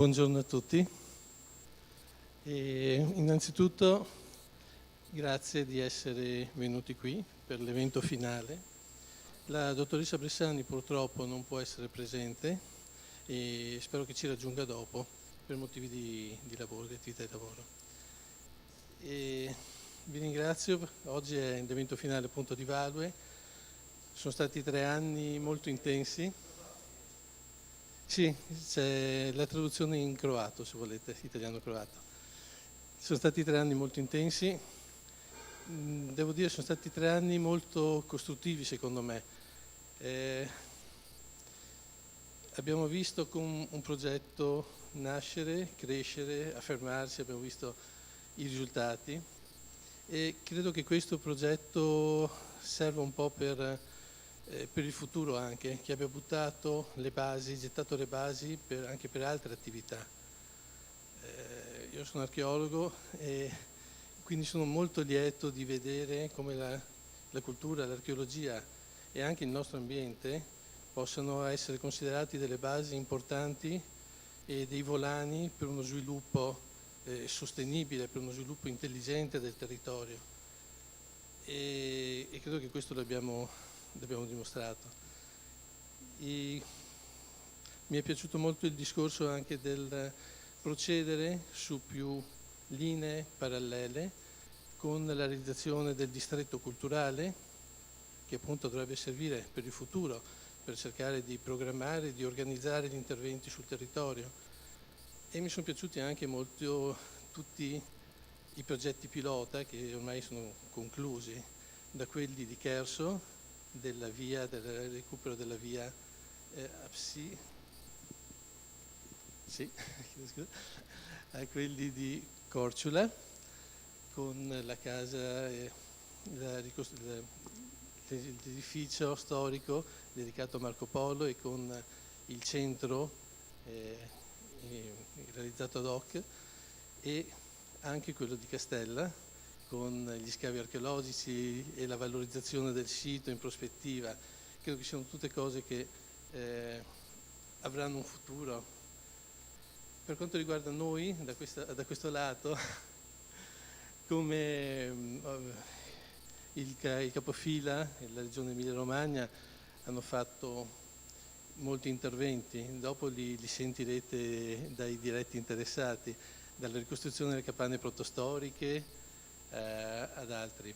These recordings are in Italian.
Buongiorno a tutti. Innanzitutto grazie di essere venuti qui per l'evento finale. La dottoressa Bressani purtroppo non può essere presente e spero che ci raggiunga dopo per motivi di lavoro, di attività di lavoro. Vi ringrazio, oggi è l'evento finale appunto di Value, sono stati 3 anni molto intensi. Sì, c'è la traduzione in croato, se volete, italiano-croato. Sono stati 3 anni molto intensi, devo dire sono stati 3 anni molto costruttivi secondo me. Abbiamo visto con un progetto nascere, crescere, affermarsi, abbiamo visto i risultati e credo che questo progetto serva un po' per il futuro anche, che abbia buttato le basi, gettato le basi anche per altre attività. Io sono archeologo e quindi sono molto lieto di vedere come la cultura, l'archeologia e anche il nostro ambiente possano essere considerati delle basi importanti e dei volani per uno sviluppo sostenibile, per uno sviluppo intelligente del territorio. E credo che questo l'abbiamo dimostrato. Mi è piaciuto molto il discorso anche del procedere su più linee parallele con la realizzazione del distretto culturale che appunto dovrebbe servire per il futuro, per cercare di programmare, di organizzare gli interventi sul territorio. E mi sono piaciuti anche molto tutti i progetti pilota che ormai sono conclusi, da quelli di Cherso, del recupero della via Apsi, sì, a quelli di Corciula, con la casa, l'edificio storico dedicato a Marco Polo e con il centro realizzato ad hoc, e anche quello di Castella con gli scavi archeologici e la valorizzazione del sito in prospettiva. Credo che siano tutte cose che avranno un futuro. Per quanto riguarda noi, da questo lato, come il capofila e la regione Emilia-Romagna hanno fatto molti interventi, dopo li sentirete dai diretti interessati, dalla ricostruzione delle capanne protostoriche ad altri.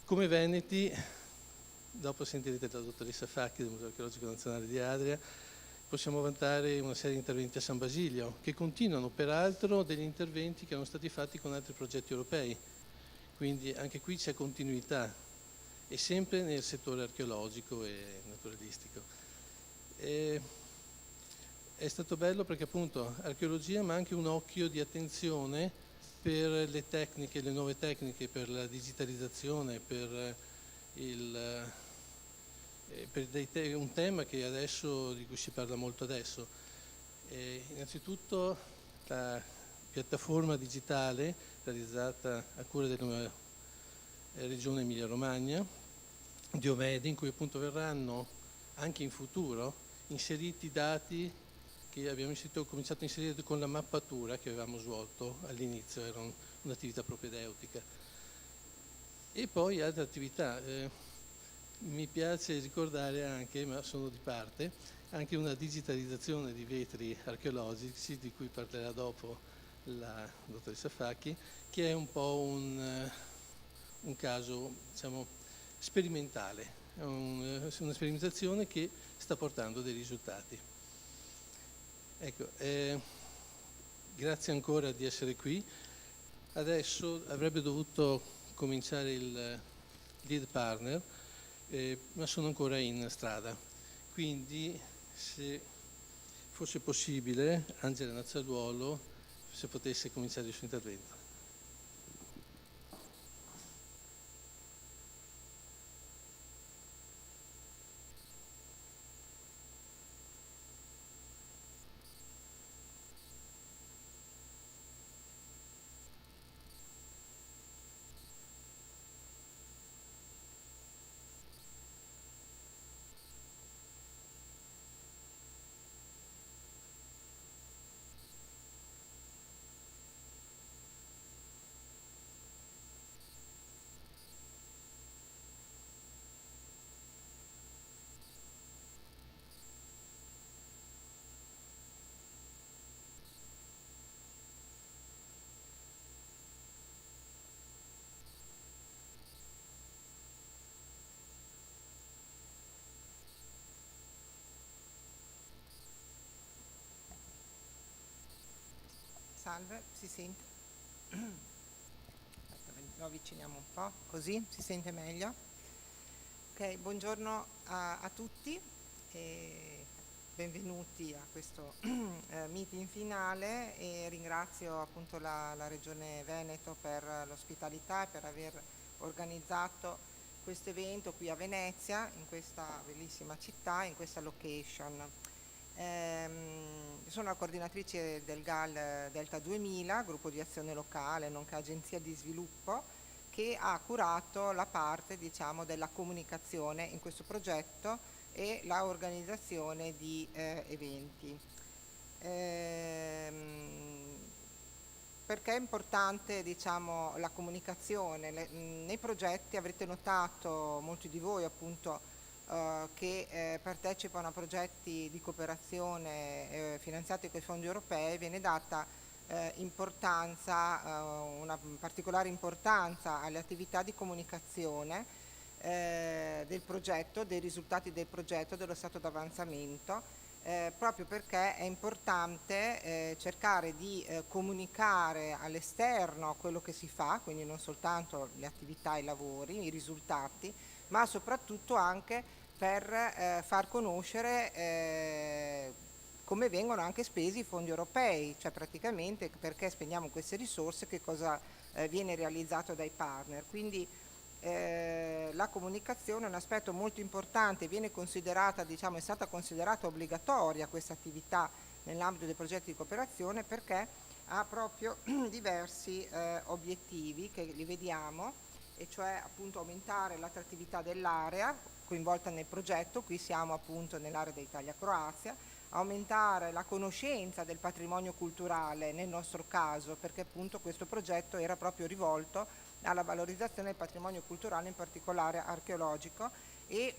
Come Veneti, dopo sentirete la dottoressa Facchi del Museo Archeologico Nazionale di Adria, possiamo vantare una serie di interventi a San Basilio, che continuano peraltro degli interventi che erano stati fatti con altri progetti europei. Quindi anche qui c'è continuità, e sempre nel settore archeologico e naturalistico. È stato bello perché appunto archeologia, ma anche un occhio di attenzione per le tecniche, le nuove tecniche, per la digitalizzazione, per un tema che adesso, di cui si parla molto adesso. Innanzitutto la piattaforma digitale realizzata a cura della regione Emilia-Romagna, Diomede, in cui appunto verranno anche in futuro inseriti dati che abbiamo cominciato a inserire con la mappatura che avevamo svolto all'inizio, era un'attività propedeutica. E poi altre attività. Mi piace ricordare anche, ma sono di parte, anche una digitalizzazione di vetri archeologici, di cui parlerà dopo la dottoressa Facchi, che è un po' un caso, diciamo, sperimentale, è una sperimentazione che sta portando dei risultati. Ecco, grazie ancora di essere qui. Adesso avrebbe dovuto cominciare il lead partner, ma sono ancora in strada. Quindi, se fosse possibile, Angela Nazzaluolo, se potesse cominciare il suo intervento. salve, si sente? Lo avviciniamo un po', così si sente meglio. Ok, buongiorno a tutti e benvenuti a questo meeting finale, e ringrazio appunto la Regione Veneto per l'ospitalità e per aver organizzato questo evento qui a Venezia, in questa bellissima città, in questa location. Sono la coordinatrice del GAL Delta 2000, gruppo di azione locale, nonché agenzia di sviluppo, che ha curato la parte, diciamo, della comunicazione in questo progetto e la organizzazione di eventi. Perché è importante, diciamo, la comunicazione? Nei progetti avrete notato, molti di voi appunto, che partecipano a progetti di cooperazione finanziati con i fondi europei, viene data una particolare importanza alle attività di comunicazione del progetto, dei risultati del progetto, dello stato d'avanzamento, proprio perché è importante cercare di comunicare all'esterno quello che si fa, quindi non soltanto le attività, i lavori, i risultati, ma soprattutto anche per far conoscere come vengono anche spesi i fondi europei, cioè praticamente perché spendiamo queste risorse, che cosa viene realizzato dai partner. Quindi la comunicazione è un aspetto molto importante, viene considerata, diciamo, è stata considerata obbligatoria questa attività nell'ambito dei progetti di cooperazione, perché ha proprio diversi obiettivi che li vediamo, e cioè appunto aumentare l'attrattività dell'area coinvolta nel progetto. Qui siamo appunto nell'area dell'Italia-Croazia, aumentare la conoscenza del patrimonio culturale nel nostro caso, perché appunto questo progetto era proprio rivolto alla valorizzazione del patrimonio culturale, in particolare archeologico, e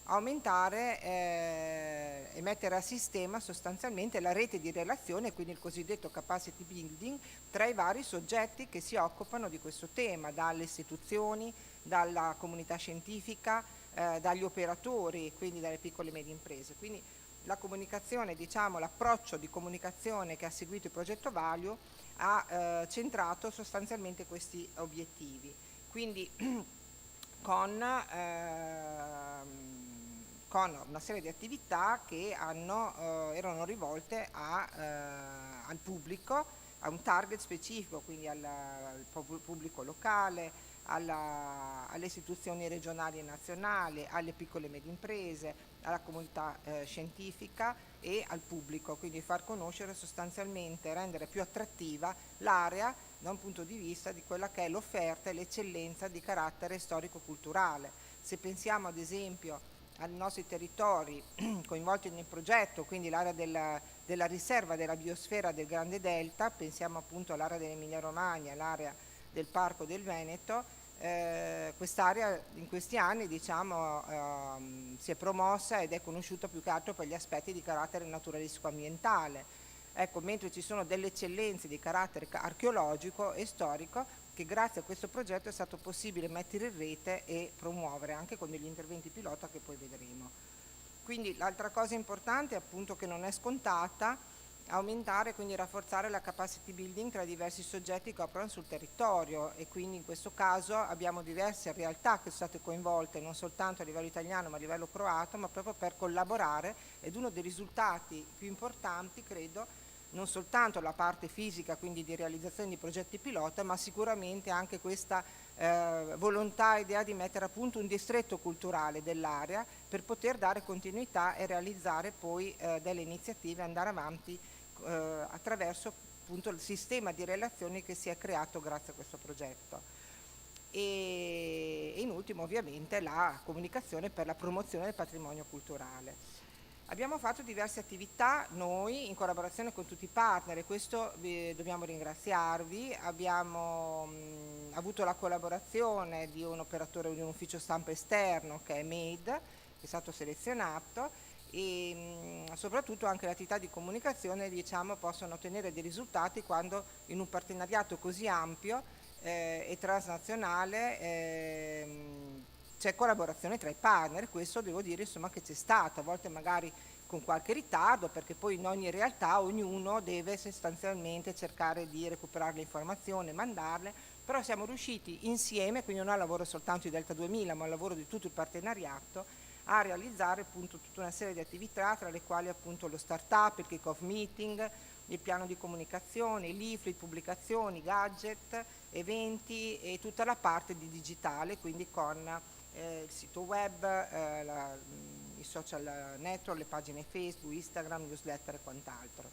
aumentare e mettere a sistema sostanzialmente la rete di relazione, quindi il cosiddetto capacity building, tra i vari soggetti che si occupano di questo tema, dalle istituzioni, dalla comunità scientifica, dagli operatori, quindi dalle piccole e medie imprese. Quindi la comunicazione, diciamo, l'approccio di comunicazione che ha seguito il progetto Value ha centrato sostanzialmente questi obiettivi. Quindi con una serie di attività che erano rivolte al pubblico, a un target specifico, quindi al pubblico locale, alle istituzioni regionali e nazionali, alle piccole e medie imprese, alla comunità scientifica e al pubblico, quindi far conoscere sostanzialmente, rendere più attrattiva l'area da un punto di vista di quella che è l'offerta e l'eccellenza di carattere storico-culturale. Se pensiamo ad esempio ai nostri territori coinvolti nel progetto, quindi l'area della riserva della biosfera del Grande Delta, pensiamo appunto all'area dell'Emilia Romagna, l'area del Parco del Veneto. Quest'area in questi anni, diciamo, si è promossa ed è conosciuta più che altro per gli aspetti di carattere naturalistico ambientale. Ecco, mentre ci sono delle eccellenze di carattere archeologico e storico che grazie a questo progetto è stato possibile mettere in rete e promuovere anche con degli interventi pilota che poi vedremo. Quindi l'altra cosa importante, appunto, che non è scontata, aumentare, quindi rafforzare la capacity building tra i diversi soggetti che operano sul territorio, e quindi in questo caso abbiamo diverse realtà che sono state coinvolte non soltanto a livello italiano ma a livello croato, ma proprio per collaborare, ed uno dei risultati più importanti, credo, non soltanto la parte fisica, quindi di realizzazione di progetti pilota, ma sicuramente anche questa volontà, idea di mettere a punto un distretto culturale dell'area per poter dare continuità e realizzare poi delle iniziative, andare avanti attraverso appunto il sistema di relazioni che si è creato grazie a questo progetto. E in ultimo ovviamente la comunicazione per la promozione del patrimonio culturale. Abbiamo fatto diverse attività noi in collaborazione con tutti i partner, e questo dobbiamo ringraziarvi. Abbiamo avuto la collaborazione di un operatore di un ufficio stampa esterno che è MADE, che è stato selezionato, e soprattutto anche le attività di comunicazione, diciamo, possono ottenere dei risultati quando in un partenariato così ampio e transnazionale c'è collaborazione tra i partner. Questo devo dire, insomma, che c'è stata, a volte magari con qualche ritardo, perché poi in ogni realtà ognuno deve sostanzialmente cercare di recuperare le informazioni, mandarle, però siamo riusciti insieme, quindi non è un lavoro soltanto di Delta 2000, ma un lavoro di tutto il partenariato, a realizzare appunto tutta una serie di attività, tra le quali appunto lo startup, il kick-off meeting, il piano di comunicazione, i leaflet, pubblicazioni, gadget, eventi e tutta la parte di digitale, quindi con il sito web, i social network, le pagine Facebook, Instagram, newsletter e quant'altro.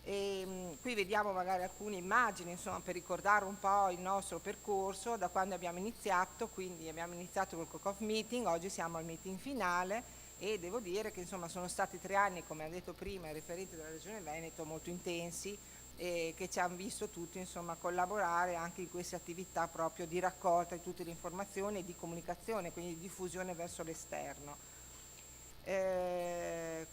Qui vediamo magari alcune immagini, insomma, per ricordare un po' il nostro percorso da quando abbiamo iniziato. Quindi abbiamo iniziato col kick-off meeting, oggi siamo al meeting finale e devo dire che insomma sono stati 3 anni, come ha detto prima il referente della Regione Veneto, molto intensi, che ci hanno visto tutti insomma collaborare anche in queste attività proprio di raccolta di tutte le informazioni e di comunicazione, quindi di diffusione verso l'esterno.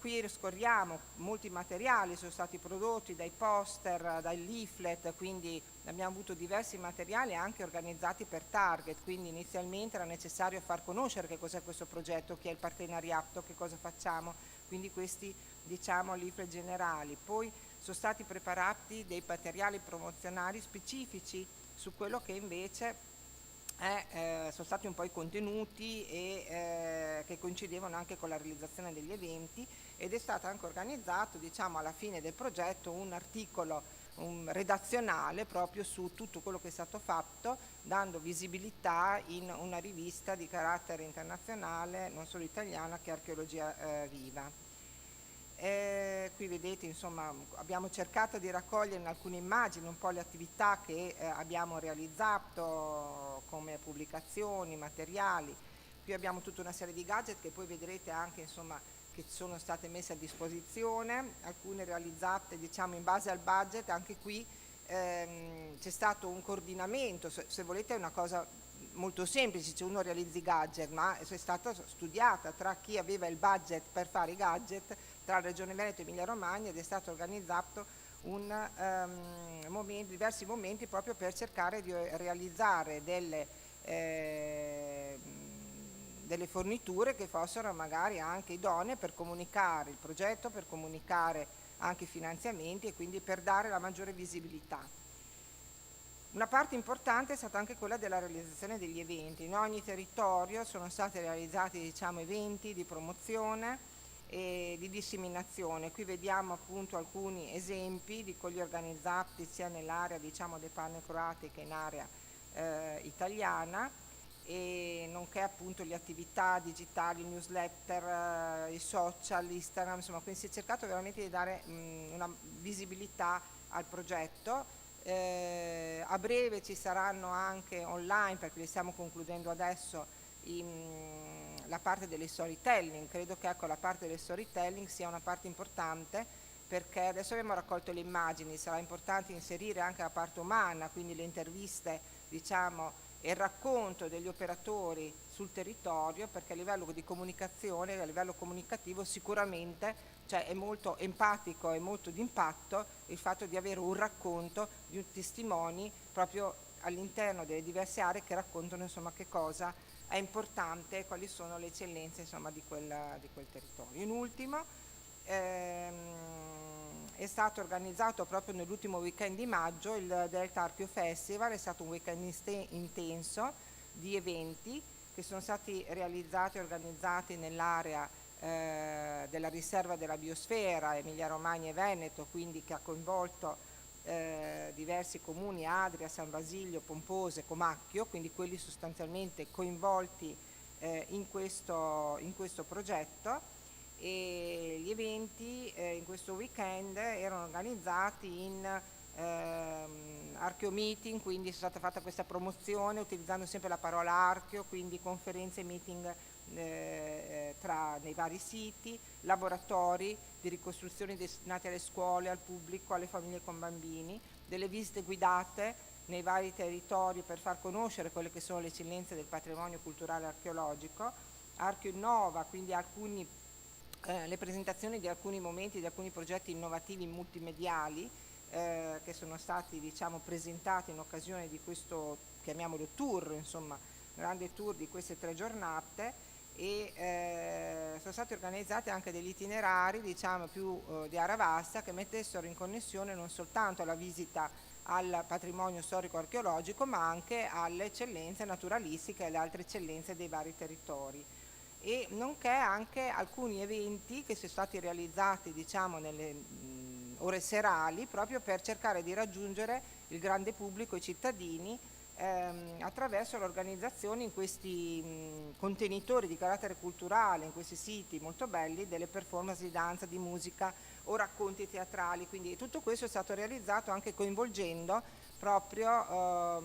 Qui scorriamo, molti materiali sono stati prodotti, dai poster, dai leaflet, quindi abbiamo avuto diversi materiali anche organizzati per target, quindi inizialmente era necessario far conoscere che cos'è questo progetto, chi è il partenariato, che cosa facciamo, quindi questi diciamo leaflet generali. Poi sono stati preparati dei materiali promozionali specifici su quello che invece sono stati un po' i contenuti che coincidevano anche con la realizzazione degli eventi, ed è stato anche organizzato diciamo alla fine del progetto un articolo redazionale proprio su tutto quello che è stato fatto, dando visibilità in una rivista di carattere internazionale, non solo italiana, che è Archeologia Viva. Qui vedete insomma abbiamo cercato di raccogliere in alcune immagini un po' le attività che abbiamo realizzato come pubblicazioni, materiali. Qui abbiamo tutta una serie di gadget che poi vedrete anche insomma che sono state messe a disposizione, alcune realizzate diciamo in base al budget. Anche qui c'è stato un coordinamento, se volete è una cosa molto semplice, cioè uno realizzi gadget, ma è stata studiata tra chi aveva il budget per fare i gadget, tra Regione Veneto e Emilia Romagna, ed è stato organizzato diversi momenti proprio per cercare di realizzare delle forniture che fossero magari anche idonee per comunicare il progetto, per comunicare anche i finanziamenti e quindi per dare la maggiore visibilità. Una parte importante è stata anche quella della realizzazione degli eventi. In ogni territorio sono stati realizzati diciamo, eventi di promozione e di disseminazione. Qui vediamo appunto alcuni esempi di quelli organizzati sia nell'area diciamo, dei partner croati che in area italiana, e nonché appunto le attività digitali, newsletter, i social, Instagram, insomma, quindi si è cercato veramente di dare una visibilità al progetto. A breve ci saranno anche online, perché li stiamo concludendo adesso, la parte delle storytelling. Credo che ecco, la parte delle storytelling sia una parte importante, perché adesso abbiamo raccolto le immagini, sarà importante inserire anche la parte umana, quindi le interviste diciamo, e il racconto degli operatori sul territorio, perché a livello di comunicazione, a livello comunicativo sicuramente cioè, è molto empatico e molto d'impatto il fatto di avere un racconto di un testimoni proprio all'interno delle diverse aree che raccontano insomma che cosa è importante e quali sono le eccellenze insomma di quel territorio. In ultimo è stato organizzato proprio nell'ultimo weekend di maggio il Delta Archeo Festival. È stato un weekend intenso di eventi che sono stati realizzati e organizzati nell'area della riserva della biosfera Emilia Romagna e Veneto, quindi che ha coinvolto diversi comuni, Adria, San Basilio, Pompose, Comacchio, quindi quelli sostanzialmente coinvolti in questo progetto. E gli eventi in questo weekend erano organizzati in archeo meeting, quindi è stata fatta questa promozione utilizzando sempre la parola archeo, quindi conferenze e meeting nei vari siti, laboratori di ricostruzione destinati alle scuole, al pubblico, alle famiglie con bambini, delle visite guidate nei vari territori per far conoscere quelle che sono le eccellenze del patrimonio culturale archeologico. Archeo Innova, quindi le presentazioni di alcuni momenti, di alcuni progetti innovativi multimediali che sono stati diciamo, presentati in occasione di questo, chiamiamolo tour, insomma, grande tour di queste 3 giornate. e sono stati organizzati anche degli itinerari, diciamo, più di area vasta, che mettessero in connessione non soltanto la visita al patrimonio storico-archeologico, ma anche alle eccellenze naturalistiche e alle altre eccellenze dei vari territori, e nonché anche alcuni eventi che sono stati realizzati, diciamo, nelle ore serali, proprio per cercare di raggiungere il grande pubblico, i cittadini, attraverso l'organizzazione in questi contenitori di carattere culturale, in questi siti molto belli, delle performance di danza, di musica o racconti teatrali. Quindi tutto questo è stato realizzato anche coinvolgendo proprio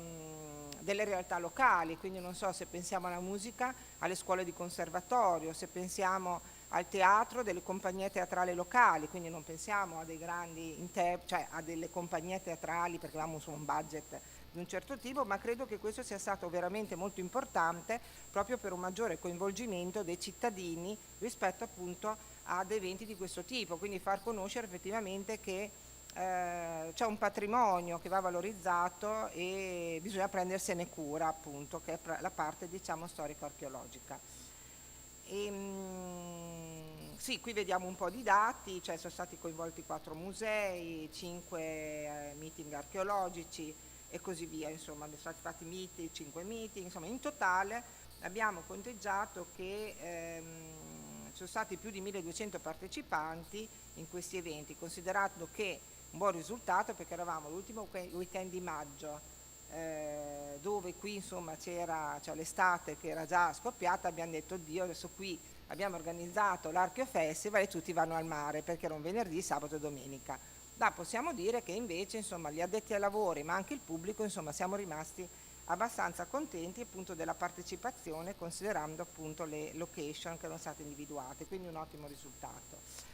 delle realtà locali, quindi non so, se pensiamo alla musica, alle scuole di conservatorio, se pensiamo al teatro, delle compagnie teatrali locali, quindi non pensiamo a dei grandi cioè a delle compagnie teatrali perché avevamo su un budget di un certo tipo, ma credo che questo sia stato veramente molto importante proprio per un maggiore coinvolgimento dei cittadini rispetto appunto ad eventi di questo tipo, quindi far conoscere effettivamente che c'è un patrimonio che va valorizzato e bisogna prendersene cura, appunto, che è la parte, diciamo, storico-archeologica. Sì, qui vediamo un po' di dati, cioè sono stati coinvolti 4 musei, 5 meeting archeologici e così via, insomma, sono stati fatti meeting, 5 meeting, insomma, in totale abbiamo conteggiato che ci sono stati più di 1200 partecipanti in questi eventi, considerando che un buon risultato, perché eravamo l'ultimo weekend di maggio, dove qui insomma c'era l'estate che era già scoppiata, abbiamo detto Dio, adesso qui abbiamo organizzato l'Archeo Festival e tutti vanno al mare perché era un venerdì, sabato e domenica. Ma possiamo dire che invece insomma gli addetti ai lavori ma anche il pubblico insomma siamo rimasti abbastanza contenti appunto della partecipazione, considerando appunto le location che erano state individuate, quindi un ottimo risultato.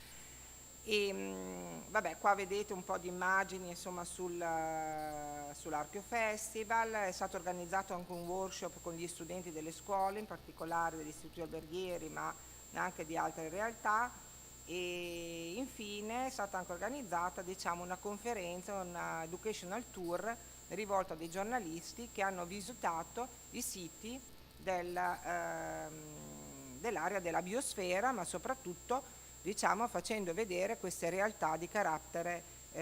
Vabbè, qua vedete un po' di immagini insomma sull'Archeo Festival. È stato organizzato anche un workshop con gli studenti delle scuole, in particolare degli istituti alberghieri ma anche di altre realtà, e infine è stata anche organizzata, diciamo, una conferenza, una educational tour rivolta a dei giornalisti che hanno visitato i siti dell'area della biosfera, ma soprattutto, diciamo, facendo vedere queste realtà di carattere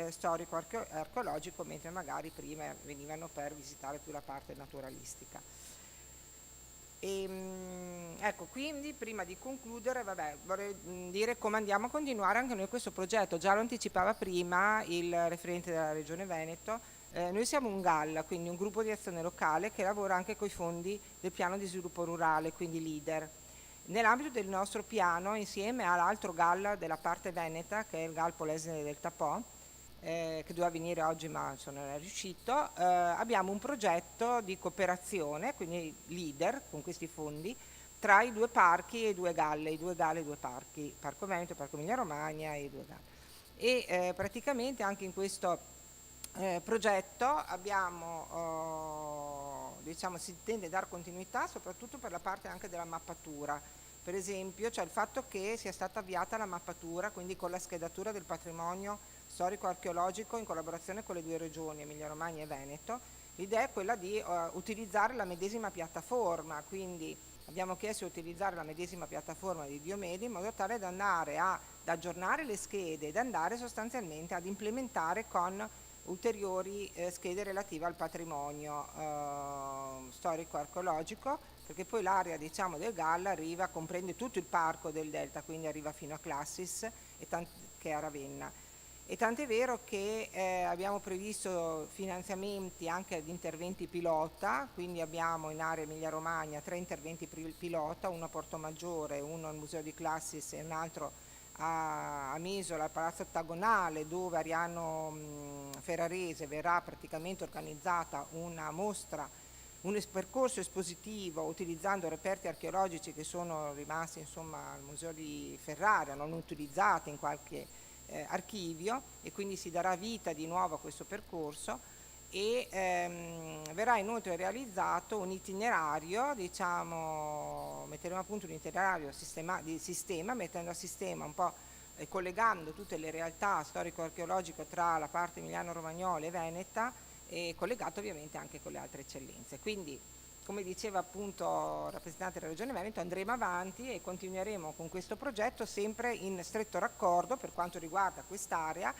storico-archeologico, mentre magari prima venivano per visitare più la parte naturalistica. Ecco, quindi prima di concludere, vabbè, vorrei dire come andiamo a continuare anche noi questo progetto. Già lo anticipava prima il referente della Regione Veneto. Noi siamo un GAL, quindi un gruppo di azione locale che lavora anche con i fondi del piano di sviluppo rurale, quindi LEADER. Nell'ambito del nostro piano, insieme all'altro GAL della parte veneta, che è il GAL Polesine del Tapò, che doveva venire oggi ma non è riuscito, abbiamo un progetto di cooperazione, quindi leader con questi fondi, tra i due parchi e i due GAL, e i due parchi, Parco Veneto, Parco Emilia Romagna e i due GAL. E praticamente anche in questo progetto abbiamo, diciamo, si intende dar continuità soprattutto per la parte anche della mappatura. Per esempio, cioè il fatto che sia stata avviata la mappatura, quindi con la schedatura del patrimonio storico-archeologico in collaborazione con le due regioni, Emilia Romagna e Veneto. L'idea è quella di utilizzare la medesima piattaforma, quindi abbiamo chiesto di utilizzare la medesima piattaforma di Diomede in modo tale da andare ad aggiornare le schede ed andare sostanzialmente ad implementare con ulteriori schede relative al patrimonio storico-archeologico, perché poi l'area, diciamo, del GAL comprende tutto il parco del Delta, quindi arriva fino a Classis che è a Ravenna. E tant'è vero che abbiamo previsto finanziamenti anche ad interventi pilota, quindi abbiamo in area Emilia Romagna 3 interventi pilota, uno a Portomaggiore, uno al Museo di Classis e un altro a Mesola, al Palazzo Ottagonale, dove Ariano Ferrarese verrà praticamente organizzata una mostra, un percorso espositivo utilizzando reperti archeologici che sono rimasti insomma al Museo di Ferrara, non utilizzati in qualche archivio, e quindi si darà vita di nuovo a questo percorso e verrà inoltre realizzato un itinerario, diciamo, metteremo a punto un itinerario di sistema, mettendo a sistema un po' collegando tutte le realtà storico-archeologiche tra la parte emiliano-romagnola e veneta, e collegato ovviamente anche con le altre eccellenze. Quindi come diceva appunto il rappresentante della Regione Veneto, andremo avanti e continueremo con questo progetto sempre in stretto raccordo per quanto riguarda quest'area,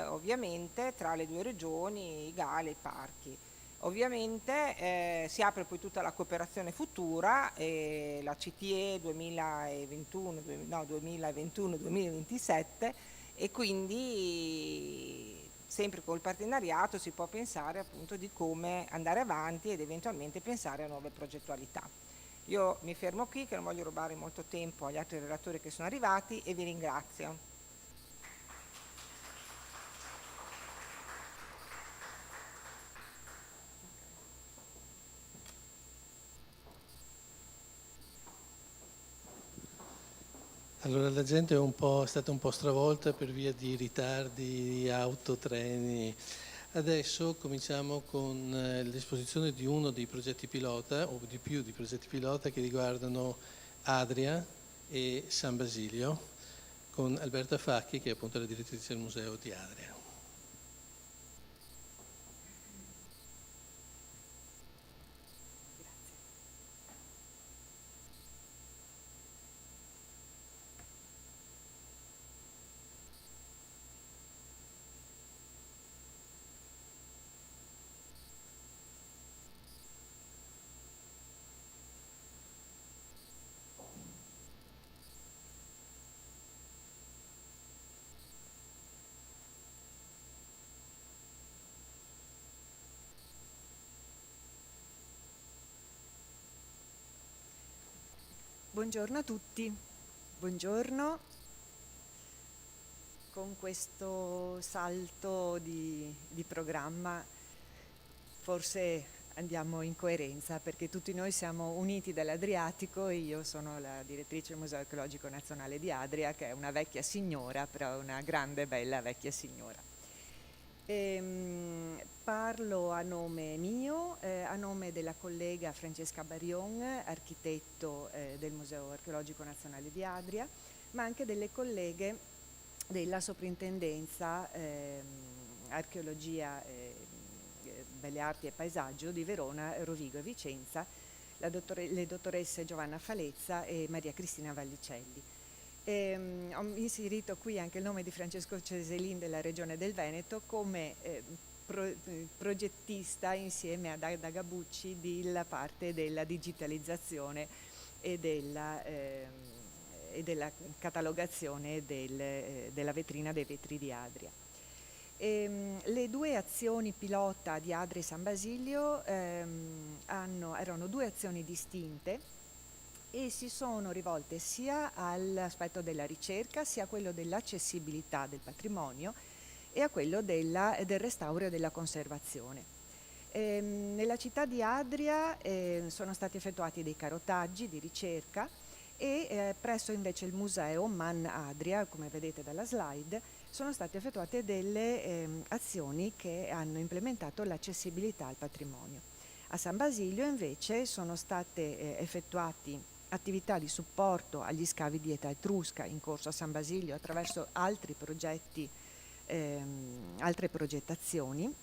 ovviamente tra le due regioni, Igale e Parchi. Ovviamente si apre poi tutta la cooperazione futura e la CTE 2021-2027 e quindi sempre col partenariato si può pensare appunto di come andare avanti ed eventualmente pensare a nuove progettualità. Io mi fermo qui, che non voglio rubare molto tempo agli altri relatori che sono arrivati, e vi ringrazio. Allora la gente è stata un po' stravolta per via di ritardi di auto, treni. Adesso cominciamo con l'esposizione di uno dei progetti pilota, o di più di progetti pilota, che riguardano Adria e San Basilio, con Alberta Facchi, che è appunto la direttrice del Museo di Adria. Buongiorno a tutti, buongiorno. Con questo salto di programma forse andiamo in coerenza, perché tutti noi siamo uniti dall'Adriatico e io sono la direttrice del Museo Archeologico Nazionale di Adria, che è una vecchia signora, però una grande bella vecchia signora. Parlo a nome mio, a nome della collega Francesca Barion, architetto del Museo Archeologico Nazionale di Adria, ma anche delle colleghe della Soprintendenza Archeologia, Belle Arti e Paesaggio di Verona, Rovigo e Vicenza, le dottoresse Giovanna Falezza e Maria Cristina Vallicelli. Ho inserito qui anche il nome di Francesco Ceselin della Regione del Veneto come progettista insieme ad Ada Gabucci della parte della digitalizzazione e della catalogazione della vetrina dei vetri di Adria. Le due azioni pilota di Adria e San Basilio erano due azioni distinte e si sono rivolte sia all'aspetto della ricerca, sia a quello dell'accessibilità del patrimonio e a quello del restauro e della conservazione. Nella città di Adria sono stati effettuati dei carotaggi di ricerca e presso invece il museo Man Adria, come vedete dalla slide, sono state effettuate delle azioni che hanno implementato l'accessibilità al patrimonio. A San Basilio invece sono state effettuati attività di supporto agli scavi di età etrusca in corso a San Basilio attraverso altri progetti, altre progettazioni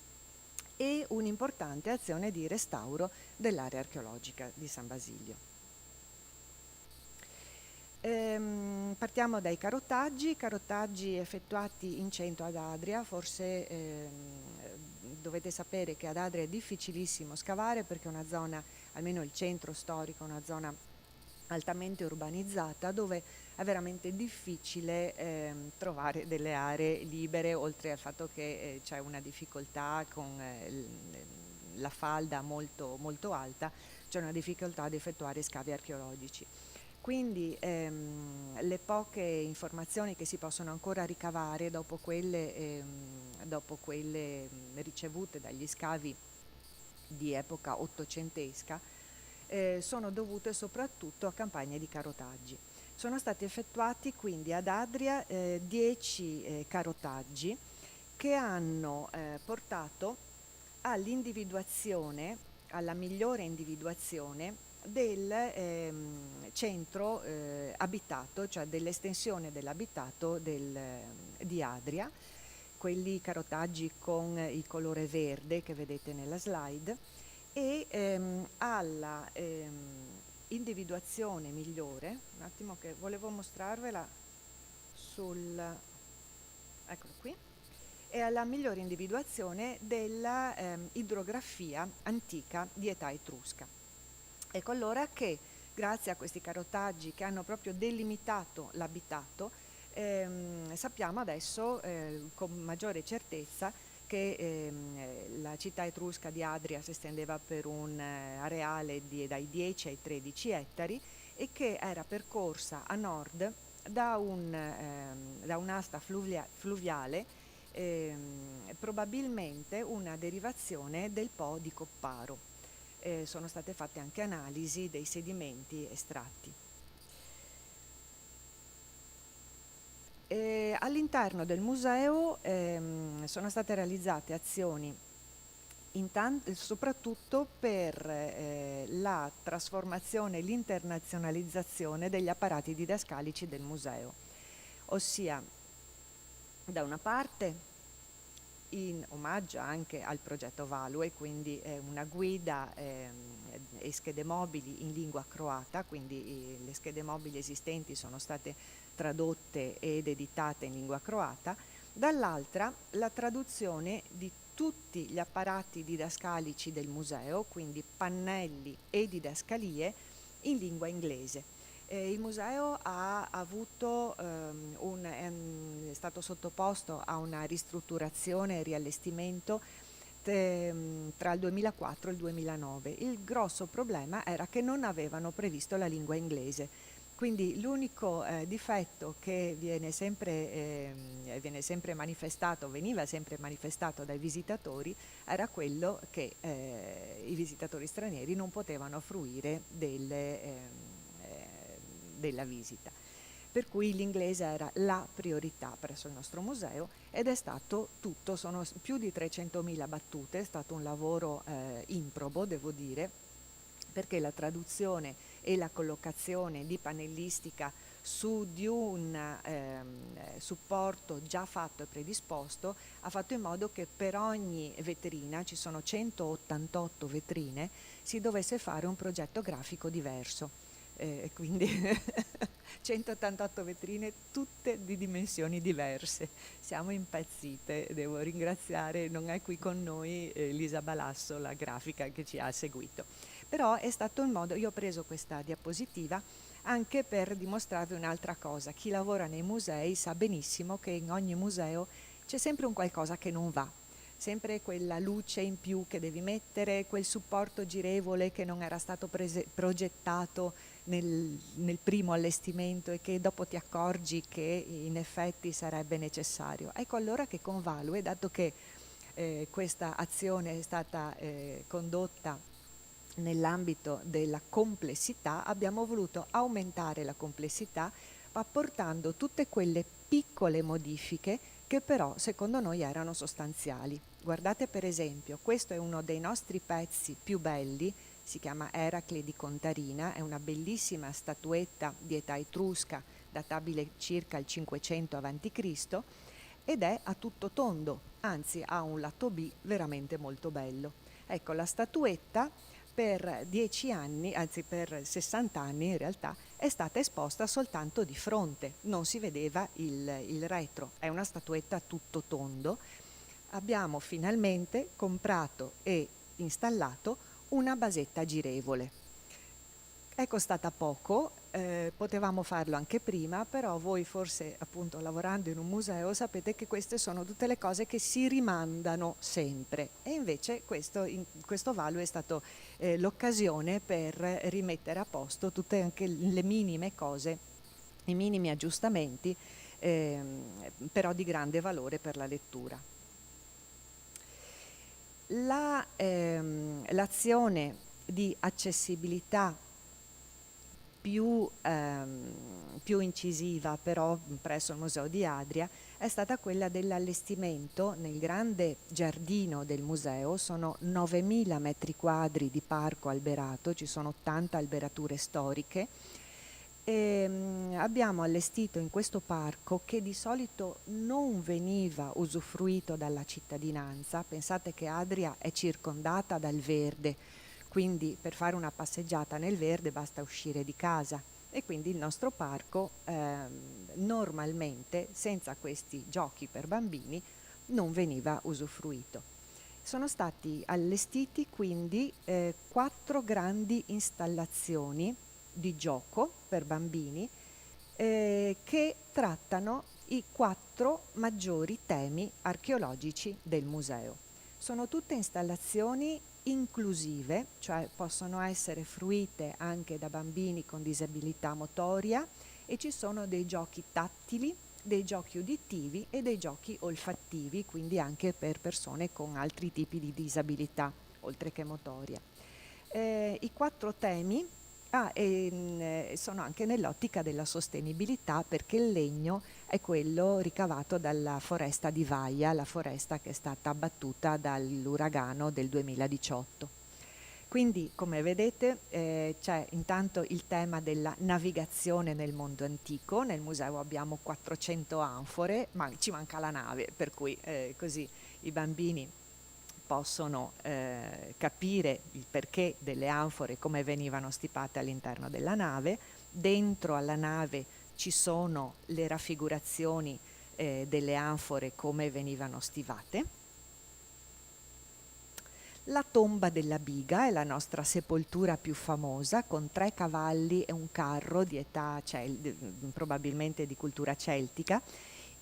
e un'importante azione di restauro dell'area archeologica di San Basilio. Partiamo dai carotaggi effettuati in centro ad Adria. Forse dovete sapere che ad Adria è difficilissimo scavare perché è una zona, almeno il centro storico, una zona altamente urbanizzata dove è veramente difficile trovare delle aree libere, oltre al fatto che c'è una difficoltà con la falda molto, molto alta, c'è una difficoltà ad effettuare scavi archeologici. Quindi le poche informazioni che si possono ancora ricavare dopo quelle ricevute dagli scavi di epoca ottocentesca sono dovute soprattutto a campagne di carotaggi. Sono stati effettuati quindi ad Adria 10 carotaggi che hanno portato all'individuazione, alla migliore individuazione del centro abitato, cioè dell'estensione dell'abitato di Adria, quelli carotaggi con il colore verde che vedete nella slide, e alla individuazione migliore, un attimo che volevo mostrarvela eccolo qui, e alla migliore individuazione della idrografia antica di età etrusca. Ecco allora che grazie a questi carotaggi che hanno proprio delimitato l'abitato, sappiamo adesso con maggiore certezza che la città etrusca di Adria si estendeva per un areale dai 10 ai 13 ettari e che era percorsa a nord da un'asta fluviale, probabilmente una derivazione del Po di Copparo. Sono state fatte anche analisi dei sedimenti estratti. All'interno del museo sono state realizzate azioni soprattutto per la trasformazione e l'internazionalizzazione degli apparati didascalici del museo, ossia da una parte in omaggio anche al progetto Value, quindi una guida e schede mobili in lingua croata, quindi le schede mobili esistenti sono state tradotte ed editate in lingua croata, dall'altra la traduzione di tutti gli apparati didascalici del museo, quindi pannelli e didascalie, in lingua inglese. Il museo è stato sottoposto a una ristrutturazione e riallestimento tra il 2004 e il 2009. Il grosso problema era che non avevano previsto la lingua inglese. Quindi l'unico difetto che veniva sempre manifestato dai visitatori era quello che i visitatori stranieri non potevano fruire della visita. Per cui l'inglese era la priorità presso il nostro museo ed è stato tutto, sono più di 300.000 battute, è stato un lavoro improbo, devo dire, perché la traduzione e la collocazione di pannellistica su di un supporto già fatto e predisposto ha fatto in modo che per ogni vetrina, ci sono 188 vetrine, si dovesse fare un progetto grafico diverso. Quindi 188 vetrine, tutte di dimensioni diverse. Siamo impazzite, devo ringraziare, non è qui con noi Lisa Balasso, la grafica che ci ha seguito. Però è stato il modo, io ho preso questa diapositiva anche per dimostrarvi un'altra cosa. Chi lavora nei musei sa benissimo che in ogni museo c'è sempre un qualcosa che non va. Sempre quella luce in più che devi mettere, quel supporto girevole che non era stato progettato nel primo allestimento e che dopo ti accorgi che in effetti sarebbe necessario. Ecco allora che con Value, dato che questa azione è stata condotta nell'ambito della complessità, abbiamo voluto aumentare la complessità apportando tutte quelle piccole modifiche che però secondo noi erano sostanziali. Guardate per esempio, questo è uno dei nostri pezzi più belli, si chiama Eracle di Contarina, è una bellissima statuetta di età etrusca databile circa il 500 a.C. ed è a tutto tondo, anzi ha un lato B veramente molto bello. Ecco, la statuetta per 10 anni, anzi per 60 anni in realtà, è stata esposta soltanto di fronte, non si vedeva il retro, è una statuetta a tutto tondo. Abbiamo finalmente comprato e installato una basetta girevole. È costata poco, potevamo farlo anche prima, però voi forse appunto lavorando in un museo sapete che queste sono tutte le cose che si rimandano sempre e invece questo Value è stato l'occasione per rimettere a posto tutte anche le minime cose, i minimi aggiustamenti, però di grande valore per la lettura. L'azione di accessibilità più incisiva però presso il Museo di Adria è stata quella dell'allestimento nel grande giardino del museo. Sono 9.000 metri quadri di parco alberato, ci sono 80 alberature storiche Abbiamo allestito in questo parco, che di solito non veniva usufruito dalla cittadinanza. Pensate che Adria è circondata dal verde, quindi per fare una passeggiata nel verde basta uscire di casa, e quindi il nostro parco normalmente, senza questi giochi per bambini, non veniva usufruito. Sono stati allestiti quindi 4 grandi installazioni di gioco per bambini che trattano i 4 maggiori temi archeologici del museo. Sono tutte installazioni inclusive, cioè possono essere fruite anche da bambini con disabilità motoria, e ci sono dei giochi tattili, dei giochi uditivi e dei giochi olfattivi, quindi anche per persone con altri tipi di disabilità, oltre che motoria. I 4 temi sono anche nell'ottica della sostenibilità, perché il legno è quello ricavato dalla foresta di Vaia, la foresta che è stata abbattuta dall'uragano del 2018. Quindi, come vedete, c'è intanto il tema della navigazione nel mondo antico. Nel museo abbiamo 400 anfore, ma ci manca la nave, per cui così i bambini possono capire il perché delle anfore, come venivano stipate all'interno della nave. Dentro alla nave ci sono le raffigurazioni delle anfore, come venivano stivate. La tomba della Biga è la nostra sepoltura più famosa, con 3 cavalli e un carro di età probabilmente di cultura celtica.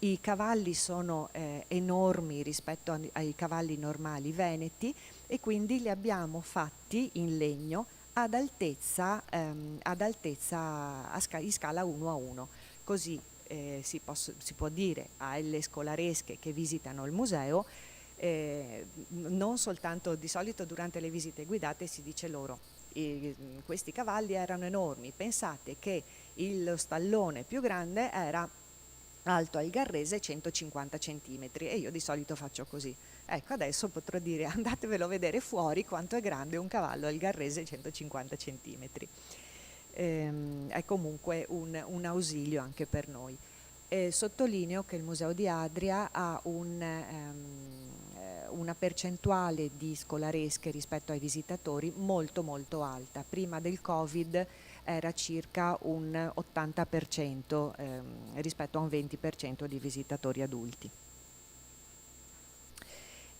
I cavalli sono enormi rispetto ai cavalli normali veneti, e quindi li abbiamo fatti in legno ad altezza in scala 1:1. Così si può dire alle scolaresche che visitano il museo, non soltanto, di solito durante le visite guidate si dice loro: questi cavalli erano enormi, pensate che lo stallone più grande era alto al Garrese 150 centimetri, e io di solito faccio così. Ecco, adesso potrò dire: andatevelo a vedere fuori quanto è grande un cavallo al Garrese 150 centimetri. È comunque un ausilio anche per noi. Sottolineo che il Museo di Adria ha una percentuale di scolaresche rispetto ai visitatori molto molto alta. Prima del Covid era circa un 80% rispetto a un 20% di visitatori adulti.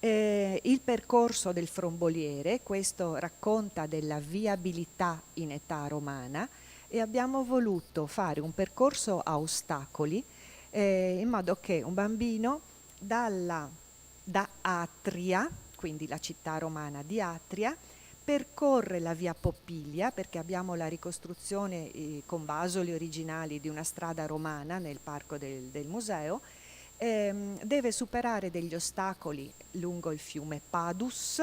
Il percorso del fromboliere, questo racconta della viabilità in età romana, e abbiamo voluto fare un percorso a ostacoli in modo che un bambino da Atria, quindi la città romana di Atria, percorre la via Poppilia, perché abbiamo la ricostruzione con basoli originali di una strada romana nel parco del museo. Deve superare degli ostacoli lungo il fiume Padus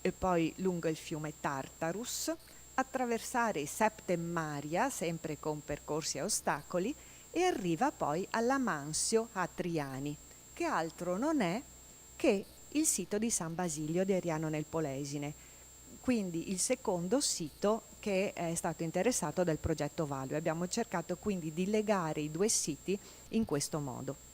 e poi lungo il fiume Tartarus, attraversare i Septem Maria, sempre con percorsi a ostacoli, e arriva poi alla Mansio Atriani, che altro non è che il sito di San Basilio di Ariano nel Polesine, quindi il secondo sito che è stato interessato dal progetto Value. Abbiamo cercato quindi di legare i 2 siti in questo modo.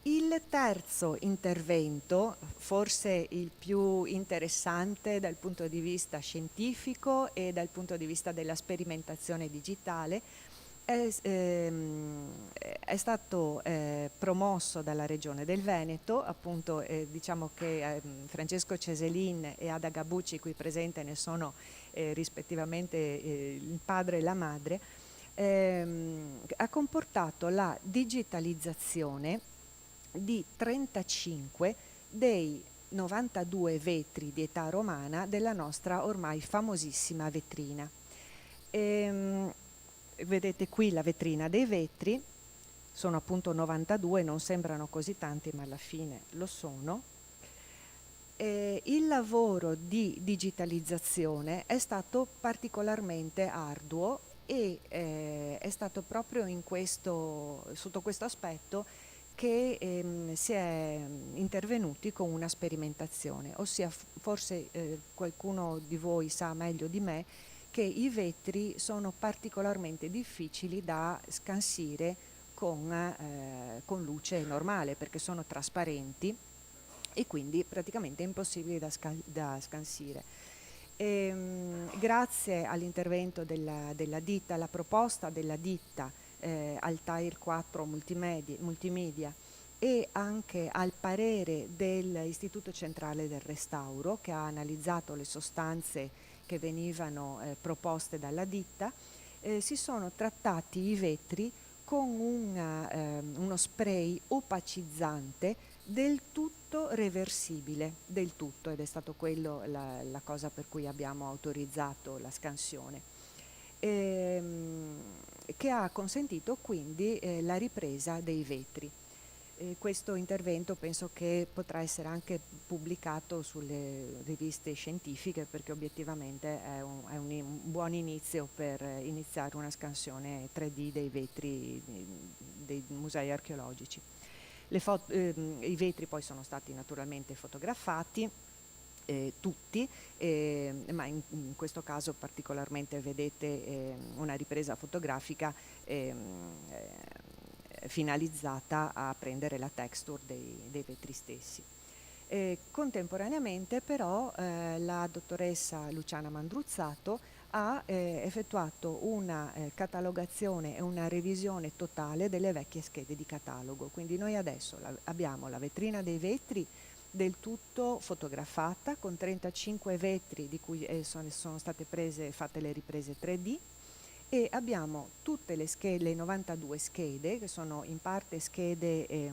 Il terzo intervento, forse il più interessante dal punto di vista scientifico e dal punto di vista della sperimentazione digitale, è stato promosso dalla Regione del Veneto. Appunto diciamo che Francesco Ceselin e Ada Gabucci, qui presente, ne sono rispettivamente il padre e la madre. Ha comportato la digitalizzazione di 35 dei 92 vetri di età romana della nostra ormai famosissima vetrina. Vedete qui la vetrina dei vetri, sono appunto 92, non sembrano così tanti ma alla fine lo sono. Il lavoro di digitalizzazione è stato particolarmente arduo e è stato proprio sotto questo aspetto che si è intervenuti con una sperimentazione, ossia forse qualcuno di voi sa meglio di me che i vetri sono particolarmente difficili da scansire con luce normale, perché sono trasparenti e quindi praticamente impossibili da scansire. Grazie all'intervento della ditta, alla proposta della ditta Altair 4 Multimedia e anche al parere dell'Istituto Centrale del Restauro, che ha analizzato le sostanze che venivano proposte dalla ditta, si sono trattati i vetri con uno spray opacizzante del tutto reversibile, del tutto, ed è stato quello la cosa per cui abbiamo autorizzato la scansione, che ha consentito quindi la ripresa dei vetri. Questo intervento penso che potrà essere anche pubblicato sulle riviste scientifiche, perché obiettivamente è un buon inizio per iniziare una scansione 3D dei vetri dei musei archeologici. I vetri poi sono stati naturalmente fotografati, tutti, ma in questo caso particolarmente vedete una ripresa fotografica finalizzata a prendere la texture dei vetri stessi. Contemporaneamente però la dottoressa Luciana Mandruzzato ha effettuato una catalogazione e una revisione totale delle vecchie schede di catalogo. Quindi noi adesso abbiamo la vetrina dei vetri del tutto fotografata, con 35 vetri di cui sono state fatte le riprese 3D, e abbiamo tutte le 92 schede, che sono in parte schede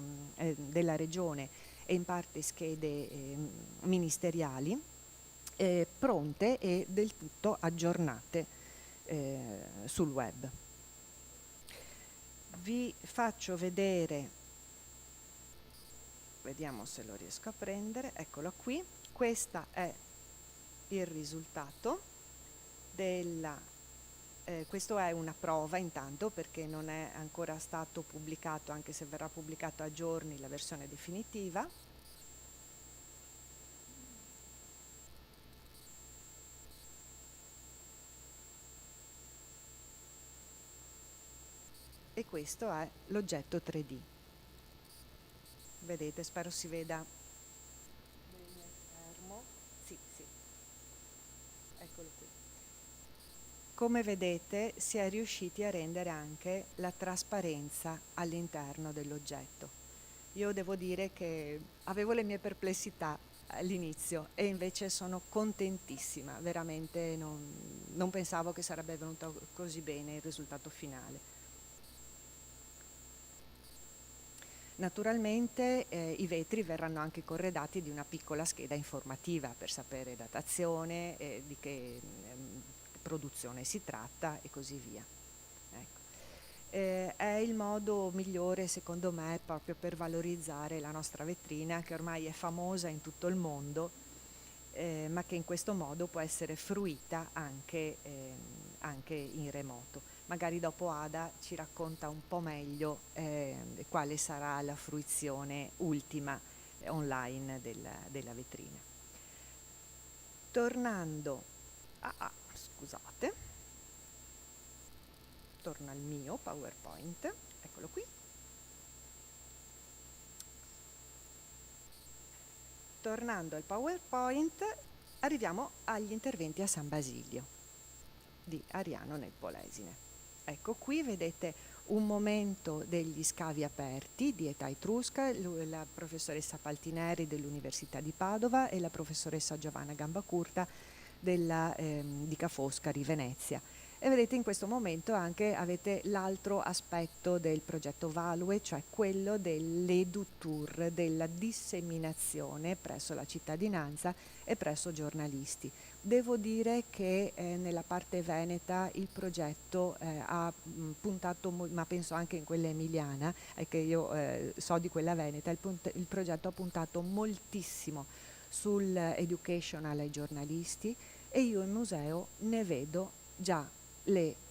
della regione e in parte schede ministeriali, pronte e del tutto aggiornate sul web. Vi faccio vedere, vediamo se lo riesco a prendere, eccolo qui. Questo è il risultato questo è una prova intanto, perché non è ancora stato pubblicato, anche se verrà pubblicato a giorni la versione definitiva. E questo è l'oggetto 3D. Vedete, spero si veda bene il schermo. Sì, sì. Eccolo qui. Come vedete si è riusciti a rendere anche la trasparenza all'interno dell'oggetto. Io devo dire che avevo le mie perplessità all'inizio e invece sono contentissima, veramente non pensavo che sarebbe venuto così bene il risultato finale. Naturalmente i vetri verranno anche corredati di una piccola scheda informativa per sapere datazione, di che produzione si tratta e così via. Ecco. È il modo migliore, secondo me, proprio per valorizzare la nostra vetrina, che ormai è famosa in tutto il mondo, ma che in questo modo può essere fruita anche in remoto. Magari dopo Ada ci racconta un po' meglio quale sarà la fruizione ultima online della vetrina. Tornando scusate, torno al mio PowerPoint, eccolo qui. Tornando al PowerPoint, arriviamo agli interventi a San Basilio di Ariano nel Polesine. Ecco, qui vedete un momento degli scavi aperti di età etrusca, la professoressa Paltineri dell'Università di Padova e la professoressa Giovanna Gambacurta di Ca' Foscari, Venezia. E vedete, in questo momento anche avete l'altro aspetto del progetto Value, cioè quello dell'edutour, della disseminazione presso la cittadinanza e presso giornalisti. Devo dire che nella parte veneta il progetto ha puntato, ma penso anche in quella emiliana, che io so di quella veneta, il progetto ha puntato moltissimo sull'educational ai giornalisti, e io in museo ne vedo già i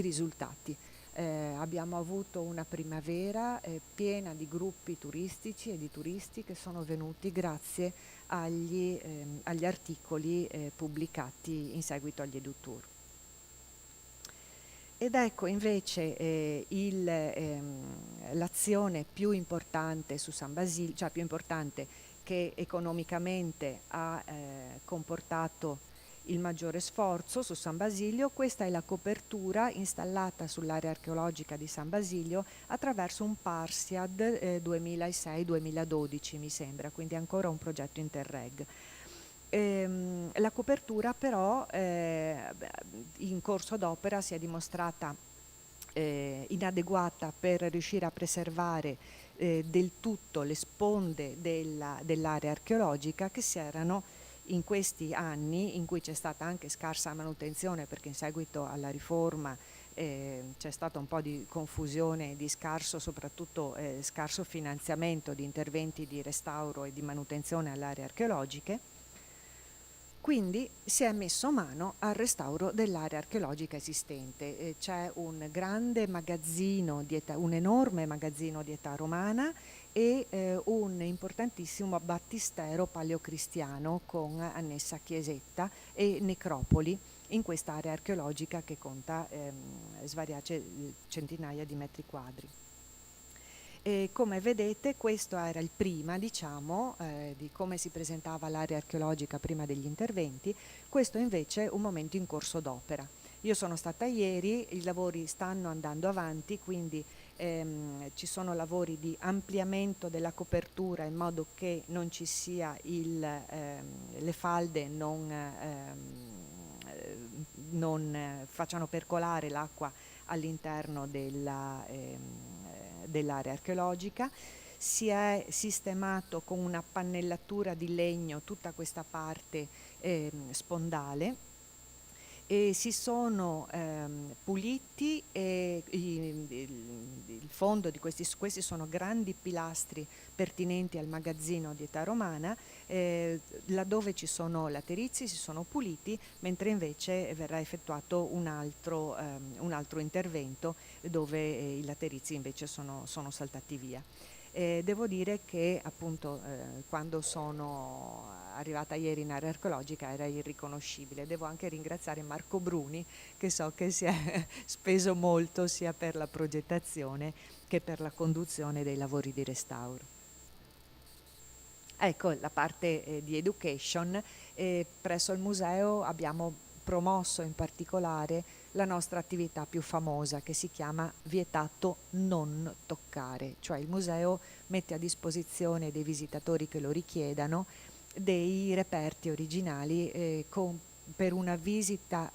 risultati. abbiamo avuto una primavera piena di gruppi turistici e di turisti che sono venuti grazie agli articoli pubblicati in seguito agli EduTour. Ed ecco invece l'azione più importante su San Basilio, cioè più importante, che economicamente ha comportato il maggiore sforzo su San Basilio. Questa è la copertura installata sull'area archeologica di San Basilio attraverso un Parsiad 2006-2012 mi sembra, quindi ancora un progetto Interreg. La copertura però in corso d'opera si è dimostrata inadeguata per riuscire a preservare del tutto le sponde dell'area archeologica, che si erano in questi anni, in cui c'è stata anche scarsa manutenzione, perché in seguito alla riforma c'è stata un po' di confusione, di soprattutto scarso finanziamento di interventi di restauro e di manutenzione alle aree archeologiche. Quindi si è messo mano al restauro dell'area archeologica esistente. C'è un grande magazzino, un enorme magazzino di età romana e un importantissimo battistero paleocristiano con annessa chiesetta e necropoli in quest'area archeologica che conta svariate centinaia di metri quadri. E come vedete questo era il prima, diciamo, di come si presentava l'area archeologica prima degli interventi. Questo invece è un momento in corso d'opera. Io sono stata ieri, i lavori stanno andando avanti, quindi ci sono lavori di ampliamento della copertura in modo che non ci sia le falde non facciano percolare l'acqua all'interno dell'area archeologica. Si è sistemato con una pannellatura di legno tutta questa parte spondale e si sono puliti il fondo di questi sono grandi pilastri pertinenti al magazzino di età romana. Laddove ci sono laterizi si sono puliti, mentre invece verrà effettuato un altro intervento dove i laterizi invece sono saltati via. Devo dire che appunto quando sono arrivata ieri in area archeologica era irriconoscibile. Devo anche ringraziare Marco Bruni, che so che si è speso molto sia per la progettazione che per la conduzione dei lavori di restauro. Ecco la parte di education. Presso il museo abbiamo promosso in particolare la nostra attività più famosa, che si chiama Vietato non toccare, cioè il museo mette a disposizione dei visitatori che lo richiedano dei reperti originali per una visita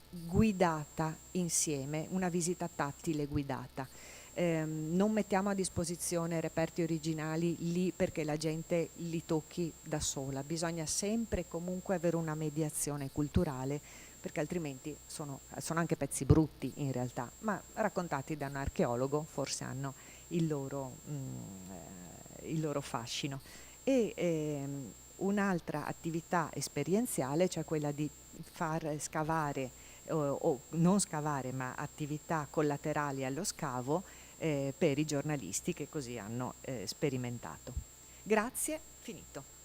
guidata insieme, una visita tattile guidata. Non mettiamo a disposizione reperti originali lì perché la gente li tocchi da sola, bisogna sempre comunque avere una mediazione culturale, perché altrimenti sono anche pezzi brutti in realtà, ma raccontati da un archeologo forse hanno il loro fascino. E un'altra attività esperienziale, cioè quella di far scavare o non scavare, ma attività collaterali allo scavo per i giornalisti che così hanno sperimentato. Grazie, finito.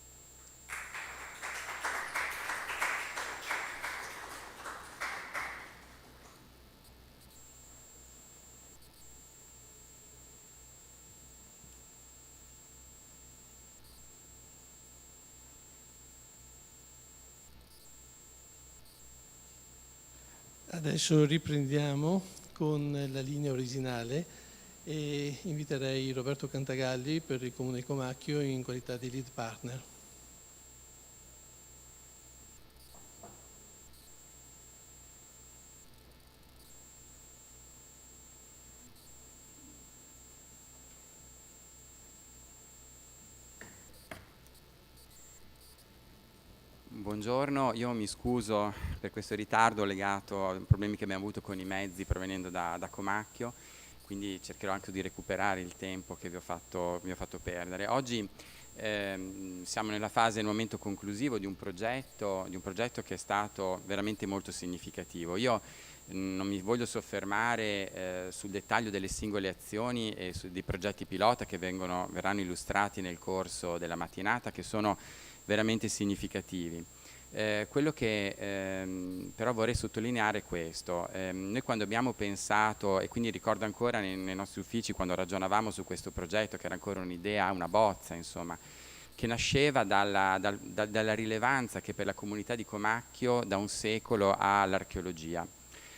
Adesso riprendiamo con la linea originale e inviterei Roberto Cantagalli per il Comune di Comacchio in qualità di lead partner. Buongiorno, io mi scuso per questo ritardo legato ai problemi che abbiamo avuto con i mezzi provenendo da Comacchio, quindi cercherò anche di recuperare il tempo che vi ho fatto perdere. Oggi siamo nella fase, nel momento conclusivo di un progetto che è stato veramente molto significativo. Io Non mi voglio soffermare sul dettaglio delle singole azioni e dei progetti pilota che verranno illustrati nel corso della mattinata, che sono veramente significativi. Quello che però vorrei sottolineare è questo. Noi quando abbiamo pensato, e quindi ricordo ancora nei nostri uffici quando ragionavamo su questo progetto, che era ancora un'idea, una bozza, insomma, che nasceva dalla rilevanza che per la comunità di Comacchio da un secolo ha l'archeologia.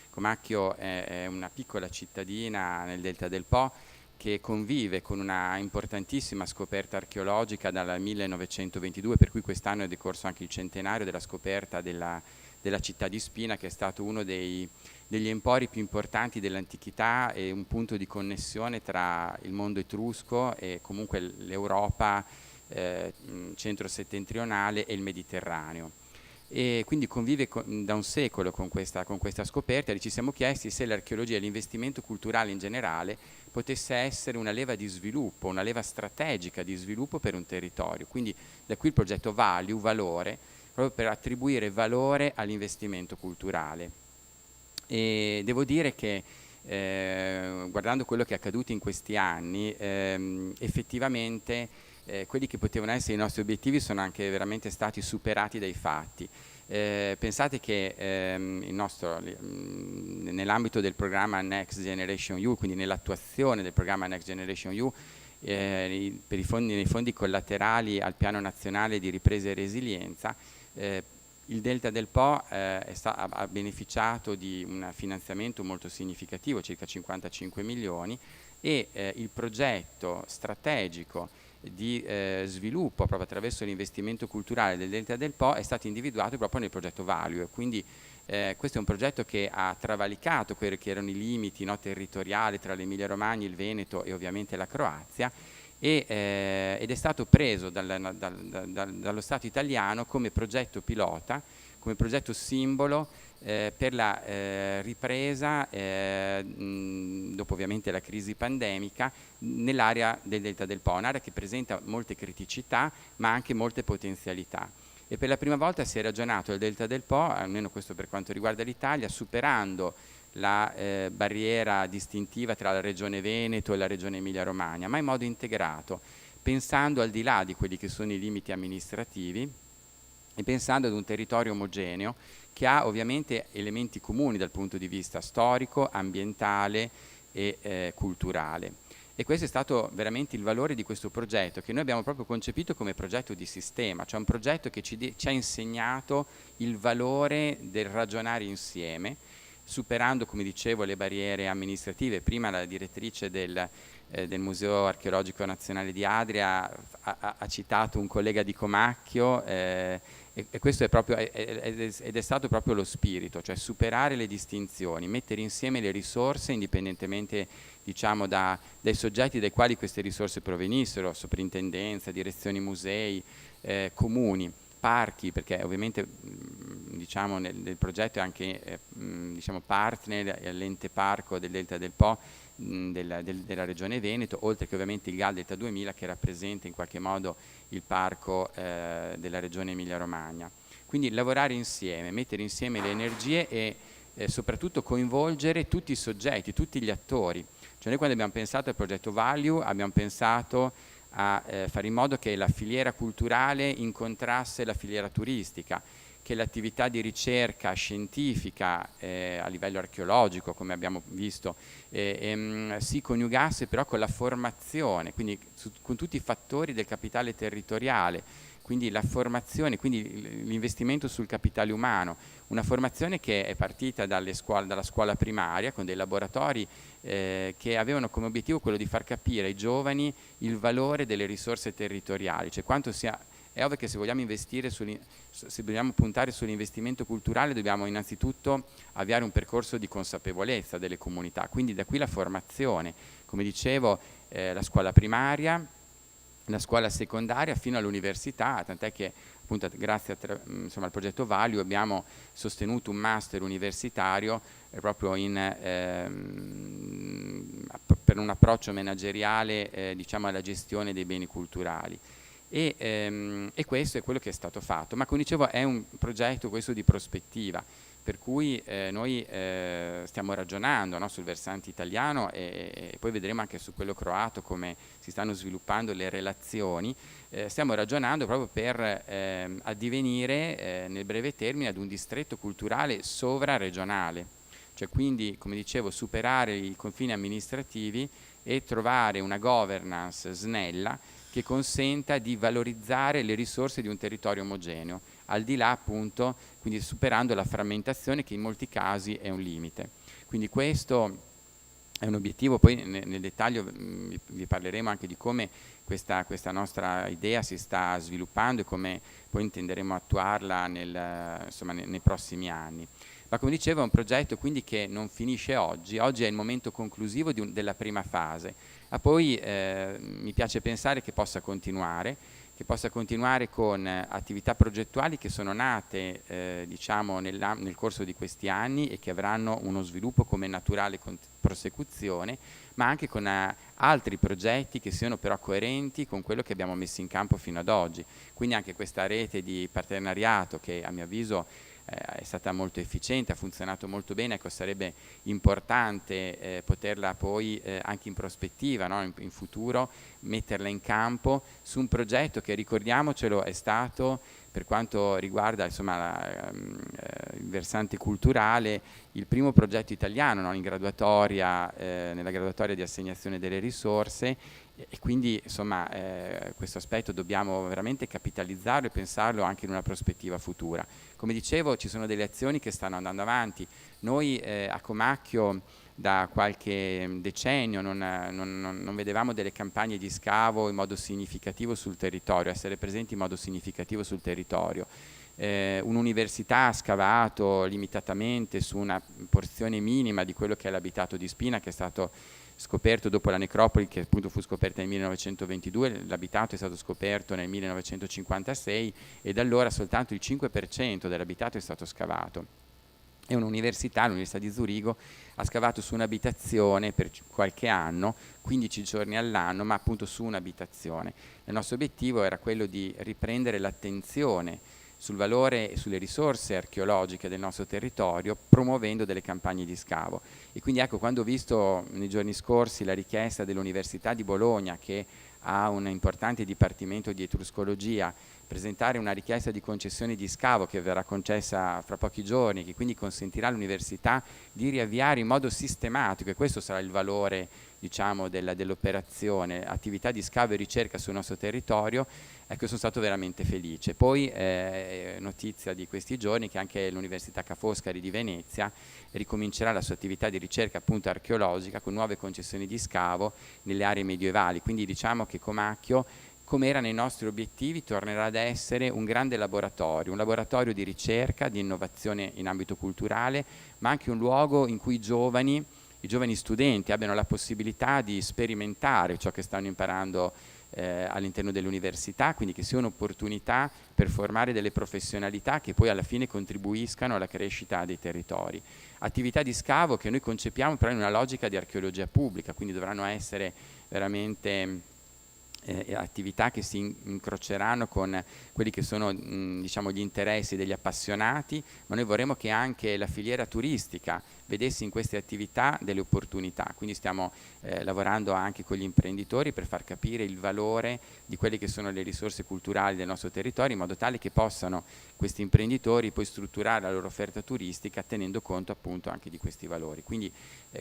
Comacchio è una piccola cittadina nel delta del Po che convive con una importantissima scoperta archeologica dal 1922, per cui quest'anno è decorso anche il centenario della scoperta della città di Spina, che è stato uno degli empori più importanti dell'antichità e un punto di connessione tra il mondo etrusco e comunque l'Europa centro-settentrionale e il Mediterraneo. E quindi convive da un secolo con questa scoperta, e ci siamo chiesti se l'archeologia e l'investimento culturale in generale potesse essere una leva di sviluppo, una leva strategica di sviluppo per un territorio. Quindi da qui il progetto Value, valore, proprio per attribuire valore all'investimento culturale. E devo dire che guardando quello che è accaduto in questi anni, effettivamente quelli che potevano essere i nostri obiettivi sono anche veramente stati superati dai fatti. Pensate che nell'ambito del programma Next Generation EU, quindi nell'attuazione del programma Next Generation EU, per nei fondi collaterali al Piano Nazionale di Ripresa e Resilienza, il Delta del Po ha beneficiato di un finanziamento molto significativo, circa 55 milioni, e il progetto strategico di sviluppo proprio attraverso l'investimento culturale del Delta del Po è stato individuato proprio nel progetto Value. Quindi questo è un progetto che ha travalicato quelli che erano i limiti territoriali tra l'Emilia Romagna, il Veneto e ovviamente la Croazia, ed è stato preso dallo Stato italiano come progetto pilota, come progetto simbolo per la ripresa, dopo ovviamente la crisi pandemica, nell'area del Delta del Po, un'area che presenta molte criticità ma anche molte potenzialità. E per la prima volta si è ragionato il Delta del Po, almeno questo per quanto riguarda l'Italia, superando la barriera distintiva tra la regione Veneto e la regione Emilia Romagna, ma in modo integrato, pensando al di là di quelli che sono i limiti amministrativi e pensando ad un territorio omogeneo che ha ovviamente elementi comuni dal punto di vista storico, ambientale e culturale. E questo è stato veramente il valore di questo progetto, che noi abbiamo proprio concepito come progetto di sistema, cioè un progetto che ci ha insegnato il valore del ragionare insieme, superando, come dicevo, le barriere amministrative. Prima la direttrice del Museo Archeologico Nazionale di Adria ha citato un collega di Comacchio, e questo è proprio, ed è stato proprio lo spirito, cioè superare le distinzioni, mettere insieme le risorse indipendentemente, diciamo, dai soggetti dai quali queste risorse provenissero, soprintendenza, direzioni musei, comuni, parchi, perché ovviamente diciamo nel progetto è anche diciamo partner l'ente parco del Delta del Po della regione Veneto, oltre che ovviamente il GAL Delta 2000 che rappresenta in qualche modo il parco della regione Emilia Romagna. Quindi lavorare insieme, mettere insieme le energie e soprattutto coinvolgere tutti i soggetti, tutti gli attori. Cioè noi quando abbiamo pensato al progetto Value abbiamo pensato a fare in modo che la filiera culturale incontrasse la filiera turistica, che l'attività di ricerca scientifica a livello archeologico, come abbiamo visto, si coniugasse però con la formazione, quindi con tutti i fattori del capitale territoriale, quindi la formazione, quindi l'investimento sul capitale umano, una formazione che è partita dalla scuola primaria con dei laboratori che avevano come obiettivo quello di far capire ai giovani il valore delle risorse territoriali, cioè quanto sia. È ovvio che se vogliamo investire, se vogliamo puntare sull'investimento culturale dobbiamo innanzitutto avviare un percorso di consapevolezza delle comunità, quindi da qui la formazione, come dicevo la scuola primaria, la scuola secondaria fino all'università, tant'è che appunto grazie al progetto Value abbiamo sostenuto un master universitario proprio per un approccio manageriale diciamo alla gestione dei beni culturali. E questo è quello che è stato fatto, ma come dicevo è un progetto questo di prospettiva, per cui noi stiamo ragionando, no, sul versante italiano e poi vedremo anche su quello croato come si stanno sviluppando le relazioni. Stiamo ragionando proprio per addivenire nel breve termine ad un distretto culturale sovraregionale, cioè quindi, come dicevo, superare i confini amministrativi e trovare una governance snella che consenta di valorizzare le risorse di un territorio omogeneo, al di là appunto, quindi superando la frammentazione che in molti casi è un limite. Quindi questo è un obiettivo, poi nel dettaglio vi parleremo anche di come questa nostra idea si sta sviluppando e come poi intenderemo attuarla nei prossimi anni. Ma come dicevo è un progetto quindi che non finisce oggi è il momento conclusivo della prima fase, ma poi mi piace pensare che possa continuare con attività progettuali che sono nate diciamo nel corso di questi anni e che avranno uno sviluppo come naturale prosecuzione, ma anche con altri progetti che siano però coerenti con quello che abbiamo messo in campo fino ad oggi. Quindi anche questa rete di partenariato che a mio avviso è stata molto efficiente, ha funzionato molto bene, ecco, sarebbe importante poterla poi anche in prospettiva, no? in futuro, metterla in campo su un progetto che, ricordiamocelo, è stato, per quanto riguarda insomma, il versante culturale, il primo progetto italiano, no? nella graduatoria di assegnazione delle risorse, e quindi insomma questo aspetto dobbiamo veramente capitalizzarlo e pensarlo anche in una prospettiva futura. Come dicevo, ci sono delle azioni che stanno andando avanti. Noi a Comacchio da qualche decennio non vedevamo delle campagne di scavo in modo significativo sul territorio, essere presenti in modo significativo sul territorio. Un'università ha scavato limitatamente su una porzione minima di quello che è l'abitato di Spina, che è stato scoperto dopo la necropoli, che appunto fu scoperta nel 1922, l'abitato è stato scoperto nel 1956 e da allora soltanto il 5% dell'abitato è stato scavato. E l'Università di Zurigo ha scavato su un'abitazione per qualche anno, 15 giorni all'anno, ma appunto su un'abitazione. Il nostro obiettivo era quello di riprendere l'attenzione sul valore e sulle risorse archeologiche del nostro territorio, promuovendo delle campagne di scavo. E quindi ecco, quando ho visto nei giorni scorsi la richiesta dell'Università di Bologna, che ha un importante dipartimento di etruscologia, presentare una richiesta di concessione di scavo che verrà concessa fra pochi giorni, che quindi consentirà all'università di riavviare in modo sistematico, e questo sarà il valore diciamo dell'operazione, attività di scavo e ricerca sul nostro territorio, ecco, sono stato veramente felice. Poi notizia di questi giorni che anche l'Università Ca' Foscari di Venezia ricomincerà la sua attività di ricerca appunto archeologica con nuove concessioni di scavo nelle aree medievali, quindi diciamo che Comacchio, come era nei nostri obiettivi, tornerà ad essere un grande laboratorio, un laboratorio di ricerca, di innovazione in ambito culturale, ma anche un luogo in cui i giovani studenti abbiano la possibilità di sperimentare ciò che stanno imparando all'interno dell'università, quindi che sia un'opportunità per formare delle professionalità che poi alla fine contribuiscano alla crescita dei territori. Attività di scavo che noi concepiamo però in una logica di archeologia pubblica, quindi dovranno essere veramente attività che si incroceranno con quelli che sono diciamo gli interessi degli appassionati, ma noi vorremmo che anche la filiera turistica vedesse in queste attività delle opportunità, quindi stiamo lavorando anche con gli imprenditori per far capire il valore di quelle che sono le risorse culturali del nostro territorio, in modo tale che possano questi imprenditori poi strutturare la loro offerta turistica tenendo conto appunto anche di questi valori. Quindi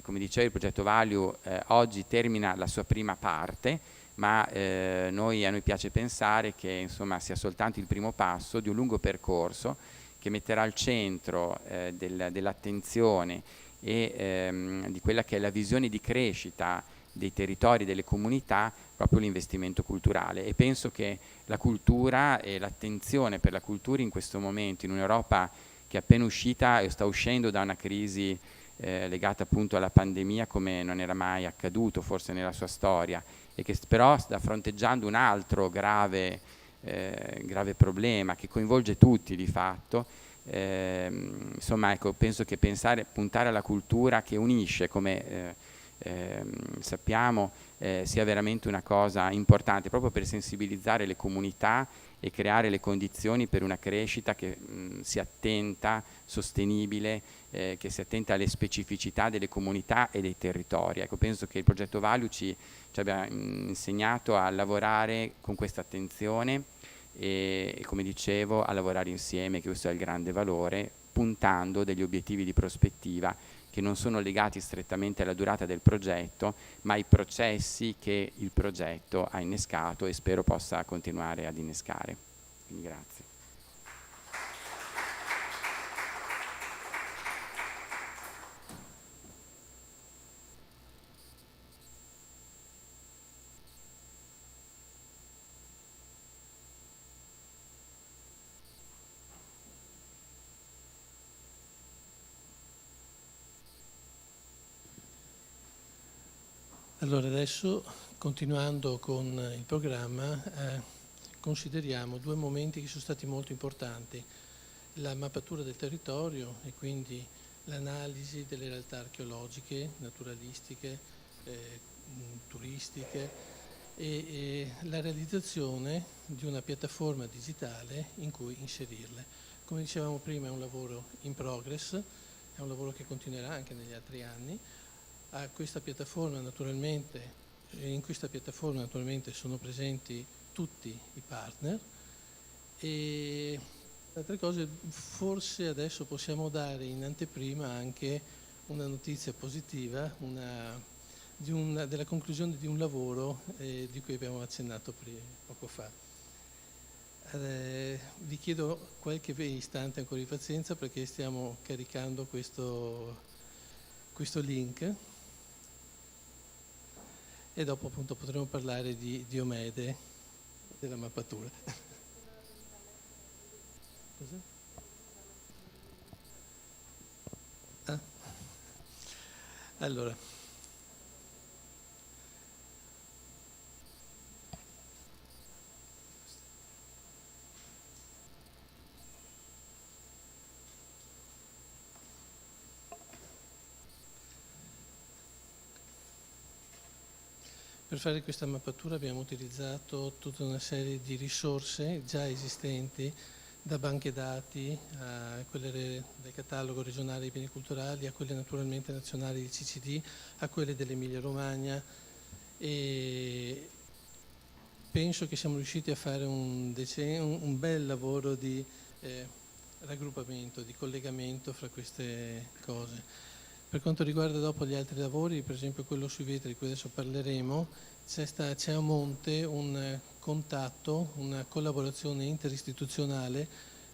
come dicevo, il progetto Value oggi termina la sua prima parte, ma a noi piace pensare che insomma sia soltanto il primo passo di un lungo percorso che metterà al centro dell'attenzione e di quella che è la visione di crescita dei territori, delle comunità, proprio l'investimento culturale. E penso che la cultura e l'attenzione per la cultura in questo momento, in un'Europa che è appena uscita e sta uscendo da una crisi legata appunto alla pandemia come non era mai accaduto forse nella sua storia, e che però sta fronteggiando un altro grave problema che coinvolge tutti di fatto. Insomma, ecco, penso che puntare alla cultura che unisce, come sappiamo, sia veramente una cosa importante, proprio per sensibilizzare le comunità e creare le condizioni per una crescita che sia attenta, sostenibile, che sia attenta alle specificità delle comunità e dei territori. Ecco, penso che il progetto Value ci abbia insegnato a lavorare con questa attenzione e come dicevo a lavorare insieme, che questo è il grande valore, puntando degli obiettivi di prospettiva che non sono legati strettamente alla durata del progetto, ma ai processi che il progetto ha innescato e spero possa continuare ad innescare. Quindi grazie. Allora adesso, continuando con il programma, consideriamo due momenti che sono stati molto importanti: la mappatura del territorio e quindi l'analisi delle realtà archeologiche, naturalistiche, turistiche e la realizzazione di una piattaforma digitale in cui inserirle. Come dicevamo prima, è un lavoro in progress, è un lavoro che continuerà anche negli altri anni. In questa piattaforma naturalmente sono presenti tutti i partner e altre cose, forse adesso possiamo dare in anteprima anche una notizia positiva della conclusione di un lavoro di cui abbiamo accennato poco fa. Vi chiedo qualche istante ancora di pazienza perché stiamo caricando questo link e dopo appunto potremo parlare di Diomede, della mappatura. Cosa? Allora, per fare questa mappatura abbiamo utilizzato tutta una serie di risorse già esistenti, da banche dati a quelle del catalogo regionale dei beni culturali, a quelle naturalmente nazionali del CCD, a quelle dell'Emilia Romagna, e penso che siamo riusciti a fare un bel lavoro di raggruppamento, di collegamento fra queste cose. Per quanto riguarda dopo gli altri lavori, per esempio quello sui vetri di cui adesso parleremo, c'è a monte un contatto, una collaborazione interistituzionale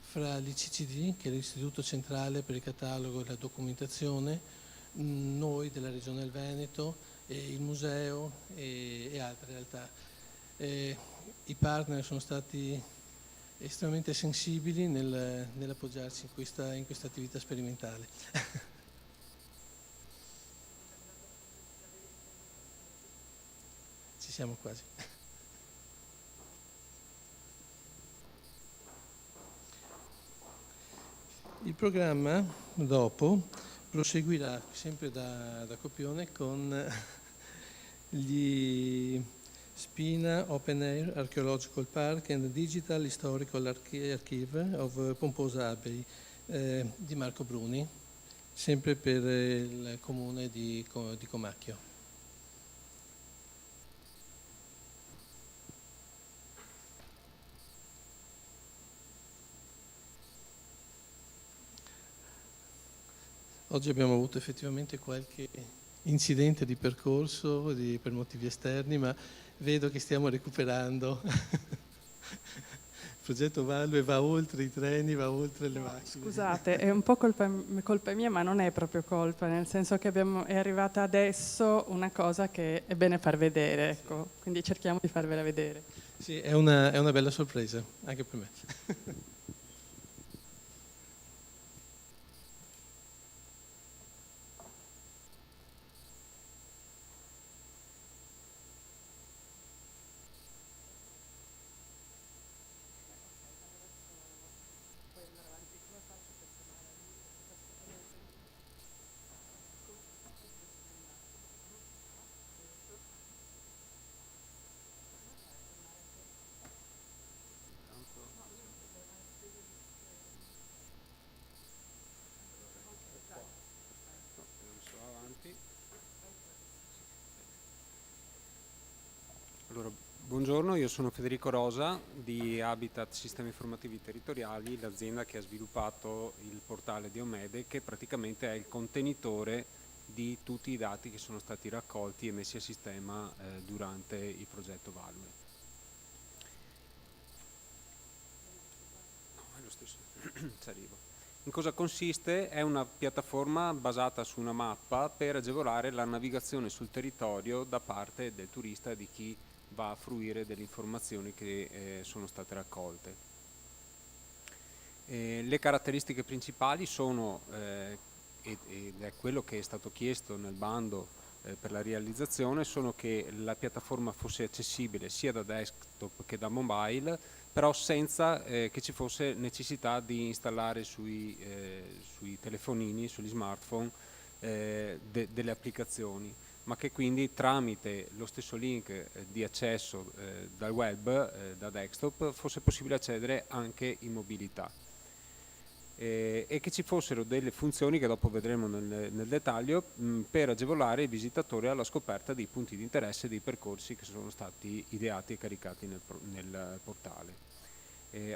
fra l'ICCD, che è l'Istituto Centrale per il Catalogo e la Documentazione, noi della Regione del Veneto, il museo e altre realtà. I partner sono stati estremamente sensibili nell'appoggiarci in questa attività sperimentale. Ci siamo quasi. Il programma dopo proseguirà sempre da Copione con gli Spina Open Air Archaeological Park and Digital Historical Archive of Pomposa Abbey di Marco Bruni, sempre per il comune di Comacchio. Oggi abbiamo avuto effettivamente qualche incidente di percorso per motivi esterni, ma vedo che stiamo recuperando. Il progetto Value va oltre i treni, va oltre le macchine. Scusate, è un po' colpa mia, ma non è proprio colpa, nel senso che è arrivata adesso una cosa che è bene far vedere, ecco. Quindi cerchiamo di farvela vedere. Sì, è una bella sorpresa, anche per me. Buongiorno, io sono Federico Rosa di Habitat Sistemi Informativi Territoriali, l'azienda che ha sviluppato il portale Diomede, che praticamente è il contenitore di tutti i dati che sono stati raccolti e messi a sistema durante il progetto Value. No, è lo stesso. Ci arrivo. In cosa consiste? È una piattaforma basata su una mappa per agevolare la navigazione sul territorio da parte del turista e di chi va a fruire delle informazioni che sono state raccolte. Le caratteristiche principali sono, ed è quello che è stato chiesto nel bando per la realizzazione, sono che la piattaforma fosse accessibile sia da desktop che da mobile, però senza che ci fosse necessità di installare sui telefonini, sugli smartphone, delle applicazioni, ma che quindi tramite lo stesso link di accesso dal web, da desktop, fosse possibile accedere anche in mobilità. E che ci fossero delle funzioni che dopo vedremo nel dettaglio per agevolare i visitatori alla scoperta dei punti di interesse e dei percorsi che sono stati ideati e caricati nel portale.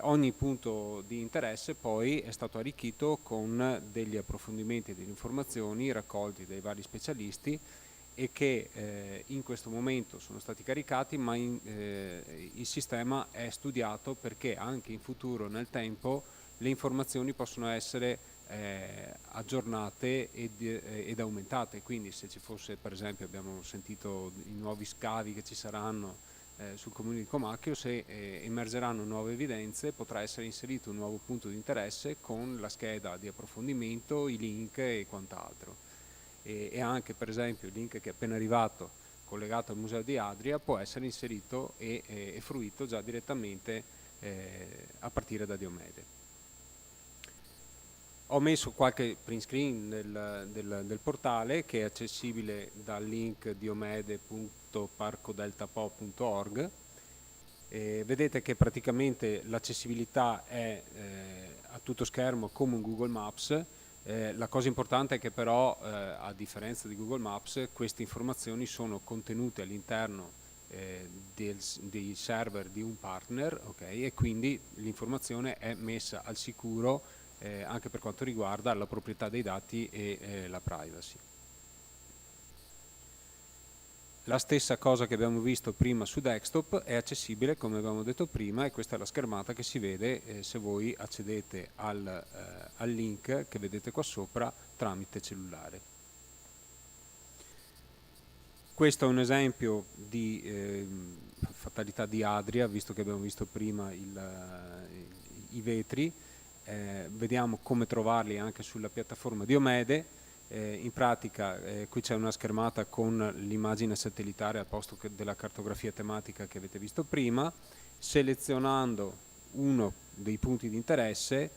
Ogni punto di interesse poi è stato arricchito con degli approfondimenti e delle informazioni raccolti dai vari specialisti e che in questo momento sono stati caricati, ma il sistema è studiato perché anche in futuro, nel tempo, le informazioni possono essere aggiornate ed aumentate. Quindi se ci fosse, per esempio, abbiamo sentito i nuovi scavi che ci saranno sul comune di Comacchio, se emergeranno nuove evidenze potrà essere inserito un nuovo punto di interesse con la scheda di approfondimento, i link e quant'altro. E anche per esempio il link che è appena arrivato collegato al Museo di Adria può essere inserito e fruito già direttamente a partire da Diomede. Ho messo qualche print screen del portale che è accessibile dal link diomede.parcodeltapo.org. Vedete che praticamente l'accessibilità è a tutto schermo come un Google Maps. La cosa importante è che però, a differenza di Google Maps, queste informazioni sono contenute all'interno dei server di un partner, okay? E quindi l'informazione è messa al sicuro anche per quanto riguarda la proprietà dei dati e la privacy. La stessa cosa che abbiamo visto prima su desktop è accessibile, come abbiamo detto prima, e questa è la schermata che si vede se voi accedete al link che vedete qua sopra tramite cellulare. Questo è un esempio di fatalità di Adria, visto che abbiamo visto prima i vetri. Vediamo come trovarli anche sulla piattaforma Diomede. In pratica qui c'è una schermata con l'immagine satellitare al posto della cartografia tematica che avete visto prima. Selezionando uno dei punti di interesse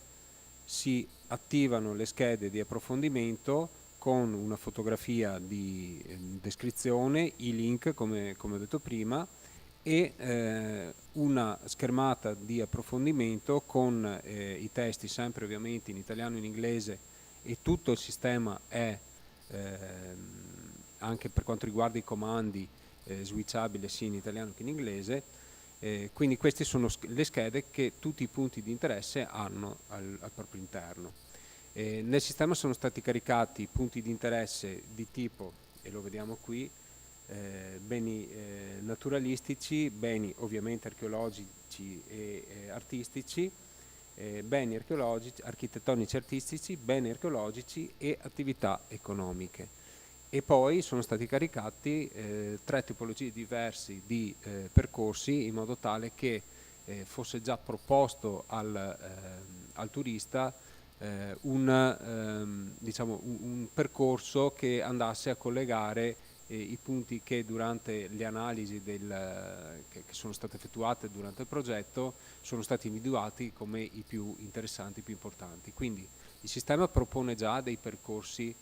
si attivano le schede di approfondimento con una fotografia di descrizione, i link come ho detto prima, e una schermata di approfondimento con i testi sempre ovviamente in italiano e in inglese, e tutto il sistema è anche per quanto riguarda i comandi switchabile sia in italiano che in inglese. Quindi queste sono le schede che tutti i punti di interesse hanno al proprio interno. Nel sistema sono stati caricati punti di interesse di tipo, e lo vediamo qui, beni naturalistici, beni ovviamente archeologici e artistici, beni archeologici, architettonici artistici, beni archeologici e attività economiche. E poi sono stati caricati 3 tipologie diverse di percorsi, in modo tale che fosse già proposto al turista un percorso che andasse a collegare i punti che durante le analisi che sono state effettuate durante il progetto sono stati individuati come i più interessanti, i più importanti. Quindi il sistema propone già dei percorsi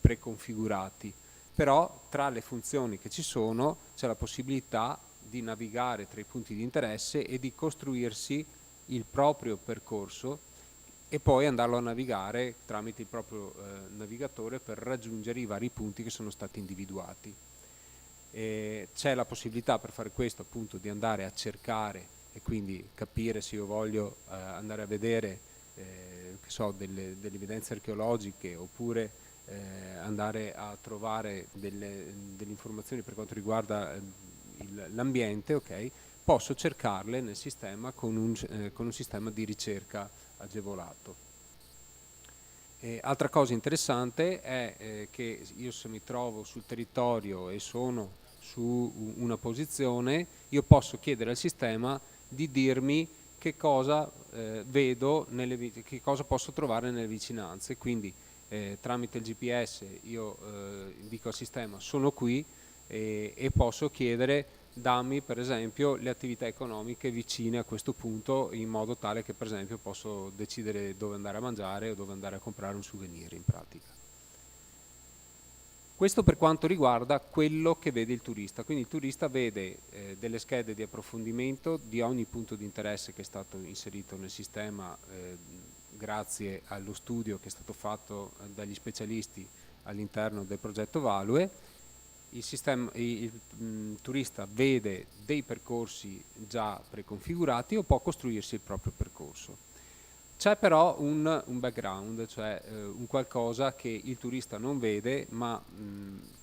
preconfigurati, però tra le funzioni che ci sono c'è la possibilità di navigare tra i punti di interesse e di costruirsi il proprio percorso e poi andarlo a navigare tramite il proprio navigatore per raggiungere i vari punti che sono stati individuati. C'è la possibilità per fare questo appunto di andare a cercare e quindi capire se io voglio andare a vedere che so, delle evidenze archeologiche, oppure andare a trovare delle informazioni per quanto riguarda l'ambiente, ok? Posso cercarle nel sistema con un sistema di ricerca agevolato. Altra cosa interessante è che io, se mi trovo sul territorio e sono su una posizione, io posso chiedere al sistema di dirmi che cosa vedo, che cosa posso trovare nelle vicinanze. Quindi tramite il GPS io dico al sistema sono qui, e posso chiedere dammi per esempio le attività economiche vicine a questo punto, in modo tale che per esempio posso decidere dove andare a mangiare o dove andare a comprare un souvenir in pratica. Questo per quanto riguarda quello che vede il turista. Quindi il turista vede delle schede di approfondimento di ogni punto di interesse che è stato inserito nel sistema grazie allo studio che è stato fatto dagli specialisti all'interno del progetto Value. Il turista vede dei percorsi già preconfigurati o può costruirsi il proprio percorso. C'è però un background, cioè un qualcosa che il turista non vede, ma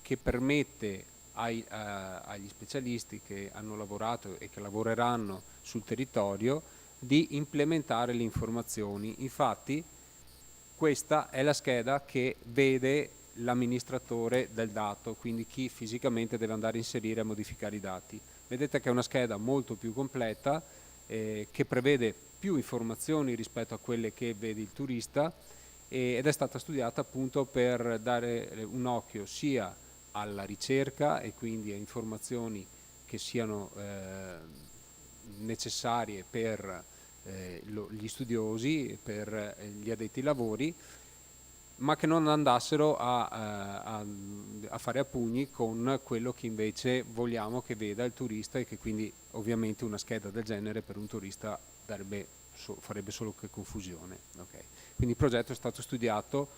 che permette agli specialisti che hanno lavorato e che lavoreranno sul territorio di implementare le informazioni. Infatti questa è la scheda che vede l'amministratore del dato, quindi chi fisicamente deve andare a inserire e a modificare i dati. Vedete che è una scheda molto più completa, che prevede più informazioni rispetto a quelle che vede il turista, ed è stata studiata appunto per dare un occhio sia alla ricerca e quindi a informazioni che siano necessarie per gli studiosi, per gli addetti ai lavori, ma che non andassero a fare a pugni con quello che invece vogliamo che veda il turista, e che quindi ovviamente una scheda del genere per un turista farebbe solo che confusione. Okay. Quindi il progetto è stato studiato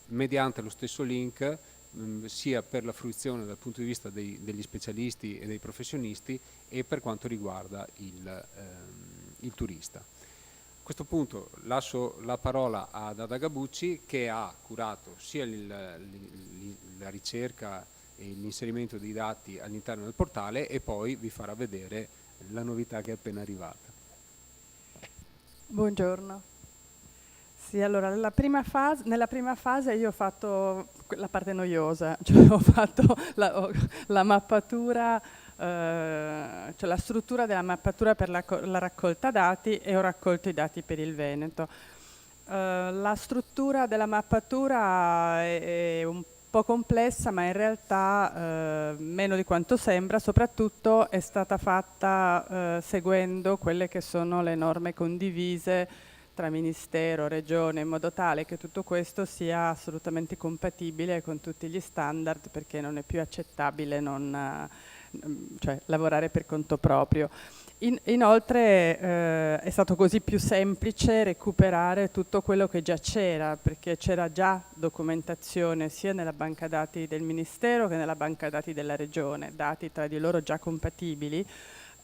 mediante lo stesso link, sia per la fruizione dal punto di vista degli specialisti e dei professionisti, e per quanto riguarda il turista. A questo punto lascio la parola ad Ada Gabucci, che ha curato sia la ricerca e l'inserimento dei dati all'interno del portale, e poi vi farà vedere la novità che è appena arrivata. Buongiorno. Sì, allora nella prima fase io ho fatto la parte noiosa, cioè ho fatto la mappatura, cioè la struttura della mappatura per la raccolta dati, e ho raccolto i dati per il Veneto. La struttura della mappatura è un po' complessa, ma in realtà meno di quanto sembra. Soprattutto è stata fatta seguendo quelle che sono le norme condivise tra Ministero, Regione, in modo tale che tutto questo sia assolutamente compatibile con tutti gli standard, perché non è più accettabile cioè, lavorare per conto proprio. Inoltre è stato così più semplice recuperare tutto quello che già c'era, perché c'era già documentazione sia nella banca dati del Ministero che nella banca dati della Regione, dati tra di loro già compatibili.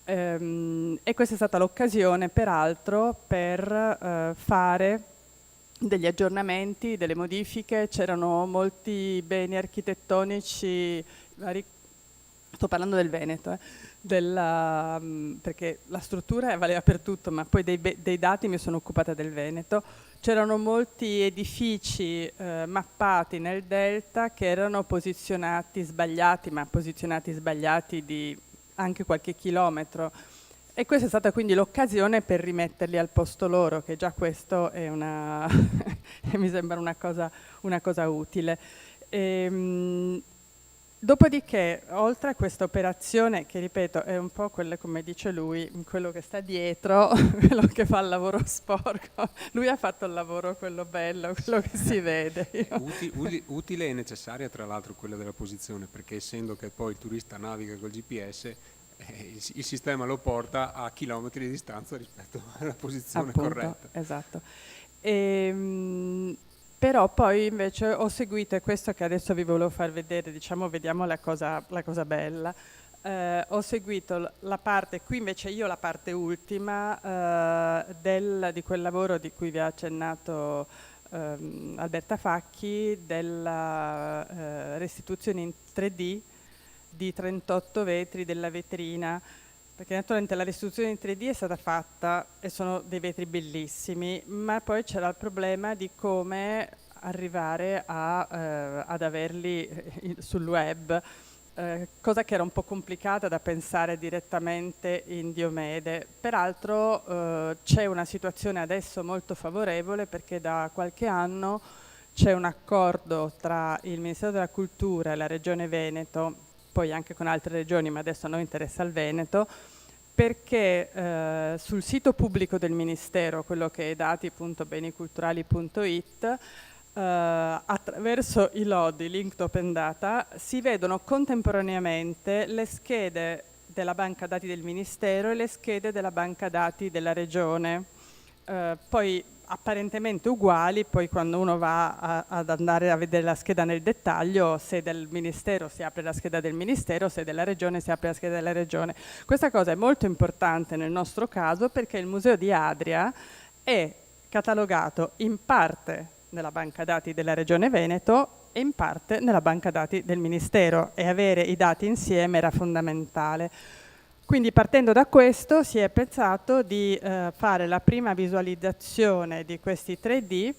E questa è stata l'occasione peraltro per fare degli aggiornamenti, delle modifiche. C'erano molti beni architettonici, sto parlando del Veneto, perché la struttura valeva per tutto, ma poi dei dati mi sono occupata del Veneto. C'erano molti edifici mappati nel delta che erano posizionati sbagliati, ma posizionati sbagliati di anche qualche chilometro, e questa è stata quindi l'occasione per rimetterli al posto loro, che già questo è mi sembra una cosa utile. Dopodiché, oltre a questa operazione, che ripeto è un po' quello, come dice lui, quello che sta dietro, quello che fa il lavoro sporco, lui ha fatto il lavoro quello bello, quello che si vede. Utile e necessaria tra l'altro quella della posizione, perché essendo che poi il turista naviga col GPS, il sistema lo porta a chilometri di distanza rispetto alla posizione. Appunto, corretta. Esatto. Però poi invece ho seguito, e questo che adesso vi volevo far vedere, diciamo, vediamo la cosa bella. Ho seguito la parte, qui invece io la parte ultima di quel lavoro di cui vi ha accennato Alberta Facchi, della restituzione in 3D di 38 vetri della vetrina, perché naturalmente la restituzione in 3D è stata fatta e sono dei vetri bellissimi, ma poi c'era il problema di come arrivare ad averli sul web, cosa che era un po' complicata da pensare direttamente in Diomede. Peraltro c'è una situazione adesso molto favorevole, perché da qualche anno c'è un accordo tra il Ministero della Cultura e la Regione Veneto, poi anche con altre regioni, ma adesso a noi interessa il Veneto, perché sul sito pubblico del Ministero, quello che è dati.beniculturali.it, attraverso i lodi Linked Open Data si vedono contemporaneamente le schede della banca dati del Ministero e le schede della banca dati della Regione, poi apparentemente uguali, poi quando uno va ad andare a vedere la scheda nel dettaglio, se del Ministero si apre la scheda del Ministero, se della Regione si apre la scheda della Regione. Questa cosa è molto importante nel nostro caso, perché il Museo di Adria è catalogato in parte nella banca dati della Regione Veneto e in parte nella banca dati del Ministero, e avere i dati insieme era fondamentale. Quindi partendo da questo si è pensato di fare la prima visualizzazione di questi 3D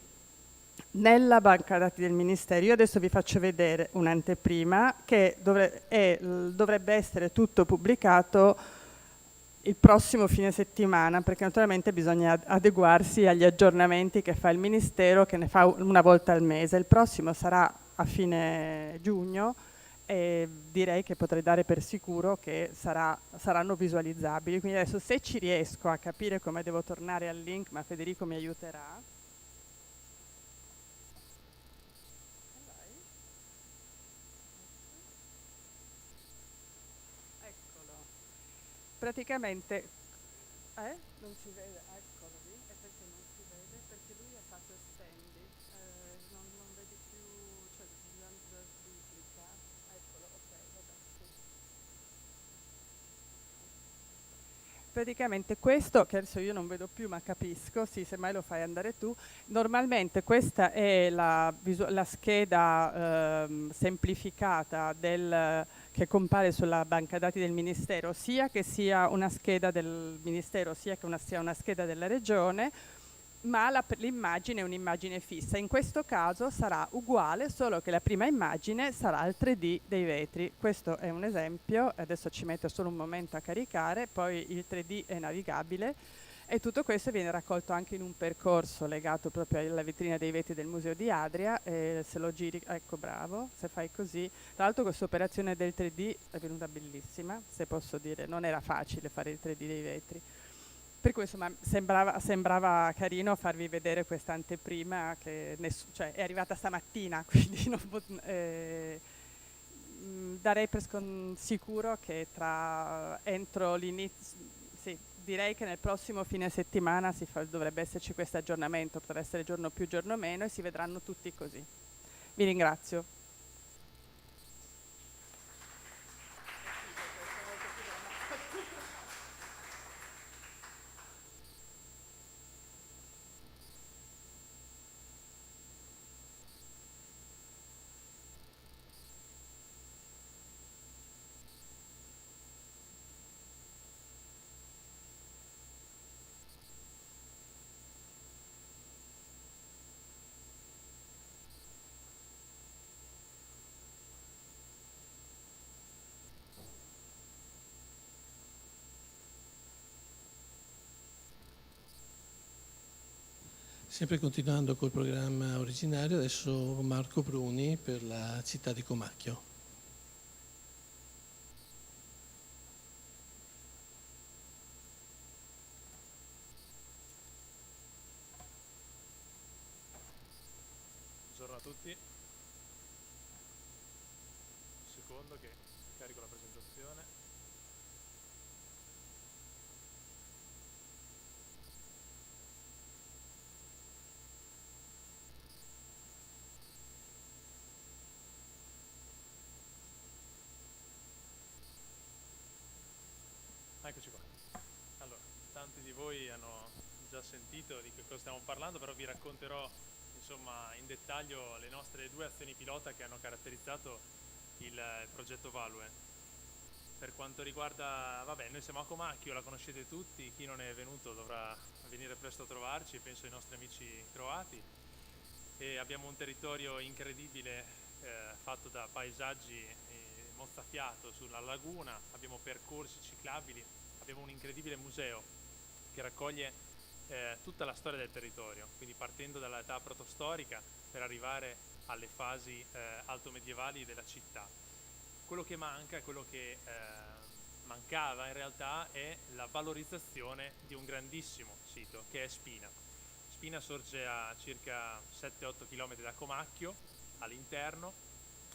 nella banca dati del Ministero. Io adesso vi faccio vedere un'anteprima che dovrebbe essere tutto pubblicato il prossimo fine settimana, perché naturalmente bisogna adeguarsi agli aggiornamenti che fa il Ministero, che ne fa una volta al mese. Il prossimo sarà a fine giugno e direi che potrei dare per sicuro che saranno visualizzabili. Quindi adesso, se ci riesco a capire come devo tornare al link, ma Federico mi aiuterà. Eccolo. Praticamente non si vede, eccolo lì, è perché non si vede, perché lui ha fatto estendi, non vedi più, cioè duplica, eccolo, ok, vabbè, sì. Praticamente questo, che adesso io non vedo più ma capisco, sì, semmai lo fai andare tu, normalmente questa è la scheda semplificata che compare sulla banca dati del Ministero, sia che sia una scheda del Ministero, sia che sia una scheda della Regione, ma l'immagine è un'immagine fissa. In questo caso sarà uguale, solo che la prima immagine sarà il 3D dei vetri. Questo è un esempio, adesso ci metto solo un momento a caricare, poi il 3D è navigabile, e tutto questo viene raccolto anche in un percorso legato proprio alla vetrina dei vetri del Museo di Adria, e se lo giri, ecco, bravo, se fai così. Tra l'altro questa operazione del 3D è venuta bellissima, se posso dire, non era facile fare il 3D dei vetri. Per cui insomma sembrava carino farvi vedere questa anteprima che cioè, è arrivata stamattina, quindi darei per sicuro che entro l'inizio, sì, direi che nel prossimo fine settimana dovrebbe esserci questo aggiornamento, potrà essere giorno più giorno meno, e si vedranno tutti così. Vi ringrazio. Sempre continuando col programma originario, adesso Marco Bruni per la città di Comacchio. Buongiorno a tutti. Un secondo che carico la presentazione. voi hanno già sentito di che cosa stiamo parlando, però vi racconterò insomma in dettaglio le nostre 2 azioni pilota che hanno caratterizzato il progetto Value. Per quanto riguarda, vabbè, noi siamo a Comacchio, la conoscete tutti, chi non è venuto dovrà venire presto a trovarci, penso ai nostri amici croati, e abbiamo un territorio incredibile fatto da paesaggi mozzafiato sulla laguna, abbiamo percorsi ciclabili, abbiamo un incredibile museo che raccoglie tutta la storia del territorio, quindi partendo dall'età protostorica per arrivare alle fasi altomedievali della città. Quello che manca, quello che mancava in realtà è la valorizzazione di un grandissimo sito che è Spina. Spina sorge a circa 7-8 km da Comacchio all'interno,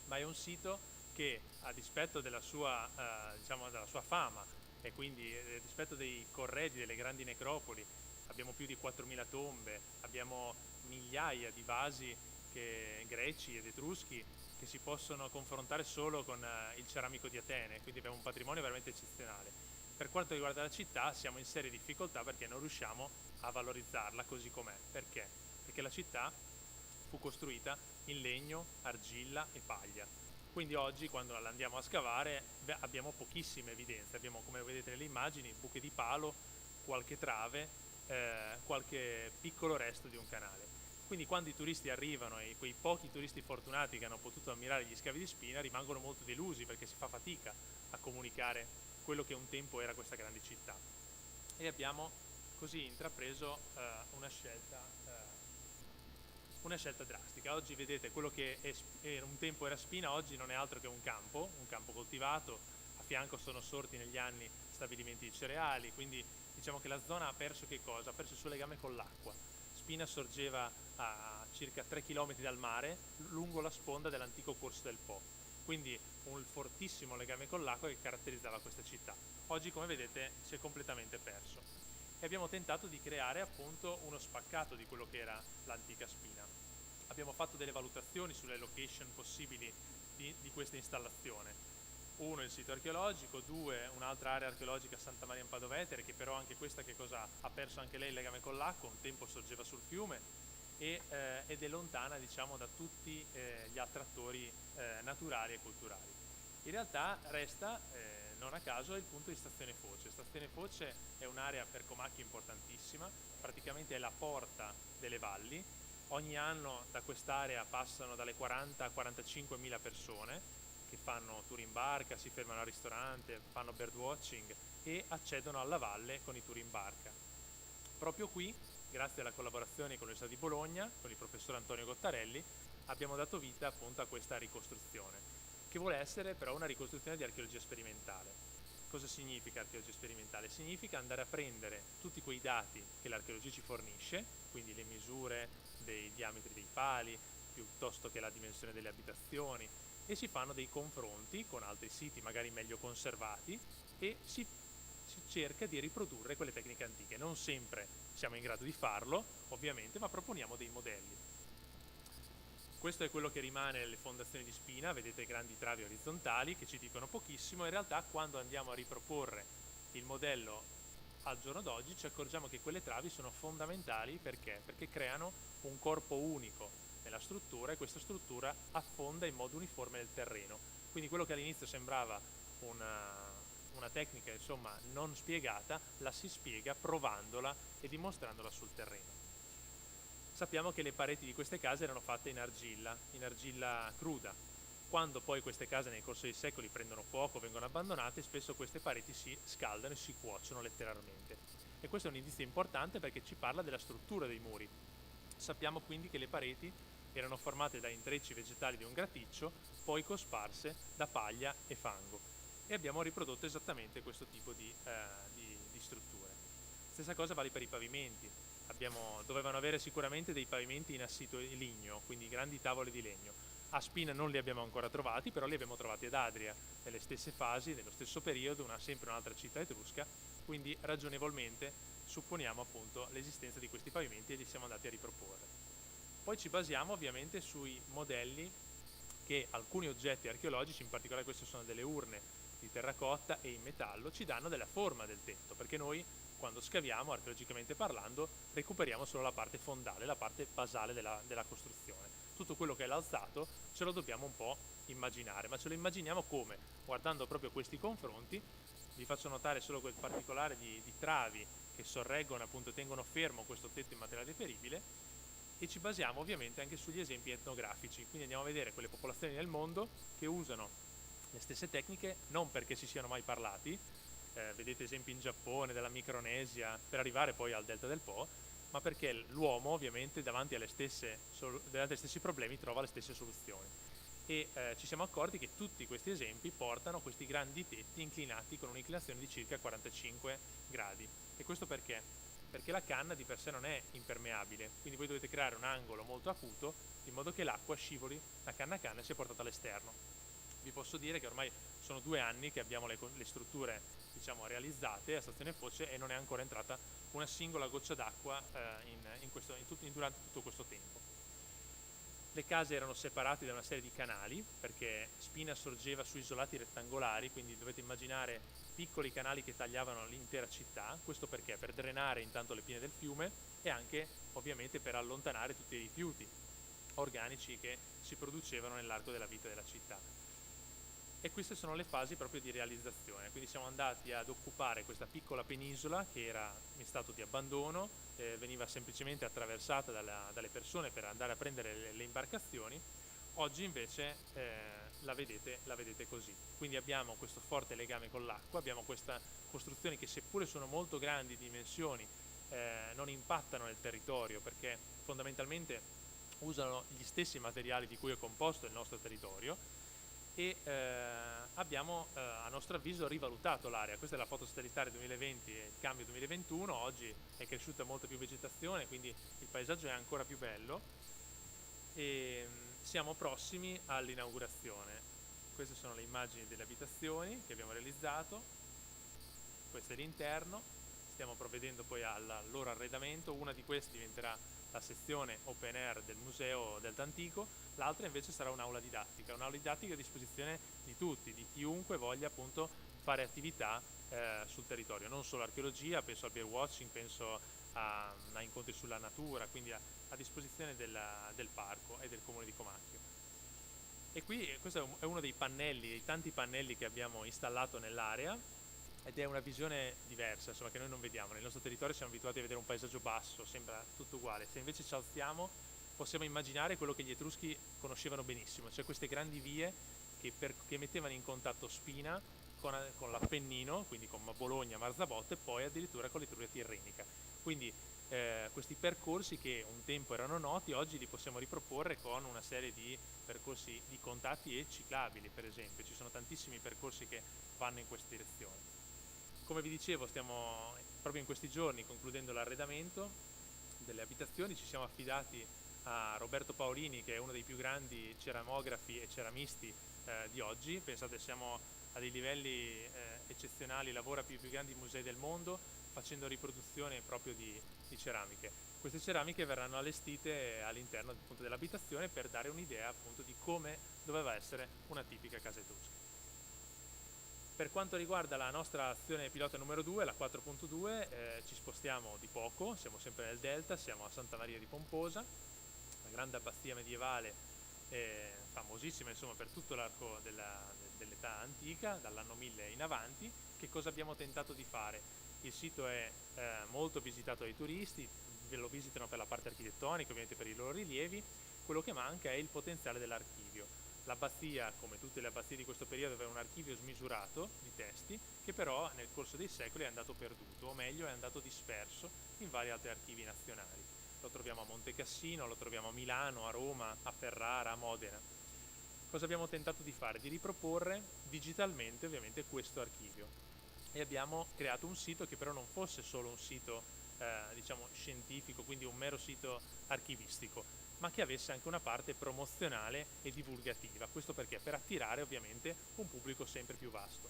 ma è un sito che a dispetto della sua, diciamo, della sua fama e quindi a dispetto dei corredi, delle grandi necropoli, abbiamo più di 4.000 tombe, abbiamo migliaia di vasi greci ed etruschi che si possono confrontare solo con il ceramico di Atene, quindi abbiamo un patrimonio veramente eccezionale. Per quanto riguarda la città siamo in serie difficoltà perché non riusciamo a valorizzarla così com'è. Perché? Perché la città fu costruita in legno, argilla e paglia. Quindi oggi quando la andiamo a scavare abbiamo pochissime evidenze, abbiamo, come vedete nelle immagini, buche di palo, qualche trave, qualche piccolo resto di un canale. Quindi quando i turisti arrivano e quei pochi turisti fortunati che hanno potuto ammirare gli scavi di Spina rimangono molto delusi perché si fa fatica a comunicare quello che un tempo era questa grande città. E abbiamo così intrapreso una scelta drastica. Oggi vedete quello che un tempo era Spina, oggi non è altro che un campo coltivato, a fianco sono sorti negli anni stabilimenti di cereali, quindi diciamo che la zona ha perso che cosa? Ha perso il suo legame con l'acqua. Spina sorgeva a circa 3 km dal mare, lungo la sponda dell'antico corso del Po, quindi un fortissimo legame con l'acqua che caratterizzava questa città. Oggi, come vedete, si è completamente perso e abbiamo tentato di creare appunto uno spaccato di quello che era l'antica Spina. Abbiamo fatto delle valutazioni sulle location possibili di questa installazione. 1 il sito archeologico, 2 un'altra area archeologica Santa Maria in Padovetere, che però anche questa che cosa ha perso anche lei il legame con l'acqua, un tempo sorgeva sul fiume ed è lontana diciamo da tutti gli attrattori naturali e culturali. In realtà resta non a caso il punto di Stazione Foce. Stazione Foce è un'area per Comacchio importantissima, praticamente è la porta delle valli. Ogni anno da quest'area passano dalle 40 a 45 mila persone che fanno tour in barca, si fermano al ristorante, fanno birdwatching e accedono alla valle con i tour in barca. Proprio qui, grazie alla collaborazione con l'Università di Bologna, con il professor Antonio Gottarelli, abbiamo dato vita appunto a questa ricostruzione, che vuole essere però una ricostruzione di archeologia sperimentale. Cosa significa archeologia sperimentale? Significa andare a prendere tutti quei dati che l'archeologia ci fornisce, quindi le misure dei diametri dei pali, piuttosto che la dimensione delle abitazioni, e si fanno dei confronti con altri siti magari meglio conservati e si cerca di riprodurre quelle tecniche antiche. Non sempre siamo in grado di farlo, ovviamente, ma proponiamo dei modelli. Questo è quello che rimane nelle fondazioni di Spina, vedete grandi travi orizzontali che ci dicono pochissimo. In realtà quando andiamo a riproporre il modello al giorno d'oggi ci accorgiamo che quelle travi sono fondamentali perché creano un corpo unico nella struttura e questa struttura affonda in modo uniforme nel terreno. Quindi quello che all'inizio sembrava una tecnica insomma non spiegata, la si spiega provandola e dimostrandola sul terreno. Sappiamo che le pareti di queste case erano fatte in argilla cruda. Quando poi queste case nel corso dei secoli prendono fuoco, vengono abbandonate, spesso queste pareti si scaldano e si cuociono letteralmente. E questo è un indizio importante perché ci parla della struttura dei muri. Sappiamo quindi che le pareti erano formate da intrecci vegetali di un graticcio, poi cosparse da paglia e fango. E abbiamo riprodotto esattamente questo tipo di strutture. Stessa cosa vale per i pavimenti. Dovevano avere sicuramente dei pavimenti in assito ligneo, quindi grandi tavole di legno. A Spina non li abbiamo ancora trovati, però li abbiamo trovati ad Adria, nelle stesse fasi, nello stesso periodo, sempre un'altra città etrusca, quindi ragionevolmente supponiamo appunto l'esistenza di questi pavimenti e li siamo andati a riproporre. Poi ci basiamo ovviamente sui modelli che alcuni oggetti archeologici, in particolare queste sono delle urne di terracotta e in metallo, ci danno della forma del tetto, perché noi quando scaviamo, archeologicamente parlando, recuperiamo solo la parte fondale, la parte basale della costruzione. Tutto quello che è l'alzato ce lo dobbiamo un po' immaginare, ma ce lo immaginiamo come? Guardando proprio questi confronti. Vi faccio notare solo quel particolare di travi che sorreggono, appunto tengono fermo questo tetto in materiale reperibile, e ci basiamo ovviamente anche sugli esempi etnografici, quindi andiamo a vedere quelle popolazioni nel mondo che usano le stesse tecniche non perché si siano mai parlati, vedete esempi in Giappone, della Micronesia, per arrivare poi al delta del Po, ma perché l'uomo ovviamente davanti agli stessi problemi trova le stesse soluzioni. E ci siamo accorti che tutti questi esempi portano questi grandi tetti inclinati con un'inclinazione di circa 45 gradi. E questo perché? Perché la canna di per sé non è impermeabile, quindi voi dovete creare un angolo molto acuto in modo che l'acqua scivoli da canna a canna e sia portata all'esterno. Vi posso dire che ormai sono 2 anni che abbiamo le strutture, diciamo, realizzate a Stazione Foce e non è ancora entrata una singola goccia d'acqua durante tutto questo tempo. Le case erano separate da una serie di canali perché Spina sorgeva su isolati rettangolari, quindi dovete immaginare piccoli canali che tagliavano l'intera città. Questo perché? Per drenare intanto le pinne del fiume e anche ovviamente per allontanare tutti i rifiuti organici che si producevano nell'arco della vita della città. E queste sono le fasi proprio di realizzazione, quindi siamo andati ad occupare questa piccola penisola che era in stato di abbandono, veniva semplicemente attraversata dalle persone per andare a prendere le imbarcazioni. Oggi invece la vedete così, quindi abbiamo questo forte legame con l'acqua, abbiamo queste costruzioni che seppure sono molto grandi dimensioni non impattano nel territorio perché fondamentalmente usano gli stessi materiali di cui è composto il nostro territorio. E abbiamo a nostro avviso rivalutato l'area. Questa è la foto satellitare 2020 e il cambio 2021, oggi è cresciuta molta più vegetazione, quindi il paesaggio è ancora più bello e siamo prossimi all'inaugurazione. Queste sono le immagini delle abitazioni che abbiamo realizzato, questo è l'interno, stiamo provvedendo poi al loro arredamento. Una di queste diventerà la sezione open air del museo Delta Antico, l'altra invece sarà un'aula didattica a disposizione di tutti, di chiunque voglia appunto fare attività sul territorio, non solo archeologia, penso al bear watching, penso a incontri sulla natura, quindi a disposizione del parco e del comune di Comacchio. E qui questo è uno dei pannelli, dei tanti pannelli che abbiamo installato nell'area, ed è una visione diversa, insomma, che noi non vediamo. Nel nostro territorio siamo abituati a vedere un paesaggio basso, sembra tutto uguale. Se invece ci alziamo possiamo immaginare quello che gli Etruschi conoscevano benissimo, cioè queste grandi vie che mettevano in contatto Spina con l'Appennino, quindi con Bologna, Marzabotto e poi addirittura con l'Etruria Tirrenica. Quindi questi percorsi che un tempo erano noti, oggi li possiamo riproporre con una serie di percorsi di contatti e ciclabili, per esempio. Ci sono tantissimi percorsi che vanno in questa direzione. Come vi dicevo, stiamo proprio in questi giorni concludendo l'arredamento delle abitazioni, ci siamo affidati a Roberto Paolini, che è uno dei più grandi ceramografi e ceramisti di oggi. Pensate, siamo a dei livelli eccezionali, lavora per i più grandi musei del mondo facendo riproduzione proprio di ceramiche. Queste ceramiche verranno allestite all'interno appunto dell'abitazione per dare un'idea appunto di come doveva essere una tipica casa etrusca. Per quanto riguarda la nostra azione pilota numero 2, la 4.2, ci spostiamo di poco, siamo sempre nel Delta, siamo a Santa Maria di Pomposa, una grande abbazia medievale famosissima insomma, per tutto l'arco dell'età antica, dall'anno 1000 in avanti. Che cosa abbiamo tentato di fare? Il sito è molto visitato dai turisti, ve lo visitano per la parte architettonica, ovviamente per i loro rilievi. Quello che manca è il potenziale dell'archivio. L'abbazia, come tutte le abbazie di questo periodo, aveva un archivio smisurato di testi che però nel corso dei secoli è andato perduto, o meglio è andato disperso in vari altri archivi nazionali. Lo troviamo a Monte Cassino, lo troviamo a Milano, a Roma, a Ferrara, a Modena. Cosa abbiamo tentato di fare? Di riproporre digitalmente ovviamente questo archivio e abbiamo creato un sito che però non fosse solo un sito diciamo scientifico, quindi un mero sito archivistico, ma che avesse anche una parte promozionale e divulgativa. Questo perché? Per attirare ovviamente un pubblico sempre più vasto.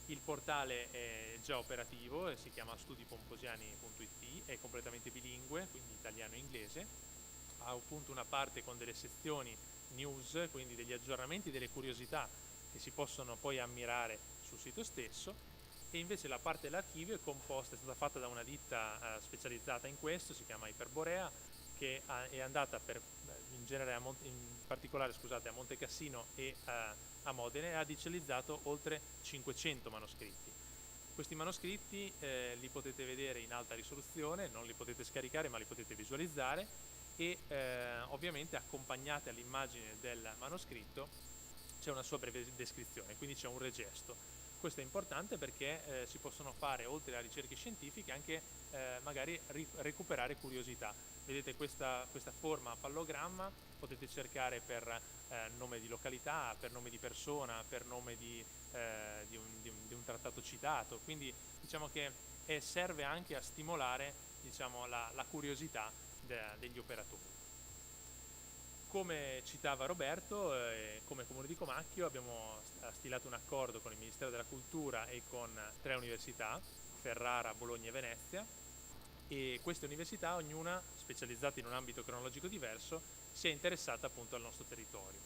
Il portale è già operativo, si chiama studipomposiani.it, è completamente bilingue, quindi italiano e inglese, ha appunto una parte con delle sezioni news, quindi degli aggiornamenti, delle curiosità che si possono poi ammirare sul sito stesso, e invece la parte dell'archivio è stata fatta da una ditta specializzata in questo, si chiama Iperborea, che è andata in particolare a Monte Cassino e a Modena, e ha digitalizzato oltre 500 manoscritti. Questi manoscritti li potete vedere in alta risoluzione, non li potete scaricare ma li potete visualizzare, e ovviamente accompagnate all'immagine del manoscritto c'è una sua breve descrizione, quindi c'è un regesto. Questo è importante perché si possono fare, oltre a ricerche scientifiche, anche magari recuperare curiosità. Vedete questa forma a pallogramma, potete cercare per nome di località, per nome di persona, per nome di un trattato citato, quindi diciamo che serve anche a stimolare, diciamo, la curiosità degli operatori. Come citava Roberto, come Comune di Comacchio abbiamo stilato un accordo con il Ministero della Cultura e con 3 università, Ferrara, Bologna e Venezia, e queste università, ognuna specializzata in un ambito cronologico diverso, si è interessata appunto al nostro territorio.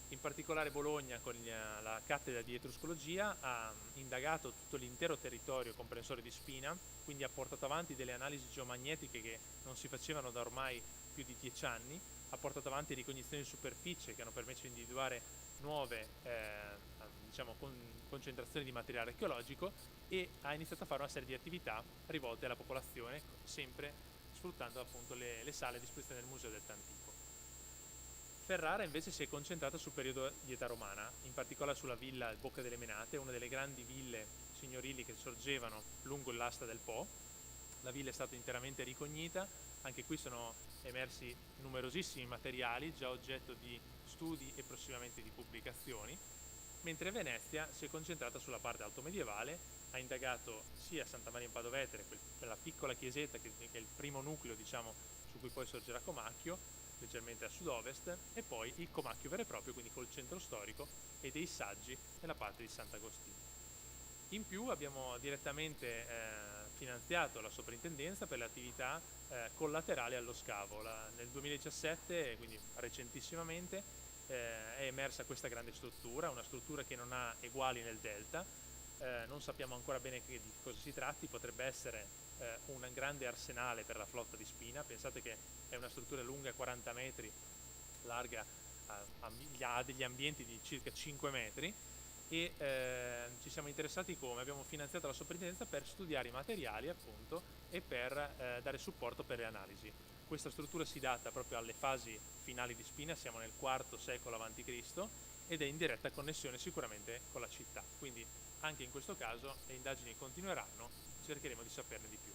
In particolare Bologna, con la cattedra di etruscologia, ha indagato tutto l'intero territorio comprensorio di Spina, quindi ha portato avanti delle analisi geomagnetiche che non si facevano da ormai più di 10 anni, ha portato avanti ricognizioni di superficie che hanno permesso di individuare nuove diciamo, concentrazioni di materiale archeologico, e ha iniziato a fare una serie di attività rivolte alla popolazione, sempre sfruttando appunto le sale a disposizione del Museo del Tantico. Ferrara invece si è concentrata sul periodo di età romana, in particolare sulla villa Bocca delle Menate, una delle grandi ville signorili che sorgevano lungo l'asta del Po. La villa è stata interamente ricognita, anche qui sono emersi numerosissimi materiali già oggetto di studi e prossimamente di pubblicazioni, mentre Venezia si è concentrata sulla parte altomedievale, ha indagato sia Santa Maria in Padovetere, quella piccola chiesetta che è il primo nucleo, diciamo, su cui poi sorgerà Comacchio, leggermente a sud-ovest, e poi il Comacchio vero e proprio, quindi col centro storico, e dei saggi nella parte di Sant'Agostino. In più abbiamo direttamente finanziato la soprintendenza per le attività collaterali allo scavo. Nel 2017, quindi recentissimamente, è emersa questa grande struttura, una struttura che non ha eguali nel delta. Non sappiamo ancora bene di cosa si tratti, potrebbe essere un grande arsenale per la flotta di Spina. Pensate che è una struttura lunga 40 metri, larga ha degli ambienti di circa 5 metri, e ci siamo interessati come? Abbiamo finanziato la soprintendenza per studiare i materiali appunto e per dare supporto per le analisi. Questa struttura si data proprio alle fasi finali di Spina, siamo nel IV secolo a.C. ed è in diretta connessione sicuramente con la città, quindi anche in questo caso le indagini continueranno, cercheremo di saperne di più.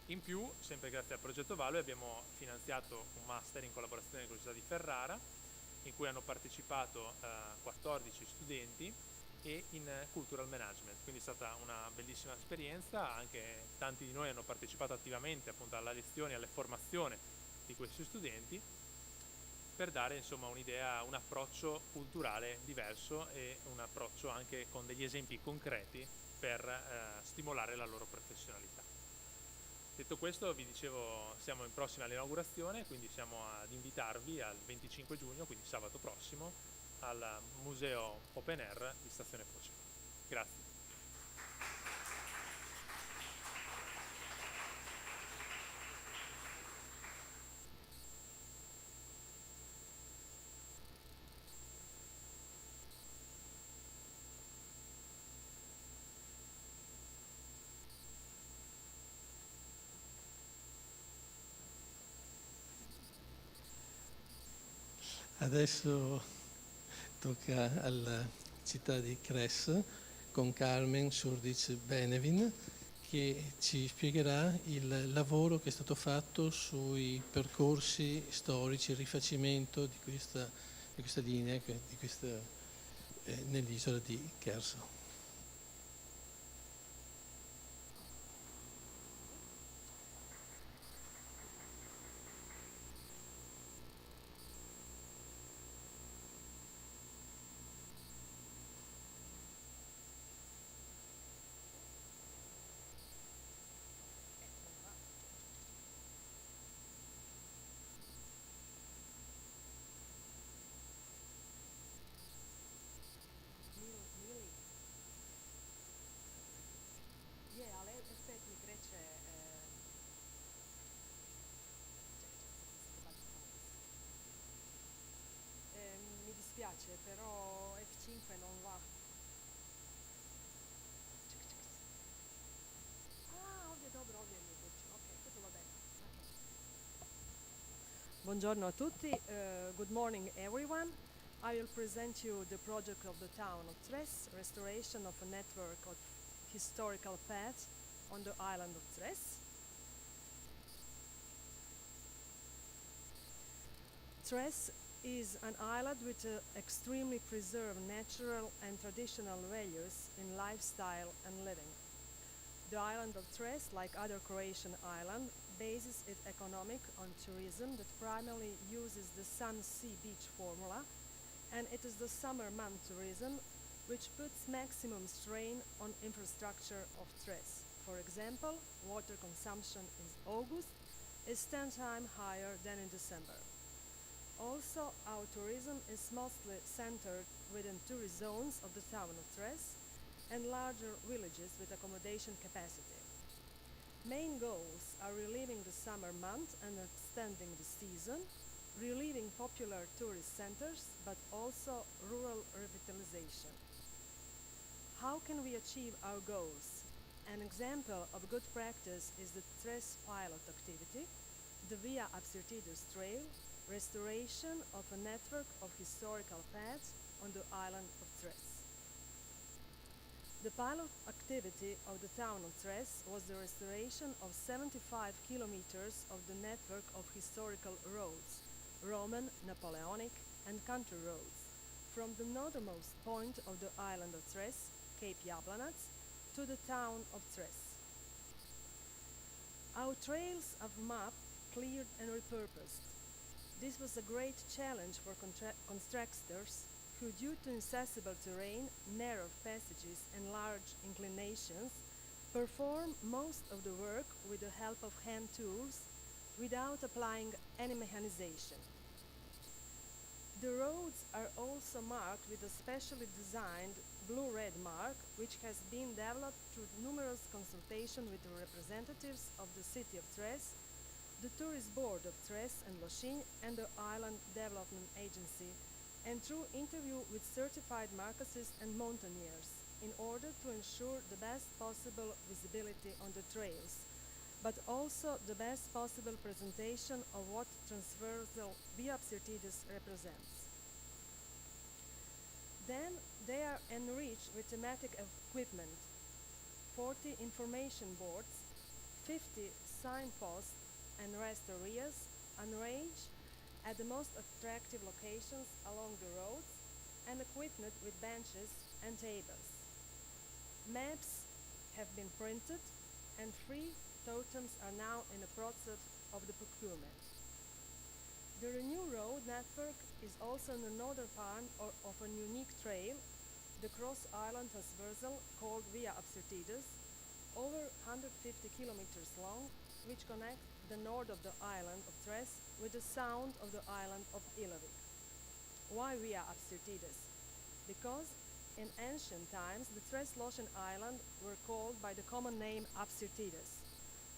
In più, sempre grazie al progetto Value, abbiamo finanziato un master in collaborazione con l'Università di Ferrara, in cui hanno partecipato 14 studenti, e in Cultural Management, quindi è stata una bellissima esperienza. Anche tanti di noi hanno partecipato attivamente appunto alla lezione e alla formazione di questi studenti, per dare insomma un'idea, un approccio culturale diverso e un approccio anche con degli esempi concreti per stimolare la loro professionalità. Detto questo, vi dicevo, siamo in prossima all'inaugurazione, quindi siamo ad invitarvi al 25 giugno, quindi sabato prossimo, al Museo Open Air di Stazione Foce. Grazie. Adesso tocca alla città di Cres con Carmen Surdic-Benevin, che ci spiegherà il lavoro che è stato fatto sui percorsi storici, il rifacimento di questa linea nell'isola di Cherso. dispiace, però F5 non va. Ovdje dobro, ovdje mi je bučno. Ok, tutto va bene. Ok. Buongiorno a tutti, good morning everyone. I will present you the project of the town of Tres, restoration of a network of historical paths on the island of Tres. Tres is an island with extremely preserved natural and traditional values in lifestyle and living. The island of Tres, like other Croatian islands, bases its economic on tourism that primarily uses the sun-sea beach formula, and it is the summer month tourism which puts maximum strain on infrastructure of Tres. For example, water consumption in August is 10 times higher than in December. Also, our tourism is mostly centered within tourist zones of the town of Tres and larger villages with accommodation capacity. Main goals are relieving the summer month and extending the season, relieving popular tourist centers, but also rural revitalization. How can we achieve our goals? An example of good practice is the Tres pilot activity, the Via Apsirtides Trail, restoration of a network of historical paths on the island of Tres. The pilot activity of the town of Tres was the restoration of 75 kilometers of the network of historical roads, Roman, Napoleonic, and country roads, from the northernmost point of the island of Tres, Cape Jablanac, to the town of Tres. Our trails are mapped, cleared, and repurposed. This was a great challenge for constructors who, due to inaccessible terrain, narrow passages, and large inclinations, perform most of the work with the help of hand tools without applying any mechanization. The roads are also marked with a specially designed blue-red mark, which has been developed through numerous consultations with the representatives of the city of Tres, the Tourist Board of Tres and Lošinj, and the Island Development Agency, and through interview with certified marquesses and mountaineers in order to ensure the best possible visibility on the trails, but also the best possible presentation of what transversal Via Apsirtides represents. Then they are enriched with thematic equipment, 40 information boards, 50 signposts and rest areas arranged at the most attractive locations along the roads and equipped with benches and tables. Maps have been printed and 3 totems are now in the process of the procurement. The new road network is also in the northern part of a unique trail, the cross-island transversal called Via Apsirtides, over 150 kilometers long, which connects the north of the island of Tres with the sound of the island of Ilovik. Why Via Apsirtides? Because in ancient times the Tres-Lošinj island were called by the common name Apsirtides.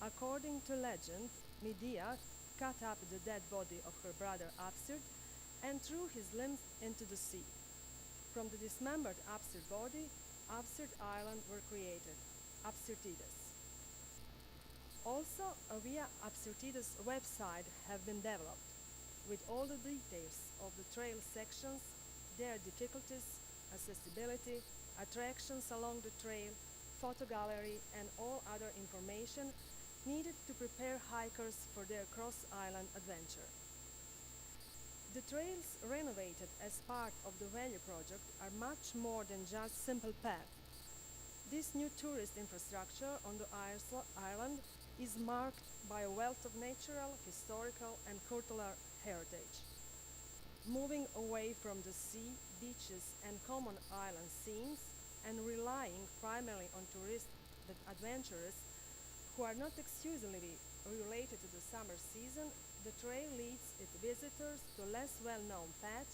According to legend, Medea cut up the dead body of her brother Apsir and threw his limbs into the sea. From the dismembered Apsir body, Apsir Island were created, Apsirtides. Also, a Via Apsirtides website have been developed with all the details of the trail sections, their difficulties, accessibility, attractions along the trail, photo gallery, and all other information needed to prepare hikers for their cross-island adventure. The trails renovated as part of the Value project are much more than just simple path. This new tourist infrastructure on the island is marked by a wealth of natural, historical, and cultural heritage. Moving away from the sea, beaches, and common island scenes, and relying primarily on tourist adventurers who are not exclusively related to the summer season, the trail leads its visitors to less well-known path,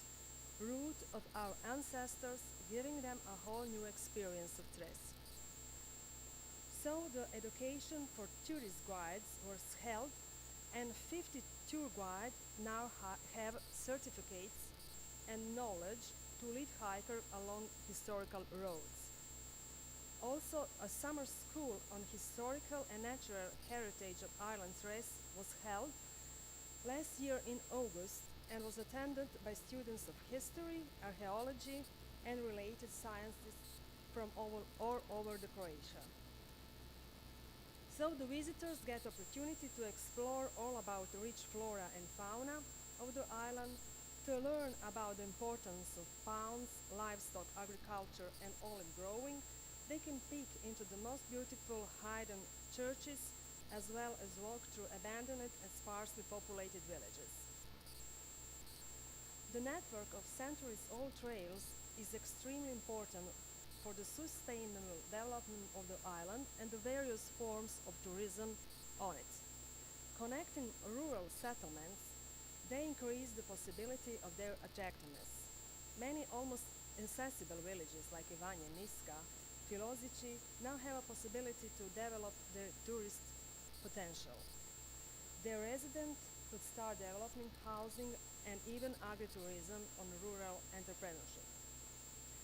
route of our ancestors, giving them a whole new experience of Tres. So the education for tourist guides was held, and 50 tour guides now have certificates and knowledge to lead hikers along historical roads. Also, a summer school on historical and natural heritage of Ireland Tres was held last year in August and was attended by students of history, archaeology, and related sciences from all over the Croatia. So the visitors get opportunity to explore all about the rich flora and fauna of the island, to learn about the importance of ponds, livestock agriculture, and olive growing. They can peek into the most beautiful hidden churches, as well as walk through abandoned and sparsely populated villages. The network of centuries-old trails is extremely important for the sustainable development of the island and the various forms of tourism on it. Connecting rural settlements, they increase the possibility of their attractiveness. Many almost inaccessible villages like Ivanje, Niska, Filozici now have a possibility to develop their tourist potential. Their residents could start developing housing and even agritourism on rural entrepreneurship.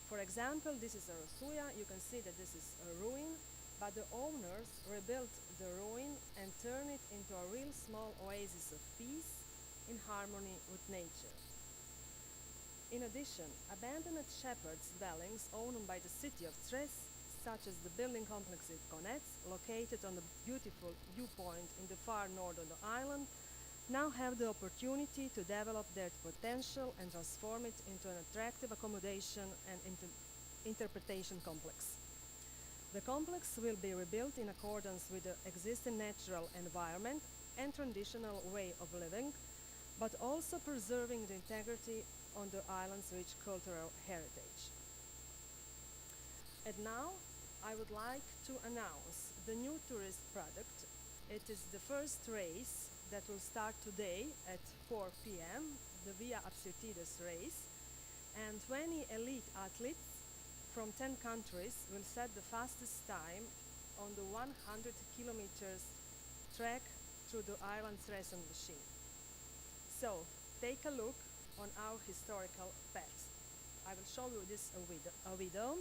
For example, this is a Rosuya. You can see that this is a ruin, but the owners rebuilt the ruin and turned it into a real small oasis of peace in harmony with nature. In addition, abandoned shepherds' dwellings owned by the city of Tres, such as the building complex at Konec, located on a beautiful viewpoint in the far north of the island, now have the opportunity to develop their potential and transform it into an attractive accommodation and interpretation complex. The complex will be rebuilt in accordance with the existing natural environment and traditional way of living, but also preserving the integrity on the island's rich cultural heritage. And now, I would like to announce the new tourist product. It is the first race that will start today at 4 p.m., the Via Apsirtides race, and 20 elite athletes from 10 countries will set the fastest time on the 100 kilometers trek through the island's racing machine. So, take a look on our historical path. I will show you this a video.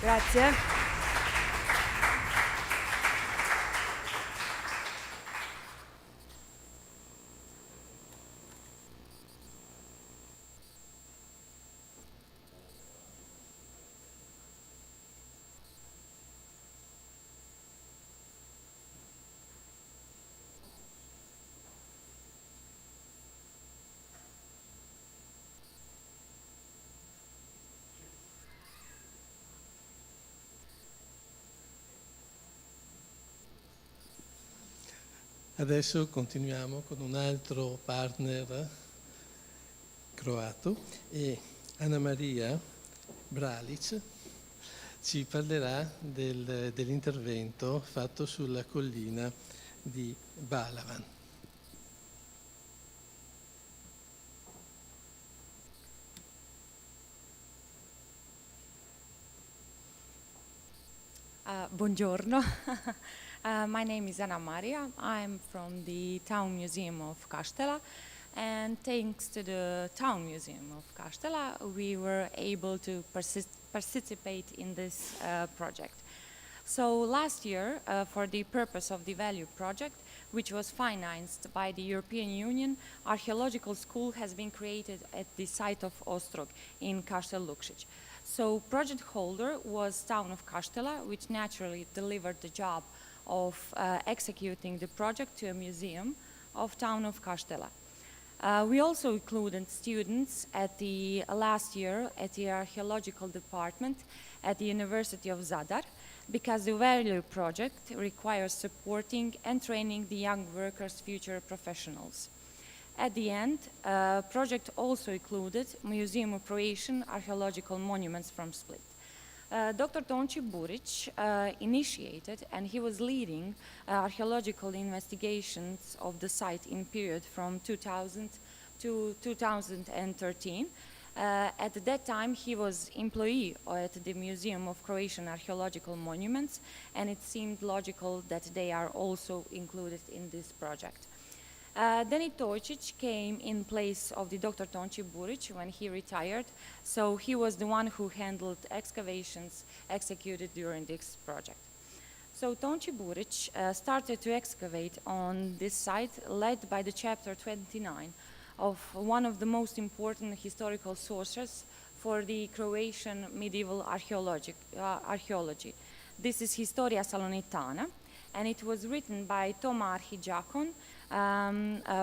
Grazie. Adesso continuiamo con un altro partner croato e Anna Maria Bralic ci parlerà dell'intervento fatto sulla collina di Balavan. Buongiorno. My name is Anna Maria. I'm from the Town Museum of Kaštela, and thanks to the Town Museum of Kaštela, we were able to participate in this project. So last year, for the purpose of the Value project, which was financed by the European Union, archaeological school has been created at the site of Ostrog in Kaštel Lukšić. So project holder was Town of Kaštela, which naturally delivered the job of executing the project to a museum of Town of Kaštela. We also included students at the last year at the archaeological department at the University of Zadar, because the Value project requires supporting and training the young workers' future professionals. At the end, project also included Museum of Croatian archaeological monuments from Split. Dr. Tonči Burić initiated, and he was leading archaeological investigations of the site in period from 2000 to 2013. At that time, he was employee at the Museum of Croatian Archaeological Monuments, and it seemed logical that they are also included in this project. Deni Tojčić came in place of the Dr. Tonči Burić when he retired, so he was the one who handled excavations executed during this project. So Tonči Burić started to excavate on this site, led by the chapter 29 of one of the most important historical sources for the Croatian medieval archaeology. This is Historia Salonitana, and it was written by Toma Arhiđakon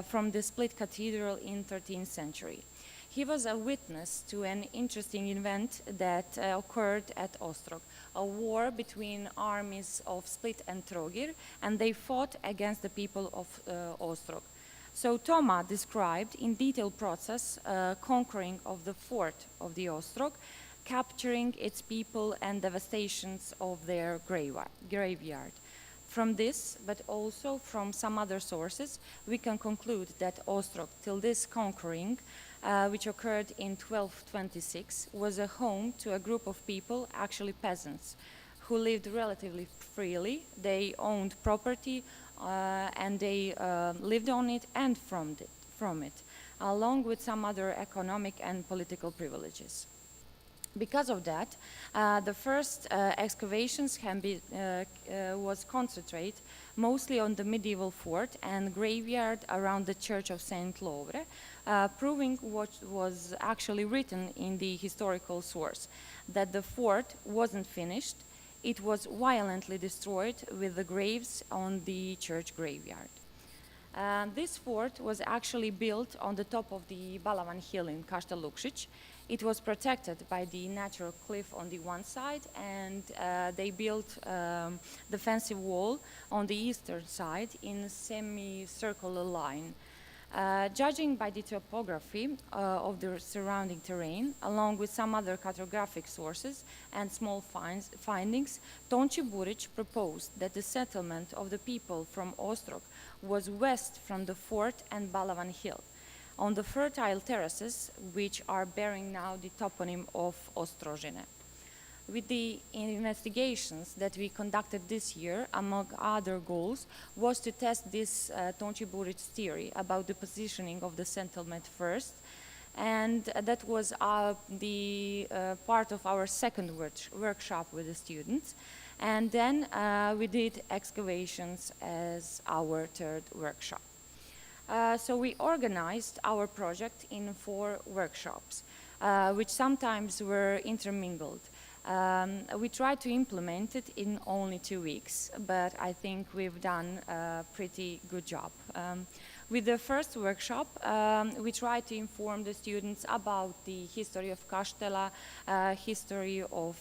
from the Split Cathedral in 13th century. He was a witness to an interesting event that occurred at Ostrog, a war between armies of Split and Trogir, and they fought against the people of Ostrog. So Toma described in detail process conquering of the fort of the Ostrog, capturing its people and devastations of their graveyard. From this, but also from some other sources, we can conclude that Ostrog, till this conquering, which occurred in 1226, was a home to a group of people, actually peasants, who lived relatively freely. They owned property and they lived on it and from it, along with some other economic and political privileges. Because of that, the first excavations was concentrated mostly on the medieval fort and graveyard around the Church of Saint Lovre, proving what was actually written in the historical source, that the fort wasn't finished. It was violently destroyed with the graves on the church graveyard. This fort was actually built on the top of the Balavan hill in Kaštel Lukšić. It was protected by the natural cliff on the one side, and they built defensive wall on the eastern side in a semicircular line. Judging by the topography of the surrounding terrain, along with some other cartographic sources and small findings, Tonči Burić proposed that the settlement of the people from Ostrog was west from the fort and Balavan hill, on the fertile terraces which are bearing now the toponym of Ostrožene. With the investigations that we conducted this year, among other goals, was to test this Tonči Burić theory about the positioning of the settlement first, And that was the part of our second workshop with the students. And then we did excavations as our third workshop. So we organized our project in 4 workshops, which sometimes were intermingled. We tried to implement it in only 2 weeks, but I think we've done a pretty good job. With the first workshop, we tried to inform the students about the history of Kaštela, history of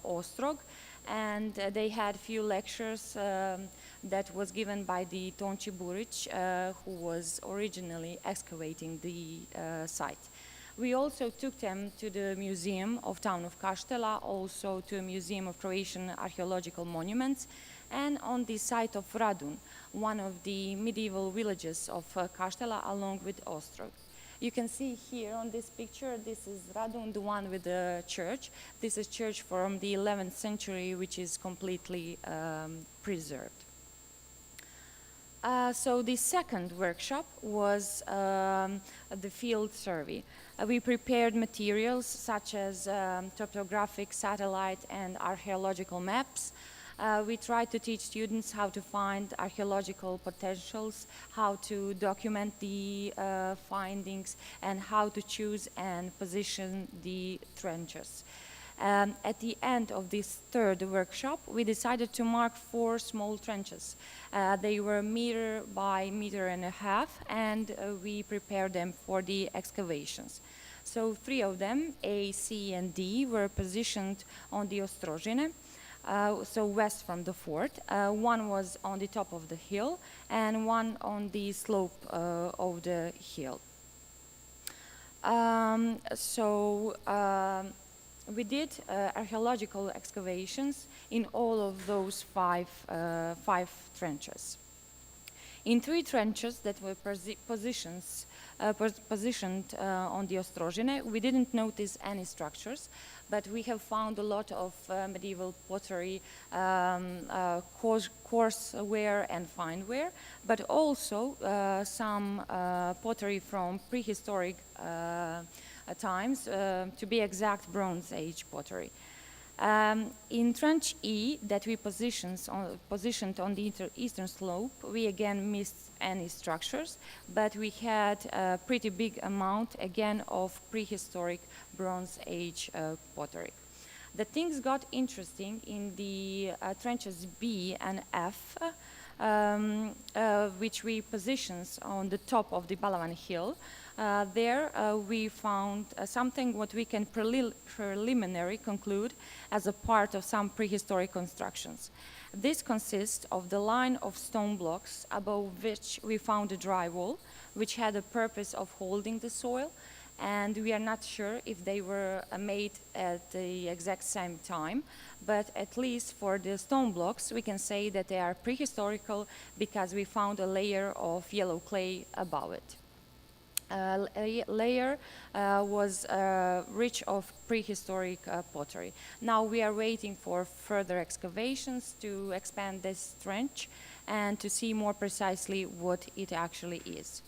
Ostrog, and they had few lectures that was given by the Tonči Burić, who was originally excavating the site. We also took them to the museum of town of Kaštela, also to a museum of Croatian archaeological monuments, and on the site of Radun, one of the medieval villages of Kaštela, along with Ostrog. You can see here on this picture, this is Radun, the one with the church. This is church from the 11th century, which is completely preserved. So the second workshop was the field survey. We prepared materials such as topographic, satellite, and archaeological maps. We tried to teach students how to find archaeological potentials, how to document the findings, and how to choose and position the trenches. At the end of this third workshop, we decided to mark 4 small trenches. They were 1 meter by 1.5 meters, and we prepared them for the excavations. So 3 of them, A, C, and D, were positioned on the Ostrožine, so west from the fort. 1 was on the top of the hill, and 1 on the slope of the hill. We did archaeological excavations in all of those 5 trenches. In 3 trenches that were positioned on the Ostrožine, we didn't notice any structures, but we have found a lot of medieval pottery, coarse ware and fine ware, but also some pottery from prehistoric times, to be exact, Bronze Age pottery. In trench E, that we positioned on the eastern slope, we again missed any structures, but we had a pretty big amount again of prehistoric Bronze Age pottery. The things got interesting in the trenches B and F, which we positioned on the top of the Balavan hill. There we found something what we can preliminary conclude as a part of some prehistoric constructions. This consists of the line of stone blocks above which we found a dry wall, which had a purpose of holding the soil, and we are not sure if they were made at the exact same time, but at least for the stone blocks we can say that they are prehistorical because we found a layer of yellow clay above it. Layer was rich of prehistoric pottery. Now we are waiting for further excavations to expand this trench and to see more precisely what it actually is.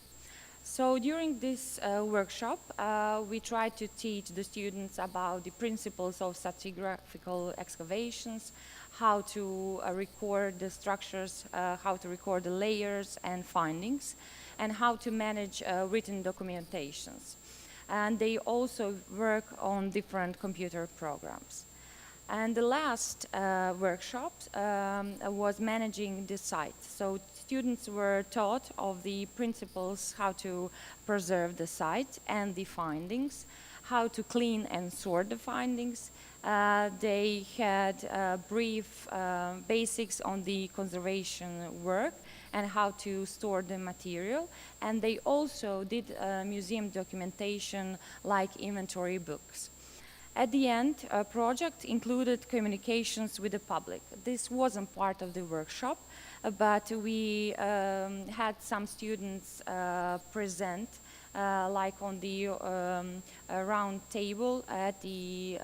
So during this workshop, we tried to teach the students about the principles of stratigraphical excavations, how to record the structures, how to record the layers and findings, and how to manage written documentations. And they also work on different computer programs. And the last workshop was managing the site. So students were taught of the principles how to preserve the site and the findings, how to clean and sort the findings. They had brief basics on the conservation work and how to store the material. And they also did museum documentation like inventory books. At the end, a project included communications with the public. This wasn't part of the workshop, but we had some students present, like on the round table at the,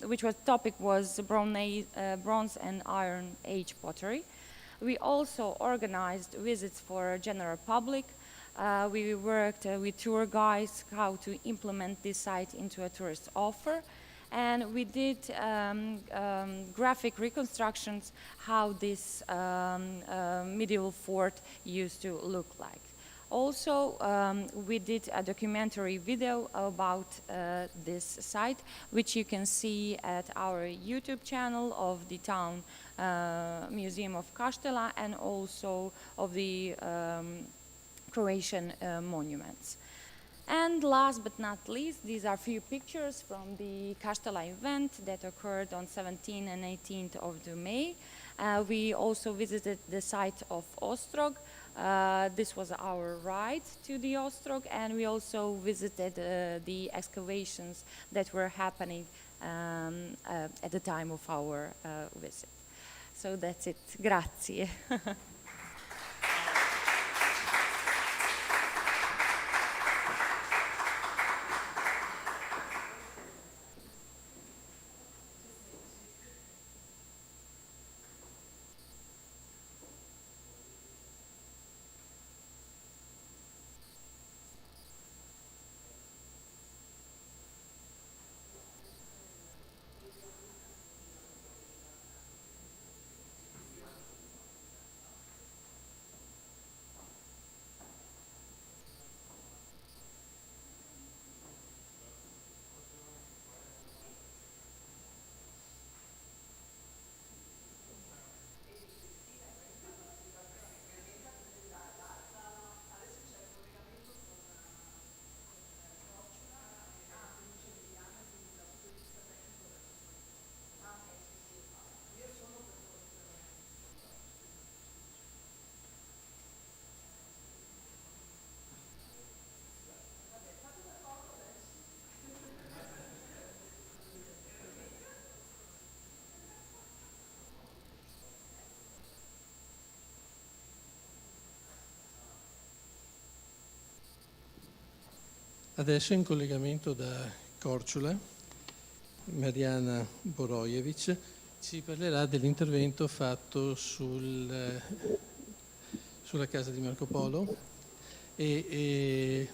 which was topic was Bronze and Iron Age pottery. We also organized visits for general public, We worked with tour guides how to implement this site into a tourist offer. And we did graphic reconstructions how this medieval fort used to look like. Also, we did a documentary video about this site, which you can see at our YouTube channel of the Town Museum of Kaštela and also of the Croatian monuments. And last but not least, these are few pictures from the Kaštela event that occurred on 17th and 18th of May. We also visited the site of Ostrog. This was our ride to the Ostrog, and we also visited the excavations that were happening at the time of our visit. So that's it. Grazie. Adesso in collegamento da Korčula, Mariana Borojevic ci parlerà dell'intervento fatto sulla casa di Marco Polo e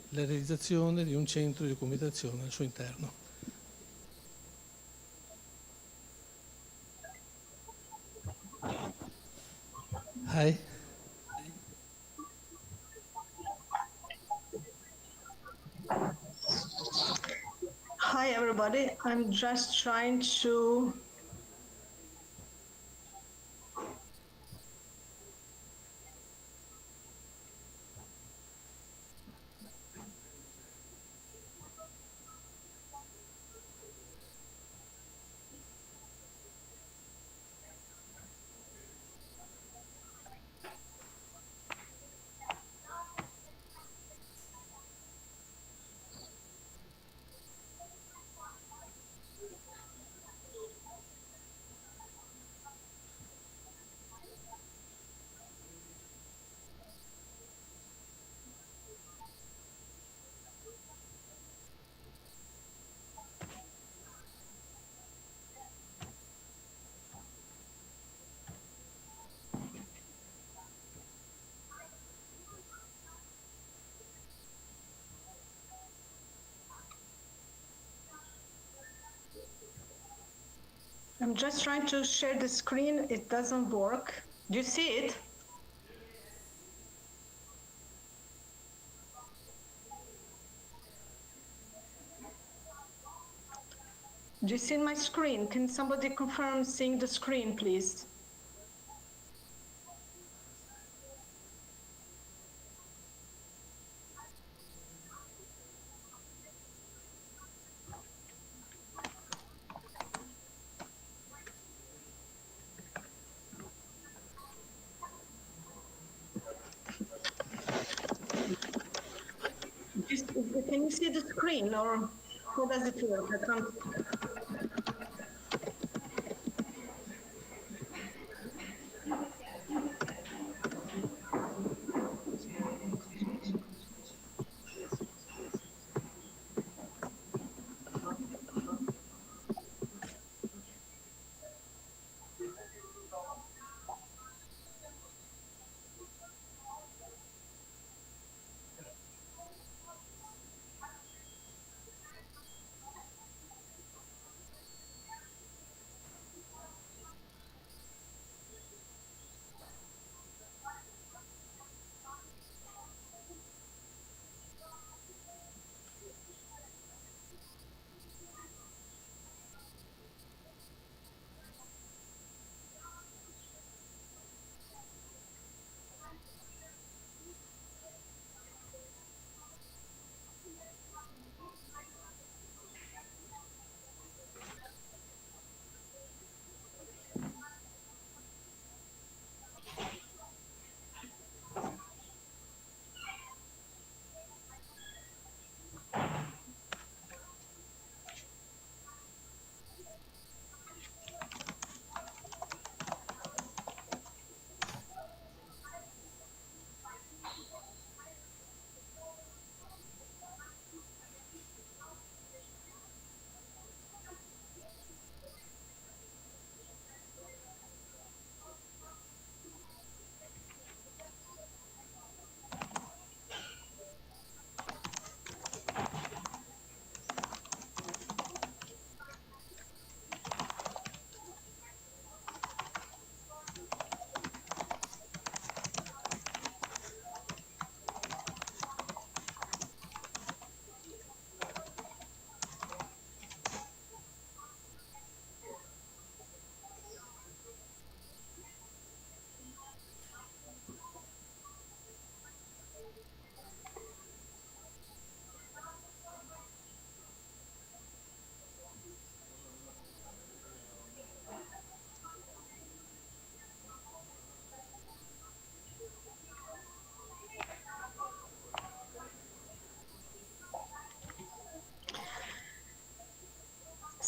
la realizzazione di un centro di documentazione al suo interno. Hi. Hi everybody, I'm just trying to share the screen. It doesn't work. Do you see it? Do you see my screen? Can somebody confirm seeing the screen, please? Can you see the screen, or how does it work? I can't.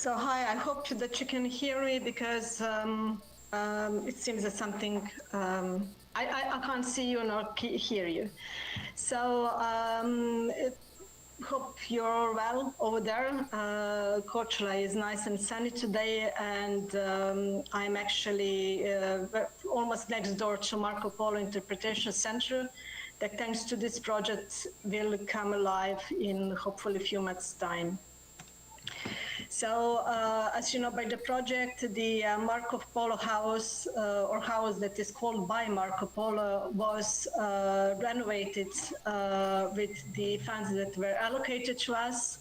So hi, I hope that you can hear me because it seems that something, I can't see you nor hear you. So hope you're well over there. Korčula is nice and sunny today, and I'm actually almost next door to Marco Polo Interpretation Center that, thanks to this project, will come alive in hopefully a few months' time. So, as you know, by the project, the Marco Polo house, or house that is called by Marco Polo, was renovated with the funds that were allocated to us.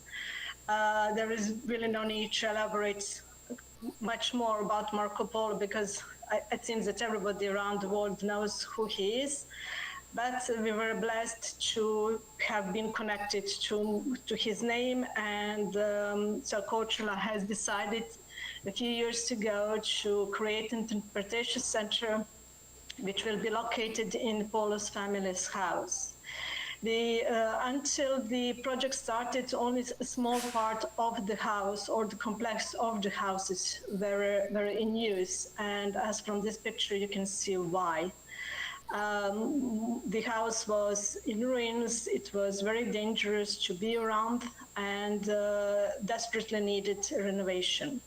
There is really no need to elaborate much more about Marco Polo because it seems that everybody around the world knows who he is. But we were blessed to have been connected to his name, and so Korčula has decided a few years ago to create an interpretation center which will be located in Polo's family's house. Until the project started, only a small part of the house or the complex of the houses were in use, and as from this picture you can see why. The house was in ruins, it was very dangerous to be around, and desperately needed renovation.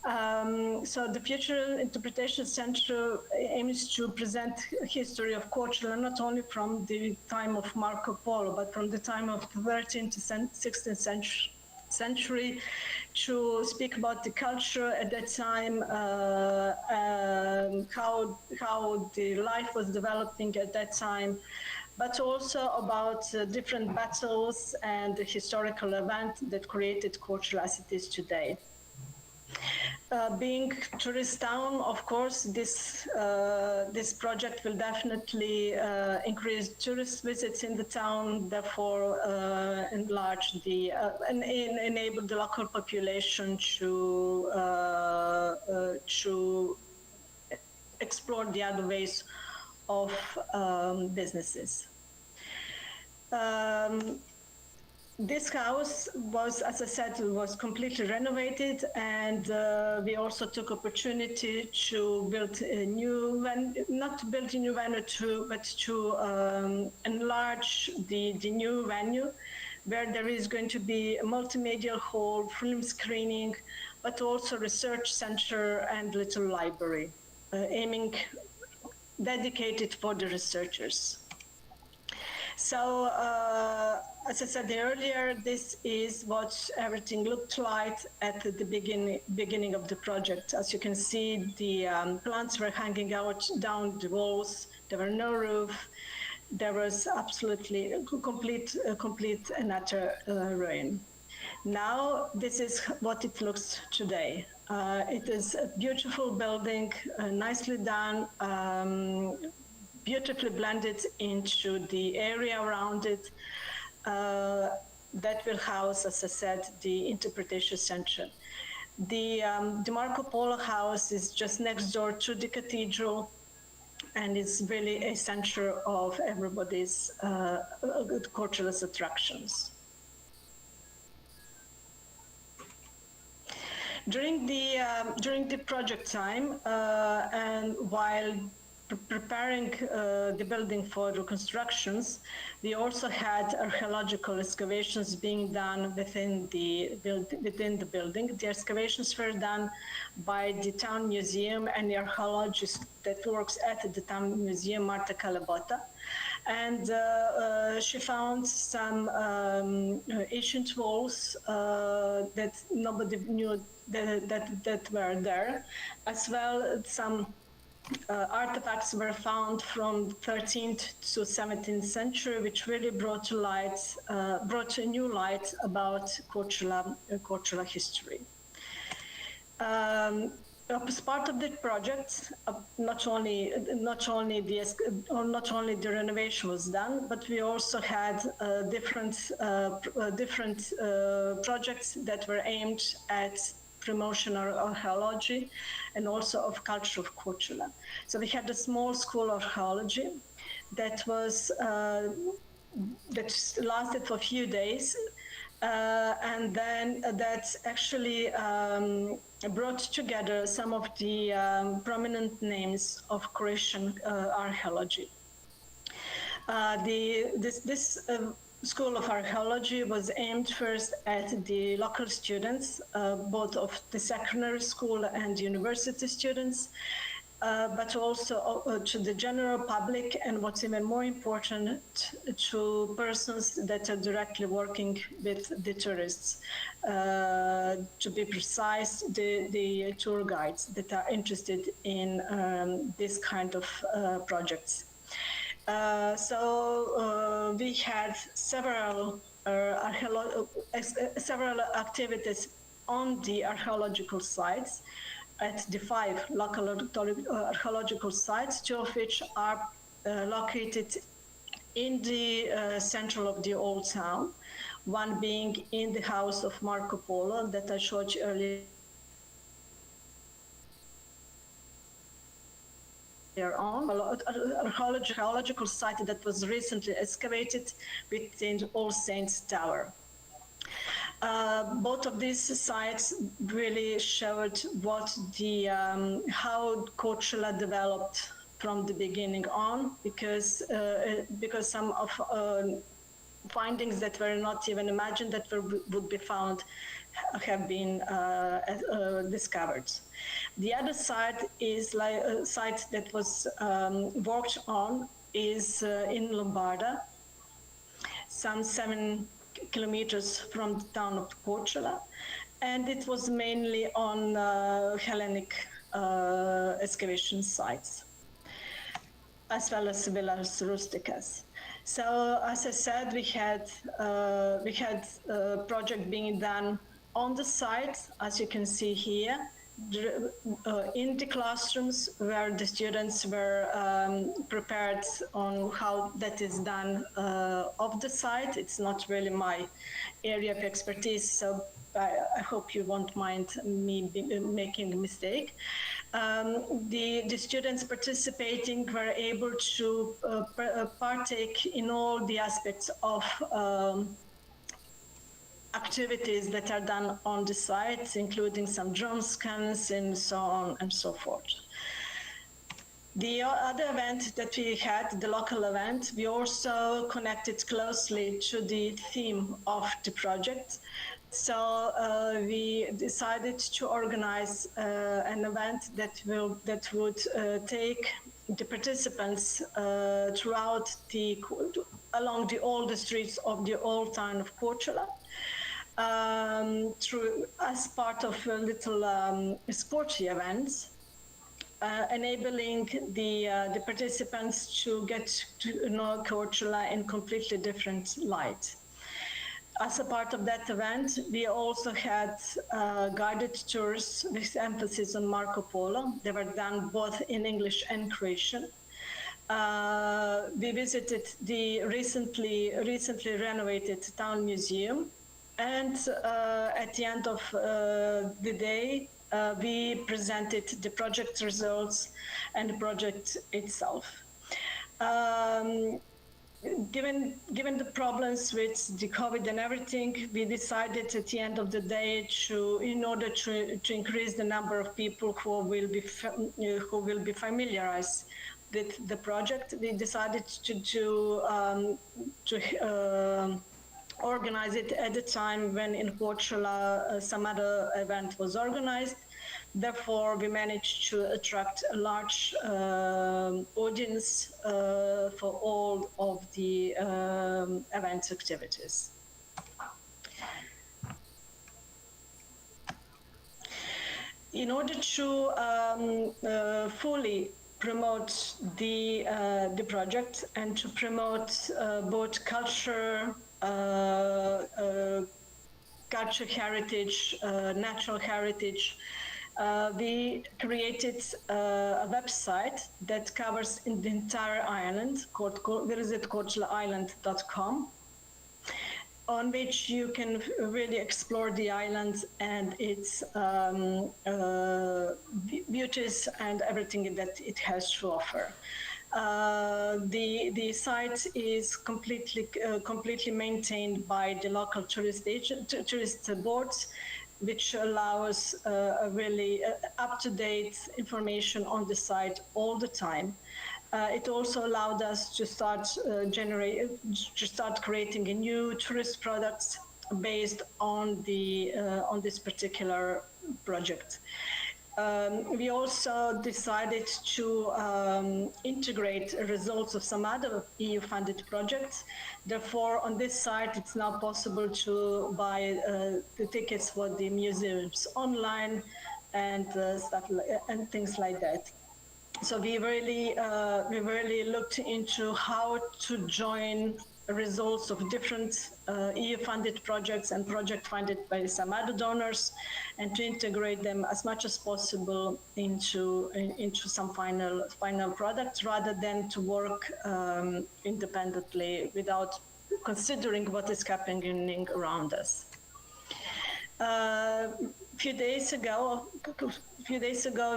So the Future Interpretation Center aims to present history of Korčula not only from the time of Marco Polo, but from the time of the 13th to 16th century, to speak about the culture at that time, how the life was developing at that time, but also about different battles and the historical event that created Korčula as it is today. Being tourist town, of course, this project will definitely increase tourist visits in the town, therefore enlarge the and enable the local population to explore the other ways of businesses. This house was, as I said, was completely renovated, and we also took opportunity to build a new venue, not to build a new venue, but to enlarge the new venue, where there is going to be a multimedia hall, film screening, but also research center and little library, dedicated for the researchers. So, as I said earlier, this is what everything looked like at the beginning of the project. As you can see, the plants were hanging out down the walls. There were no roof. There was absolutely a complete and utter ruin. Now, this is what it looks today. It is a beautiful building, nicely done, beautifully blended into the area around it, that will house, as I said, the interpretation center. The Marco Polo house is just next door to the cathedral, and it's really a center of everybody's Korčula's attractions. During the project time, and while preparing the building for reconstructions, we also had archaeological excavations being done within the building. The excavations were done by the Town Museum and the archaeologist that works at the Town Museum, Marta Kalabota. And she found some ancient walls that nobody knew that were there, as well as some artifacts were found from 13th to 17th century, which really brought a new light about Korčula history. As part of the project, not only the renovation was done, but we also had different projects that were aimed at promotion of archaeology and also of culture of Korčula. So we had a small school of archaeology that lasted for a few days, And then that actually brought together some of the prominent names of Croatian archaeology. This School of Archaeology was aimed first at the local students, both of the secondary school and university students, but also to the general public, and what's even more important, to persons that are directly working with the tourists. To be precise, the tour guides that are interested in this kind of projects. So we had several activities on the archaeological sites, at the 5 local archaeological sites, 2 of which are located in the center of the old town, one being in the house of Marco Polo that I showed you earlier on, archaeological site that was recently excavated within All Saints Tower. Both of these sites really showed what the how Korčula developed from the beginning on, because some of findings that were not even imagined that would be found have been discovered. The other site is like a site that was worked on is in Lombarda, some 7 kilometers from the town of Korčula, and it was mainly on Hellenic excavation sites, as well as villas rusticas. So, as I said, we had a project being done on the site, as you can see here, in the classrooms where the students were prepared on how that is done off the site. It's not really my area of expertise, so I hope you won't mind me making a mistake. The students participating were able to partake in all the aspects of activities that are done on the site, including some drone scans and so on and so forth. The other event that we had, the local event, we also connected closely to the theme of the project. So we decided to organize an event that would take the participants throughout along all the streets of the old town of Korčula, as part of a little sporty events, enabling the participants to get to know Korčula in completely different light. As a part of that event, we also had guided tours with emphasis on Marco Polo. They were done both in English and Croatian. We visited the recently renovated town museum, and at the end of the day, we presented the project results and the project itself. Given the problems with the COVID and everything, we decided at the end of the day in order to increase the number of people who will be familiarized with the project, we decided to organize it at the time when in Korčula some other event was organized. Therefore, we managed to attract a large audience for all of the event activities. In order to fully promote the project and to promote both culture heritage, natural heritage, we created a website that covers the entire island called visitkorčulaisland.com, on which you can really explore the island and its beauties and everything that it has to offer. The site is completely maintained by the local tourist boards, which allows a really up-to-date information on the site all the time. It also allowed us to start creating a new tourist products based on this particular project. We also decided to integrate results of some other EU-funded projects. Therefore, on this site, it's now possible to buy the tickets for the museums online and things like that. So we really looked into how to join results of different EU-funded projects and project funded by some other donors, and to integrate them as much as possible into some final product, rather than to work independently without considering what is happening around us. A few days ago,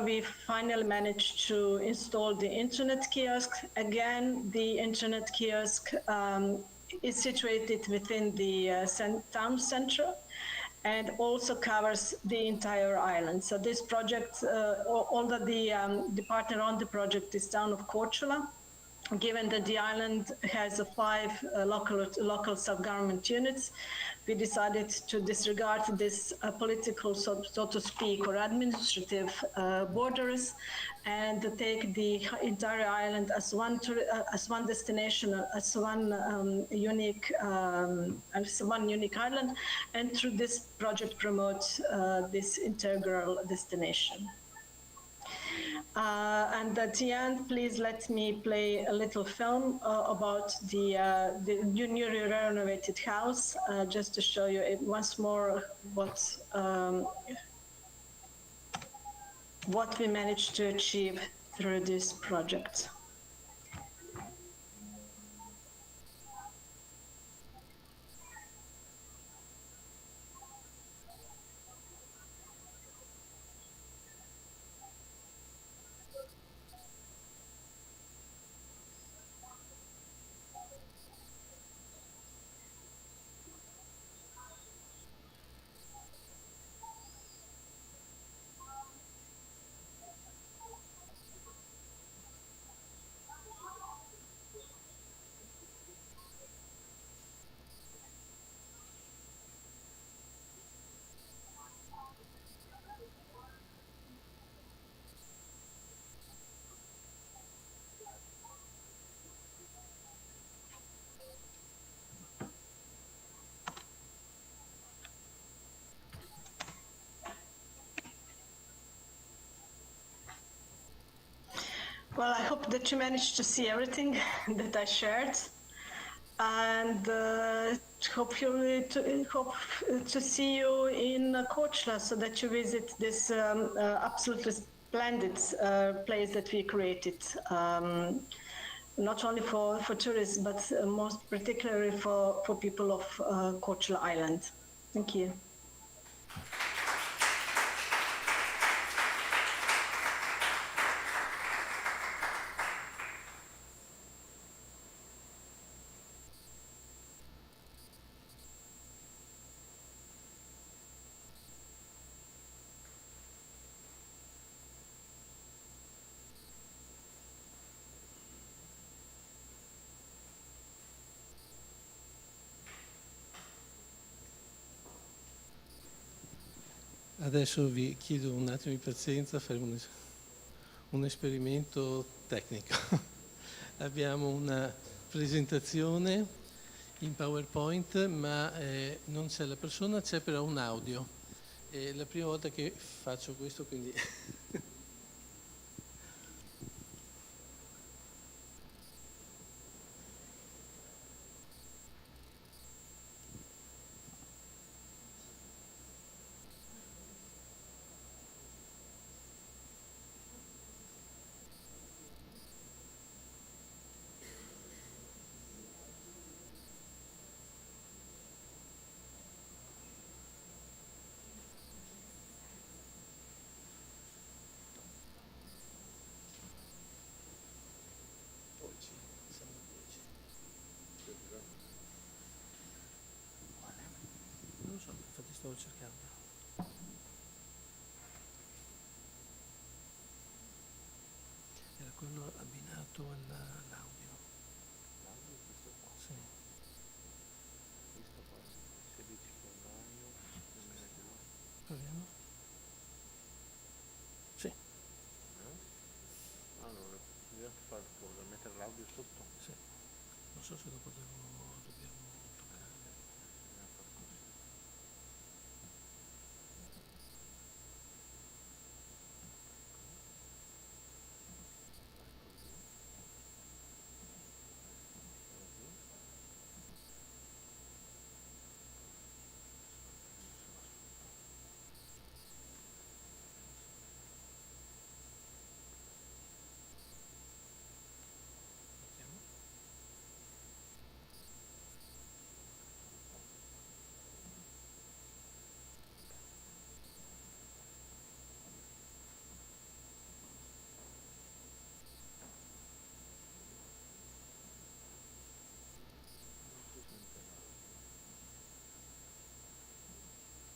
we finally managed to install the internet kiosk. Again, the internet kiosk is situated within the town center and also covers the entire island. So this project, although the partner on the project is town of Korčula, given that the island has 5 local self-government units, we decided to disregard this political, so to speak, or administrative borders, and take the entire island as one destination, as one unique island, and through this project promote this integral destination. And at the end, please let me play a little film about the newly renovated house, just to show you once more what we managed to achieve through this project. Well, I hope that you managed to see everything that I shared, and hope to see you in Korčula, so that you visit this absolutely splendid place that we created, not only for tourists, but most particularly for people of Korčula Island. Thank you. Adesso vi chiedo un attimo di pazienza, faremo un esperimento tecnico. Abbiamo una presentazione in PowerPoint, ma non c'è la persona, c'è però un audio. È la prima volta che faccio questo, quindi... stavo cercando. Era quello abbinato all'audio. L'audio è questo qua. Sì. Questo qua, 16 febbraio 2002. Proviamo? Sì, Allora, bisogna fare cosa? Mettere l'audio sotto? sì. Non so se dopo dobbiamo toccare. Bisogna far così.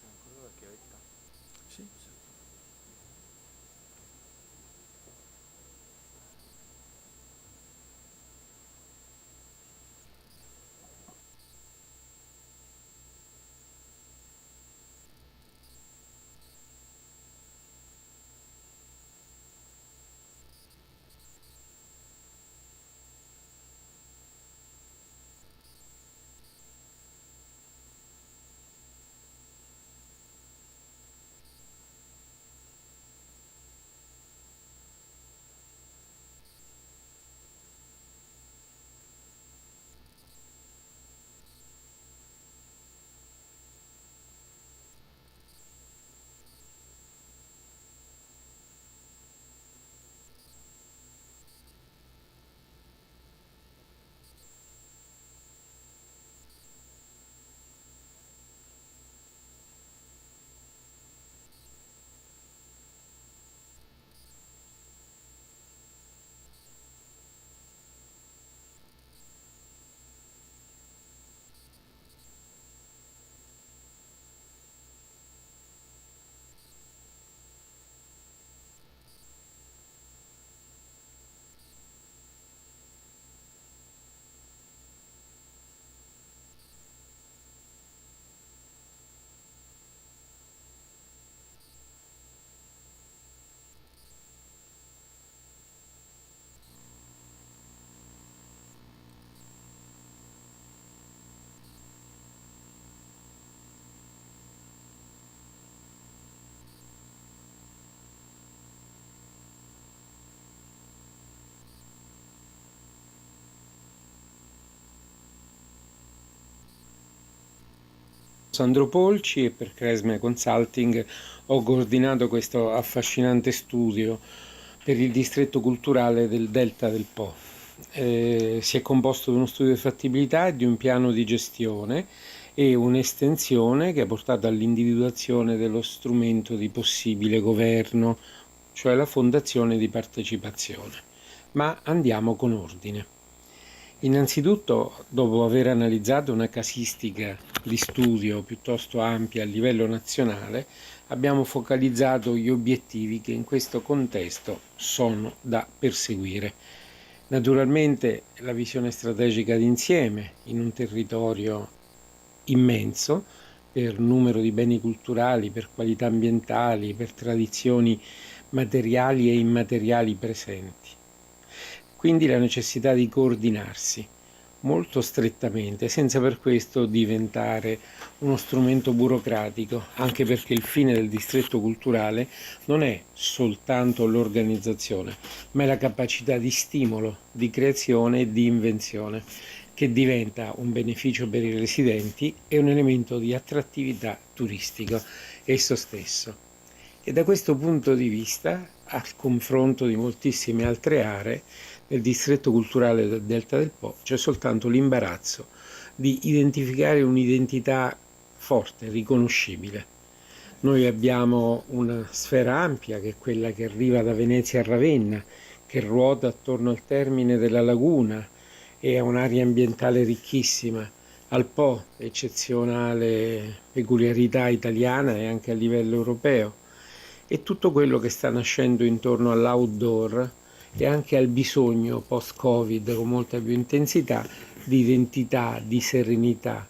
C'è ancora la chiavetta? Sì, certo. Sandro Polci e per Cresme Consulting ho coordinato questo affascinante studio per il distretto culturale del Delta del Po. Si è composto di uno studio di fattibilità e di un piano di gestione e un'estensione che ha portato all'individuazione dello strumento di possibile governo, cioè la fondazione di partecipazione. Ma andiamo con ordine. Innanzitutto, dopo aver analizzato una casistica di studio piuttosto ampia a livello nazionale, abbiamo focalizzato gli obiettivi che in questo contesto sono da perseguire. Naturalmente la visione strategica d'insieme in un territorio immenso per numero di beni culturali, per qualità ambientali, per tradizioni materiali e immateriali presenti. Quindi la necessità di coordinarsi molto strettamente, senza per questo diventare uno strumento burocratico, anche perché il fine del distretto culturale non è soltanto l'organizzazione, ma è la capacità di stimolo, di creazione e di invenzione, che diventa un beneficio per i residenti e un elemento di attrattività turistica esso stesso. E da questo punto di vista, al confronto di moltissime altre aree, nel distretto culturale del Delta del Po c'è soltanto l'imbarazzo di identificare un'identità forte, riconoscibile. Noi abbiamo una sfera ampia che è quella che arriva da Venezia a Ravenna, che ruota attorno al termine della laguna e ha un'area ambientale ricchissima, al Po, eccezionale peculiarità italiana e anche a livello europeo, e tutto quello che sta nascendo intorno all'outdoor e anche al bisogno post-Covid con molta più intensità di identità, di serenità,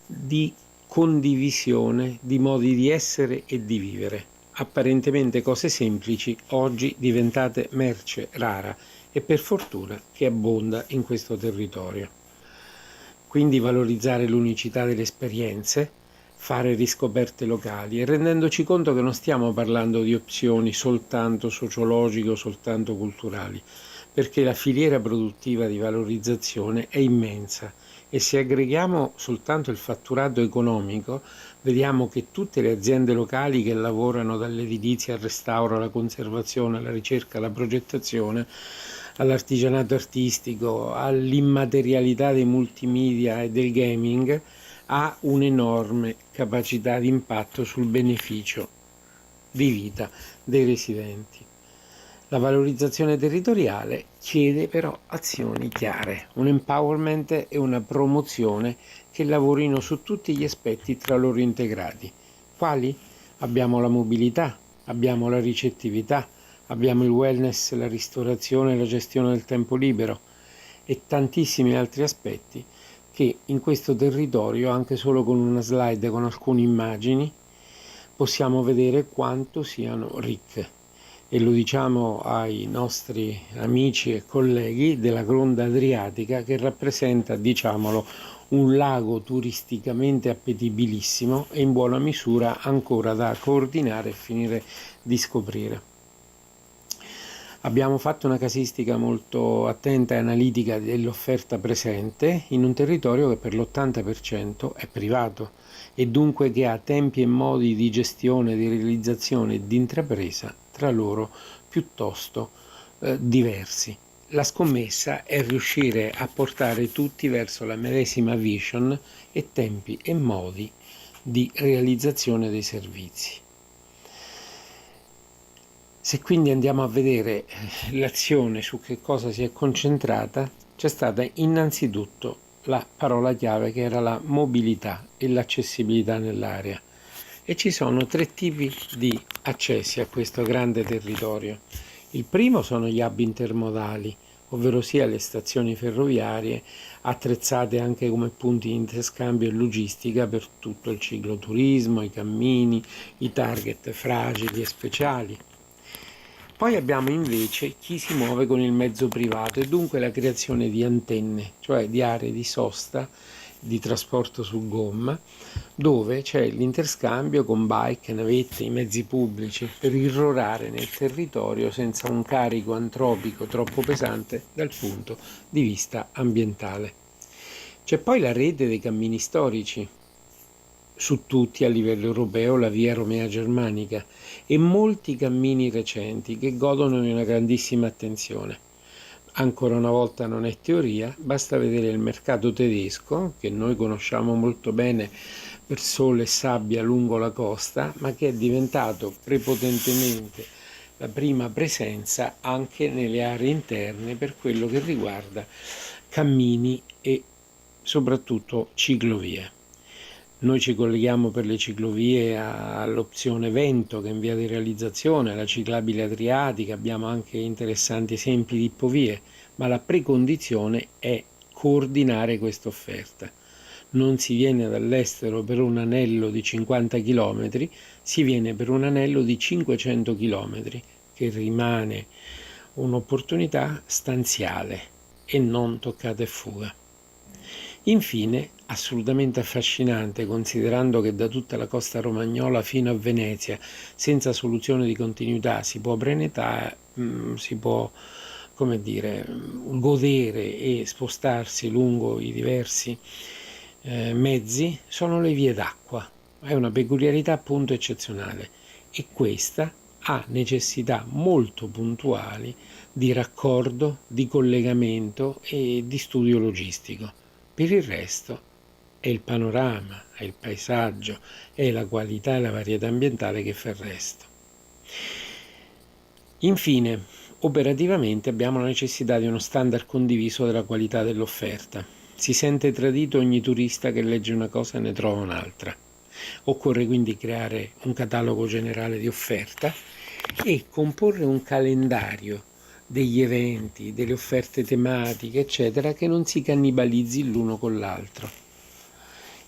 di condivisione di modi di essere e di vivere. Apparentemente cose semplici, oggi diventate merce rara e per fortuna che abbonda in questo territorio. Quindi valorizzare l'unicità delle esperienze, fare riscoperte locali e rendendoci conto che non stiamo parlando di opzioni soltanto sociologiche o soltanto culturali, perché la filiera produttiva di valorizzazione è immensa e se aggreghiamo soltanto il fatturato economico, vediamo che tutte le aziende locali che lavorano dall'edilizia al restauro, alla conservazione, alla ricerca, alla progettazione, all'artigianato artistico, all'immaterialità dei multimedia e del gaming, ha un'enorme capacità di impatto sul beneficio di vita dei residenti. La valorizzazione territoriale chiede però azioni chiare, un empowerment e una promozione che lavorino su tutti gli aspetti tra loro integrati. Quali? Abbiamo la mobilità, abbiamo la ricettività, abbiamo il wellness, la ristorazione e la gestione del tempo libero e tantissimi altri aspetti che in questo territorio, anche solo con una slide con alcune immagini, possiamo vedere quanto siano ricche. E lo diciamo ai nostri amici e colleghi della Gronda Adriatica, che rappresenta, diciamolo, un lago turisticamente appetibilissimo e in buona misura ancora da coordinare e finire di scoprire. Abbiamo fatto una casistica molto attenta e analitica dell'offerta presente in un territorio che per l'80% è privato e dunque che ha tempi e modi di gestione, di realizzazione e di intrapresa tra loro piuttosto diversi. La scommessa è riuscire a portare tutti verso la medesima vision e tempi e modi di realizzazione dei servizi. Se quindi andiamo a vedere l'azione su che cosa si è concentrata, c'è stata innanzitutto la parola chiave che era la mobilità e l'accessibilità nell'area. E ci sono 3 tipi di accessi a questo grande territorio. Il primo sono gli hub intermodali, ovvero sia le stazioni ferroviarie attrezzate anche come punti di interscambio e logistica per tutto il cicloturismo, i cammini, i target fragili e speciali. Poi abbiamo invece chi si muove con il mezzo privato e dunque la creazione di antenne, cioè di aree di sosta, di trasporto su gomma, dove c'è l'interscambio con bike, navette, i mezzi pubblici per irrorare nel territorio senza un carico antropico troppo pesante dal punto di vista ambientale. C'è poi la rete dei cammini storici, su tutti a livello europeo la via Romea Germanica e molti cammini recenti che godono di una grandissima attenzione. Ancora una volta non è teoria, basta vedere il mercato tedesco, che noi conosciamo molto bene per sole e sabbia lungo la costa, ma che è diventato prepotentemente la prima presenza anche nelle aree interne per quello che riguarda cammini e soprattutto ciclovie. Noi ci colleghiamo per le ciclovie all'opzione Vento che è in via di realizzazione, alla ciclabile adriatica, abbiamo anche interessanti esempi di ippovie, ma la precondizione è coordinare questa offerta. Non si viene dall'estero per un anello di 50 km, si viene per un anello di 500 km, che rimane un'opportunità stanziale e non toccata e fuga. Infine, assolutamente affascinante, considerando che da tutta la costa romagnola fino a Venezia, senza soluzione di continuità, si può prenotare, si può, godere e spostarsi lungo i diversi mezzi, sono le vie d'acqua. È una peculiarità appunto eccezionale e questa ha necessità molto puntuali di raccordo, di collegamento e di studio logistico. Per il resto è il panorama, è il paesaggio, è la qualità e la varietà ambientale che fa il resto. Infine, operativamente abbiamo la necessità di uno standard condiviso della qualità dell'offerta. Si sente tradito ogni turista che legge una cosa e ne trova un'altra. Occorre quindi creare un catalogo generale di offerta e comporre un calendario degli eventi, delle offerte tematiche, eccetera, che non si cannibalizzi l'uno con l'altro.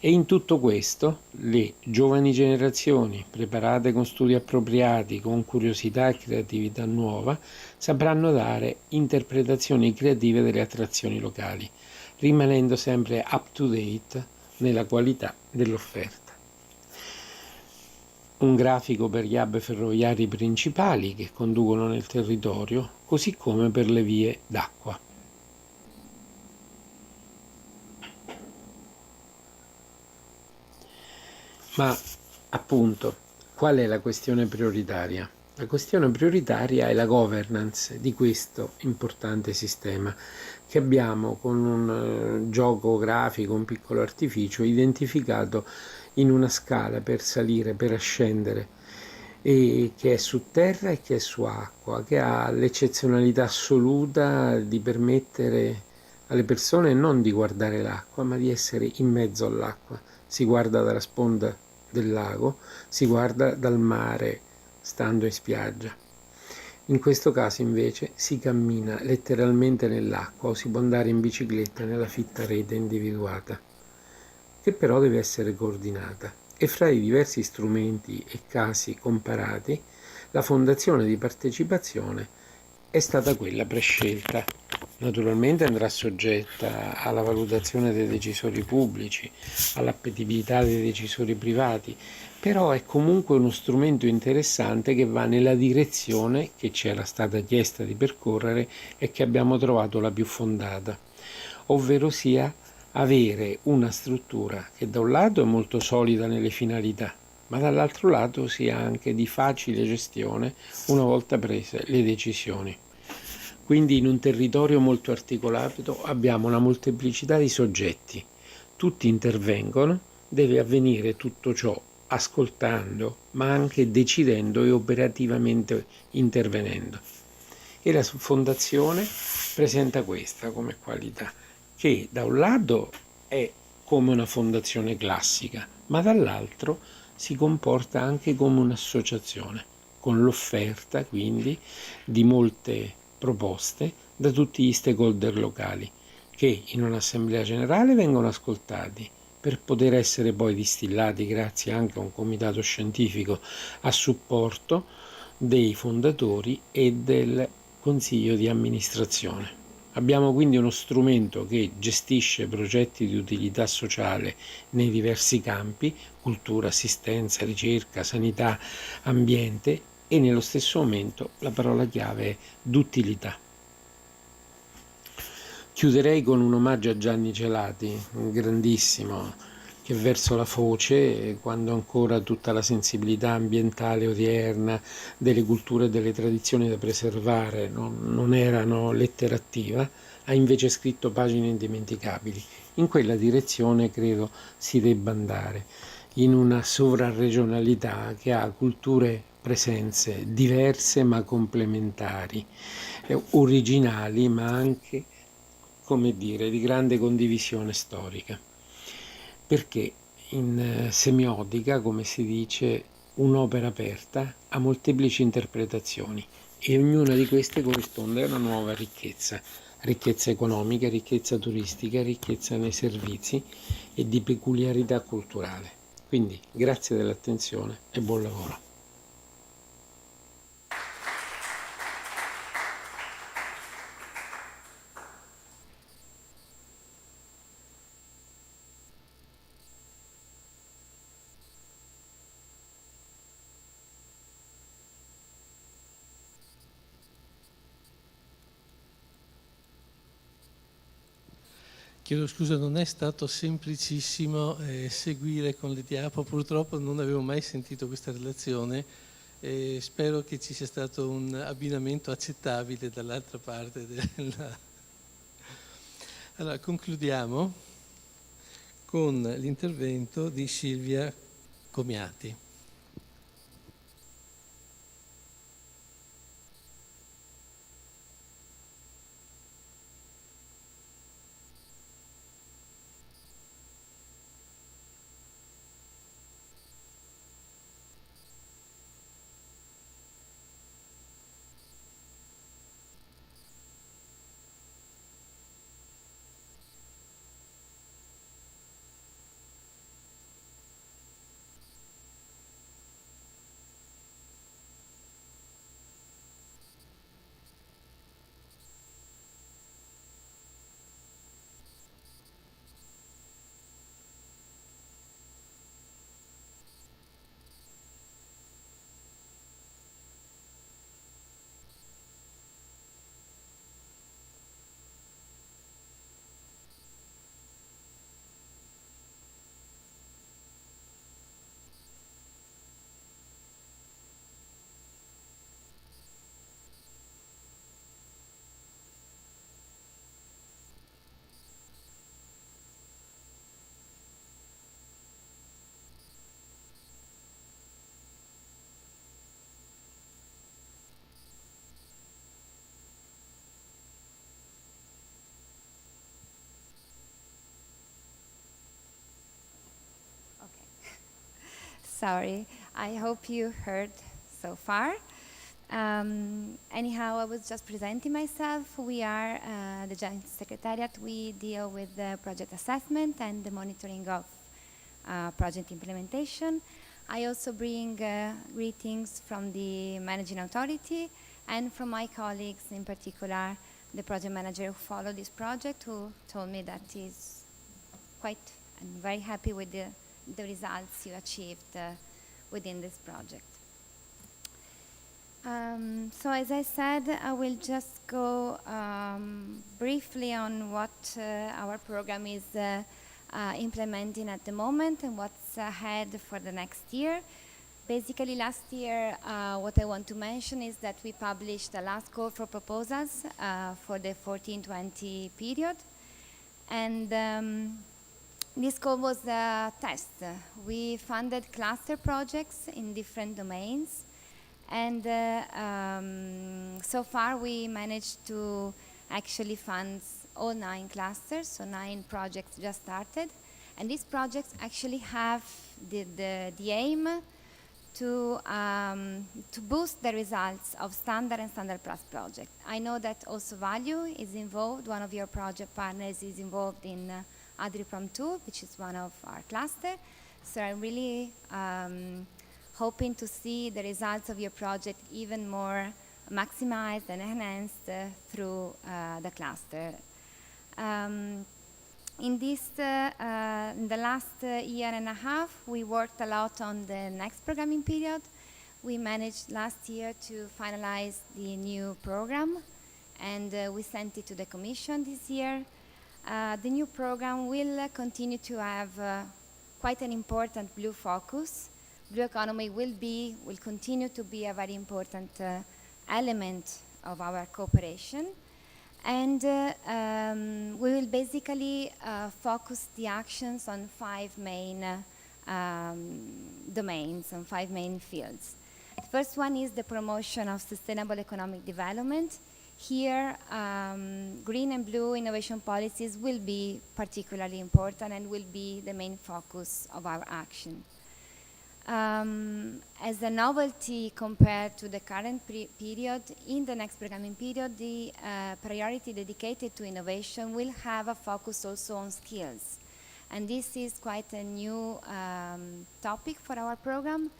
E in tutto questo le giovani generazioni, preparate con studi appropriati, con curiosità e creatività nuova, sapranno dare interpretazioni creative delle attrazioni locali, rimanendo sempre up to date nella qualità dell'offerta. Un grafico per gli hub ferroviari principali che conducono nel territorio, così come per le vie d'acqua. Ma appunto, qual è la questione prioritaria? La questione prioritaria è la governance di questo importante sistema che abbiamo con un gioco grafico, un piccolo artificio identificato in una scala per salire, per ascendere, e che è su terra e che è su acqua, che ha l'eccezionalità assoluta di permettere alle persone non di guardare l'acqua, ma di essere in mezzo all'acqua. Si guarda dalla sponda del lago, si guarda dal mare stando in spiaggia. In questo caso invece si cammina letteralmente nell'acqua o si può andare in bicicletta nella fitta rete individuata, che però deve essere coordinata. E fra i diversi strumenti e casi comparati, la fondazione di partecipazione è stata quella prescelta. Naturalmente andrà soggetta alla valutazione dei decisori pubblici, all'appetibilità dei decisori privati, però è comunque uno strumento interessante che va nella direzione che ci era stata chiesta di percorrere e che abbiamo trovato la più fondata, ovvero sia avere una struttura che da un lato è molto solida nelle finalità, ma dall'altro lato sia anche di facile gestione una volta prese le decisioni. Quindi in un territorio molto articolato abbiamo una molteplicità di soggetti, tutti intervengono, deve avvenire tutto ciò ascoltando, ma anche decidendo e operativamente intervenendo. E la fondazione presenta questa come qualità, che da un lato è come una fondazione classica, ma dall'altro si comporta anche come un'associazione, con l'offerta quindi di molte proposte da tutti gli stakeholder locali, che in un'assemblea generale vengono ascoltati per poter essere poi distillati grazie anche a un comitato scientifico a supporto dei fondatori e del consiglio di amministrazione. Abbiamo quindi uno strumento che gestisce progetti di utilità sociale nei diversi campi, cultura, assistenza, ricerca, sanità, ambiente, e nello stesso momento la parola chiave è d'utilità. Chiuderei con un omaggio a Gianni Celati, un grandissimo, che verso la foce, quando ancora tutta la sensibilità ambientale odierna delle culture e delle tradizioni da preservare non erano lettera attiva, ha invece scritto pagine indimenticabili. In quella direzione credo si debba andare, in una sovraregionalità che ha culture, presenze diverse ma complementari, originali ma anche, come dire, di grande condivisione storica. Perché in semiotica, come si dice, un'opera aperta ha molteplici interpretazioni e ognuna di queste corrisponde a una nuova ricchezza, ricchezza economica, ricchezza turistica, ricchezza nei servizi e di peculiarità culturale. Quindi grazie dell'attenzione e buon lavoro. Chiedo scusa, non è stato semplicissimo seguire con le diapo, purtroppo non avevo mai sentito questa relazione e spero che ci sia stato un abbinamento accettabile dall'altra parte della... Allora, concludiamo con l'intervento di Silvia Comiati. Sorry. I hope you heard so far. Anyhow, I was just presenting myself. We are the Joint Secretariat. We deal with the project assessment and the monitoring of project implementation. I also bring greetings from the managing authority and from my colleagues, in particular the project manager who followed this project, who told me that he's quite and very happy with the results you achieved within this project. So as I said, I will just go briefly on what our program is implementing at the moment and what's ahead for the next year. Basically, last year, what I want to mention is that we published the last call for proposals for the 14-20 period. And this call was a test. We funded cluster projects in different domains. And so far, we managed to actually fund all 9 clusters, so 9 projects just started. And these projects actually have the aim to boost the results of Standard and Standard Plus project. I know that also Value is involved. One of your project partners is involved in ADRIPROM 2, which is one of our cluster. So I'm really hoping to see the results of your project even more maximized and enhanced through the cluster. In the last year and a half, we worked a lot on the next programming period. We managed last year to finalize the new program, and we sent it to the Commission this year. The new program will continue to have quite an important blue focus. Blue economy will continue to be a very important element of our cooperation. And we will basically focus the actions on 5 main domains, on 5 main fields. The first one is the promotion of sustainable economic development. Here, green and blue innovation policies will be particularly important and will be the main focus of our action. As a novelty compared to the current period, in the next programming period, the priority dedicated to innovation will have a focus also on skills. And this is quite a new topic for our program,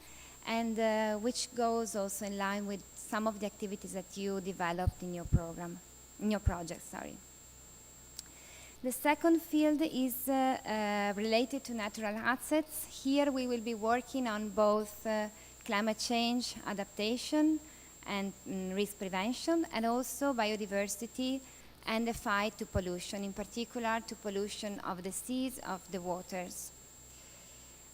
and which goes also in line with some of the activities that you developed in your program, in your project, sorry. The second field is related to natural assets. Here we will be working on both climate change adaptation and risk prevention, and also biodiversity and the fight to pollution, in particular to pollution of the seas, of the waters.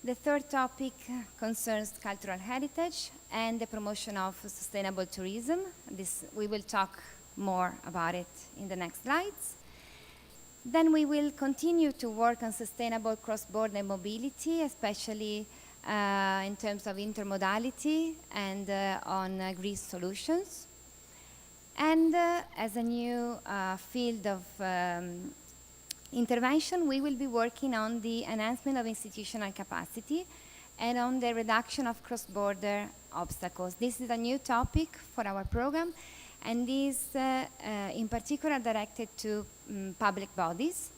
The third topic concerns cultural heritage and the promotion of sustainable tourism. We will talk more about it in the next slides. Then we will continue to work on sustainable cross-border mobility, especially in terms of intermodality and on green solutions. And as a new field of intervention, we will be working on the enhancement of institutional capacity and on the reduction of cross-border obstacles. This is a new topic for our program, and is in particular directed to public bodies.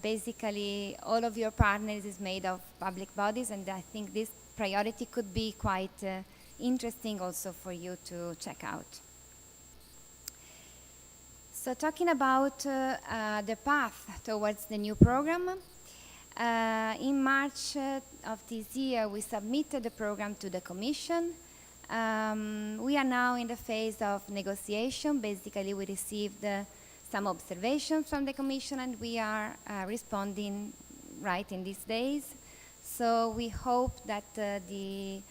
Basically, all of your partners is made of public bodies, and I think this priority could be quite interesting also for you to check out. So talking about the path towards the new program, in March of this year, we submitted the program to the Commission. We are now in the phase of negotiation. Basically, we received some observations from the Commission, and we are responding right in these days. So we hope that the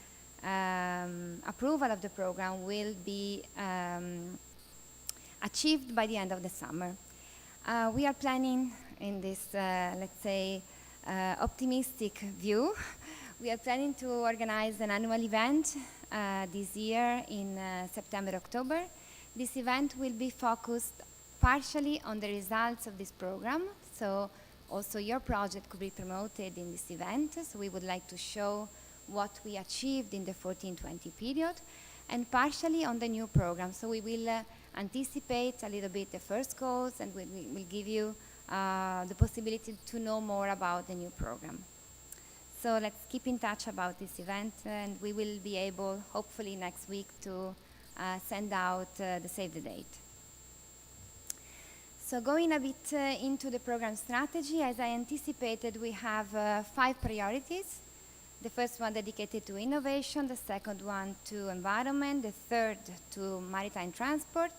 approval of the program will be achieved by the end of the summer. We are planning in this, let's say, optimistic view. We are planning to organize an annual event this year in September, October. This event will be focused partially on the results of this program, so also your project could be promoted in this event. So we would like to show what we achieved in the 14-20 period, and partially on the new program. So we will anticipate a little bit the first goals, and we will give you the possibility to know more about the new program. So let's keep in touch about this event, and we will be able, hopefully next week, to send out the save the date. So going a bit into the program strategy, as I anticipated, we have 5 priorities. The first one dedicated to innovation, the second one to environment, the third to maritime transport,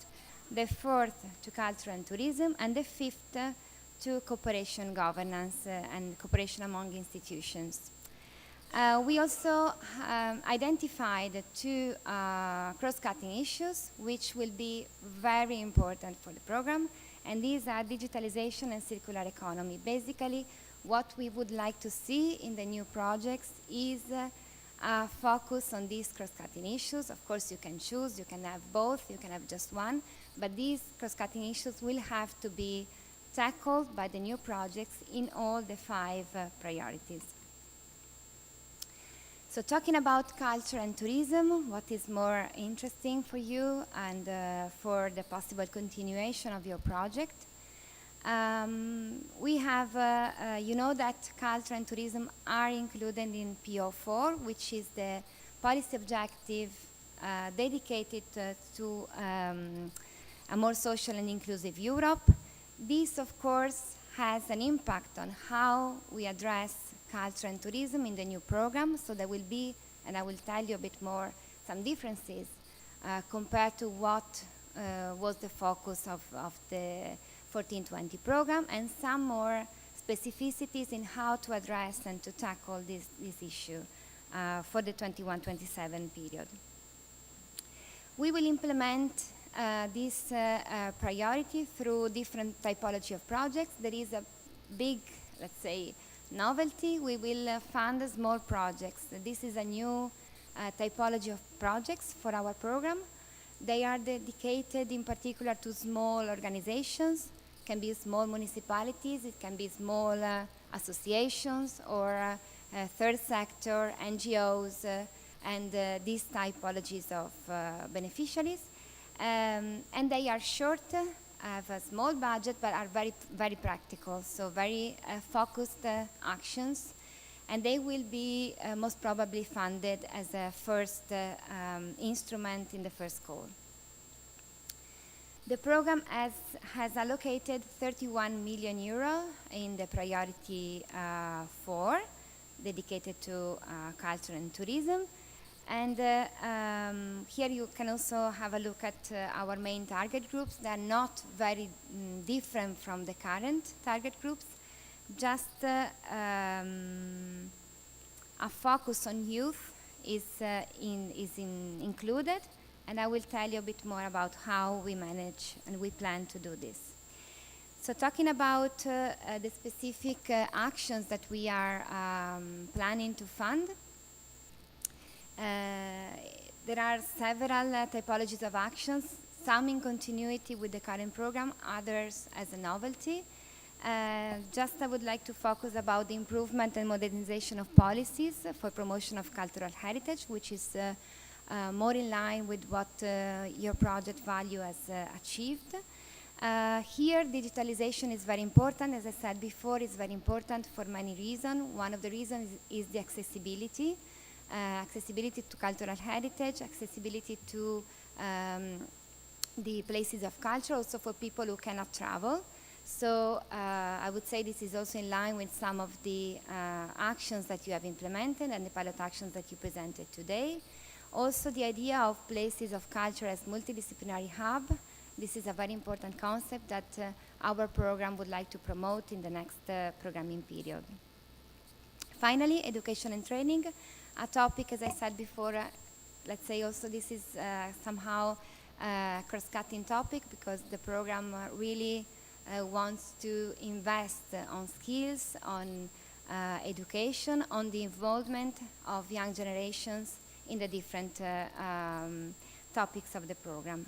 the fourth to culture and tourism, and the fifth to cooperation governance and cooperation among institutions. We also identified 2 cross-cutting issues which will be very important for the program, and these are digitalization and circular economy. Basically, what we would like to see in the new projects is a focus on these cross-cutting issues. Of course, you can choose, you can have both, you can have just one, but these cross-cutting issues will have to be tackled by the new projects in all the 5 priorities. So talking about culture and tourism, what is more interesting for you and for the possible continuation of your project? We have, you know that culture and tourism are included in PO4, which is the policy objective dedicated to a more social and inclusive Europe. This, of course, has an impact on how we address culture and tourism in the new program. So there will be, and I will tell you a bit more, some differences compared to what was the focus of the 14-20 program, and some more specificities in how to address and to tackle this issue for the 21-27 period. We will implement this priority through different typology of projects. There is a big, let's say, novelty. We will fund small projects. This is a new typology of projects for our program. They are dedicated in particular to small organizations. It can be small municipalities, it can be small associations or third sector, NGOs, and these typologies of beneficiaries. And they are short, have a small budget, but are very, very practical, so very focused actions. And they will be most probably funded as a first instrument in the first call. The program has allocated 31 million euro in the priority 4, dedicated to culture and tourism. And here you can also have a look at our main target groups. They are not very different from the current target groups. Just a focus on youth is included, and I will tell you a bit more about how we manage and we plan to do this. So talking about the specific actions that we are planning to fund, there are several typologies of actions, some in continuity with the current program, others as a novelty. Just I would like to focus about the improvement and modernization of policies for promotion of cultural heritage, which is more in line with what your project value has achieved. Here, digitalization is very important. As I said before, it's very important for many reasons. One of the reasons is the accessibility. Accessibility to cultural heritage, accessibility to the places of culture, also for people who cannot travel. So I would say this is also in line with some of the actions that you have implemented and the pilot actions that you presented today. Also the idea of places of culture as multidisciplinary hub. This is a very important concept that our program would like to promote in the next programming period. Finally, education and training. A topic, as I said before, let's say also this is somehow a cross-cutting topic, because the program really wants to invest on skills, on education, on the involvement of young generations in the different topics of the program.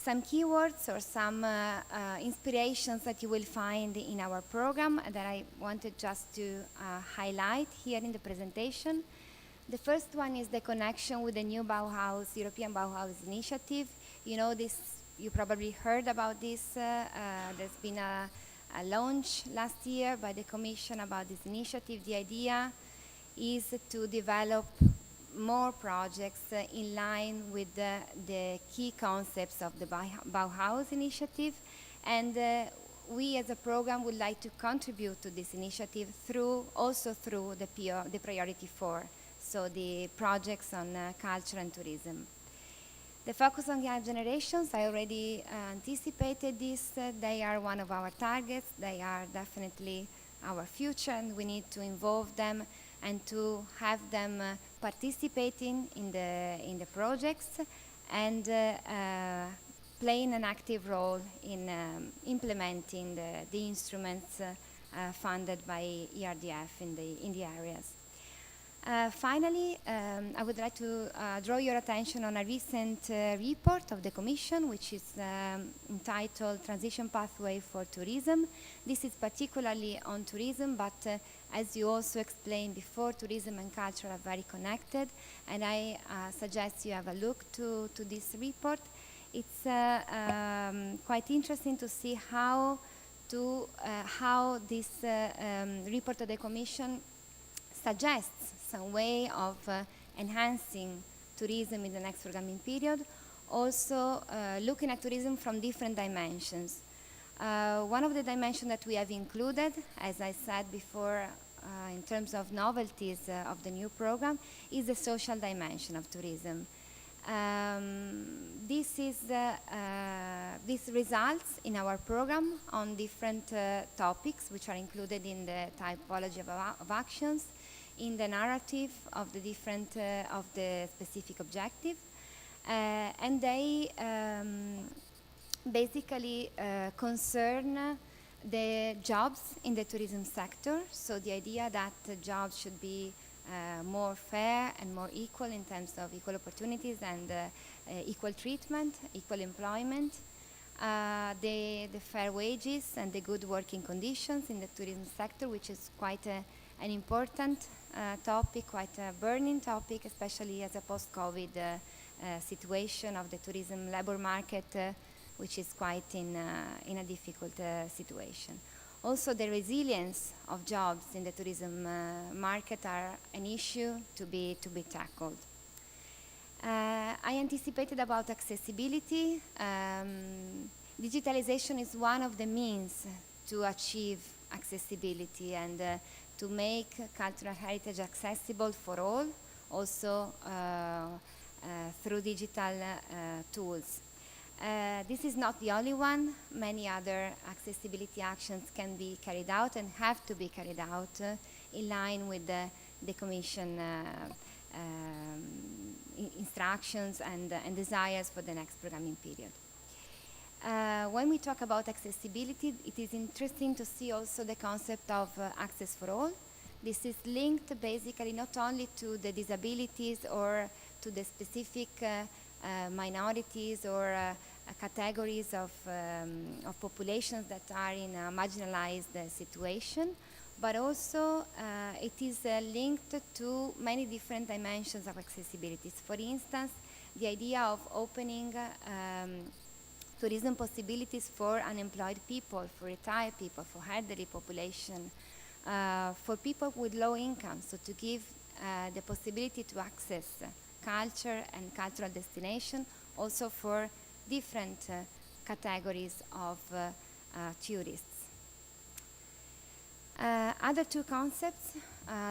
some keywords or some inspirations that you will find in our program that I wanted just to highlight here in the presentation. The first one is the connection with the new Bauhaus, European Bauhaus initiative. You know this, you probably heard about this. There's been a launch last year by the Commission about this initiative. The idea is to develop more projects in line with the key concepts of the Bauhaus initiative, and we as a program would like to contribute to this initiative also through the Priority 4, so the projects on culture and tourism. The focus on young generations, I already anticipated this. They are one of our targets. They are definitely our future, and we need to involve them and to have them participating in the projects and playing an active role in implementing the instruments funded by ERDF in the areas. Finally, I would like to draw your attention on a recent report of the Commission, which is entitled Transition Pathway for Tourism. This is particularly on tourism, but as you also explained before, tourism and culture are very connected, and I suggest you have a look to this report. It's quite interesting to see how this report of the Commission suggests some way of enhancing tourism in the next programming period, also looking at tourism from different dimensions. One of the dimensions that we have included, as I said before, in terms of novelties of the new program, is the social dimension of tourism. This results in our program on different topics which are included in the typology of actions, in the narrative of the different of the specific objective, and they basically concern the jobs in the tourism sector. So the idea that jobs should be more fair and more equal in terms of equal opportunities and equal treatment, equal employment, the fair wages and the good working conditions in the tourism sector, which is quite an important topic, quite a burning topic, especially as a post-COVID situation of the tourism labor market, which is quite in a difficult situation. Also, the resilience of jobs in the tourism market are an issue to be tackled. I anticipated about accessibility. Digitalization is one of the means to achieve accessibility and to make cultural heritage accessible for all, also through digital tools. This is not the only one. Many other accessibility actions can be carried out and have to be carried out in line with the Commission instructions and desires for the next programming period. When we talk about accessibility, it is interesting to see also the concept of access for all. This is linked basically not only to the disabilities or to the specific minorities or categories of populations that are in a marginalized situation, but also it is linked to many different dimensions of accessibility. For instance, the idea of opening tourism possibilities for unemployed people, for retired people, for elderly population, for people with low income, so to give the possibility to access culture and cultural destination also for different categories of tourists. Other two concepts,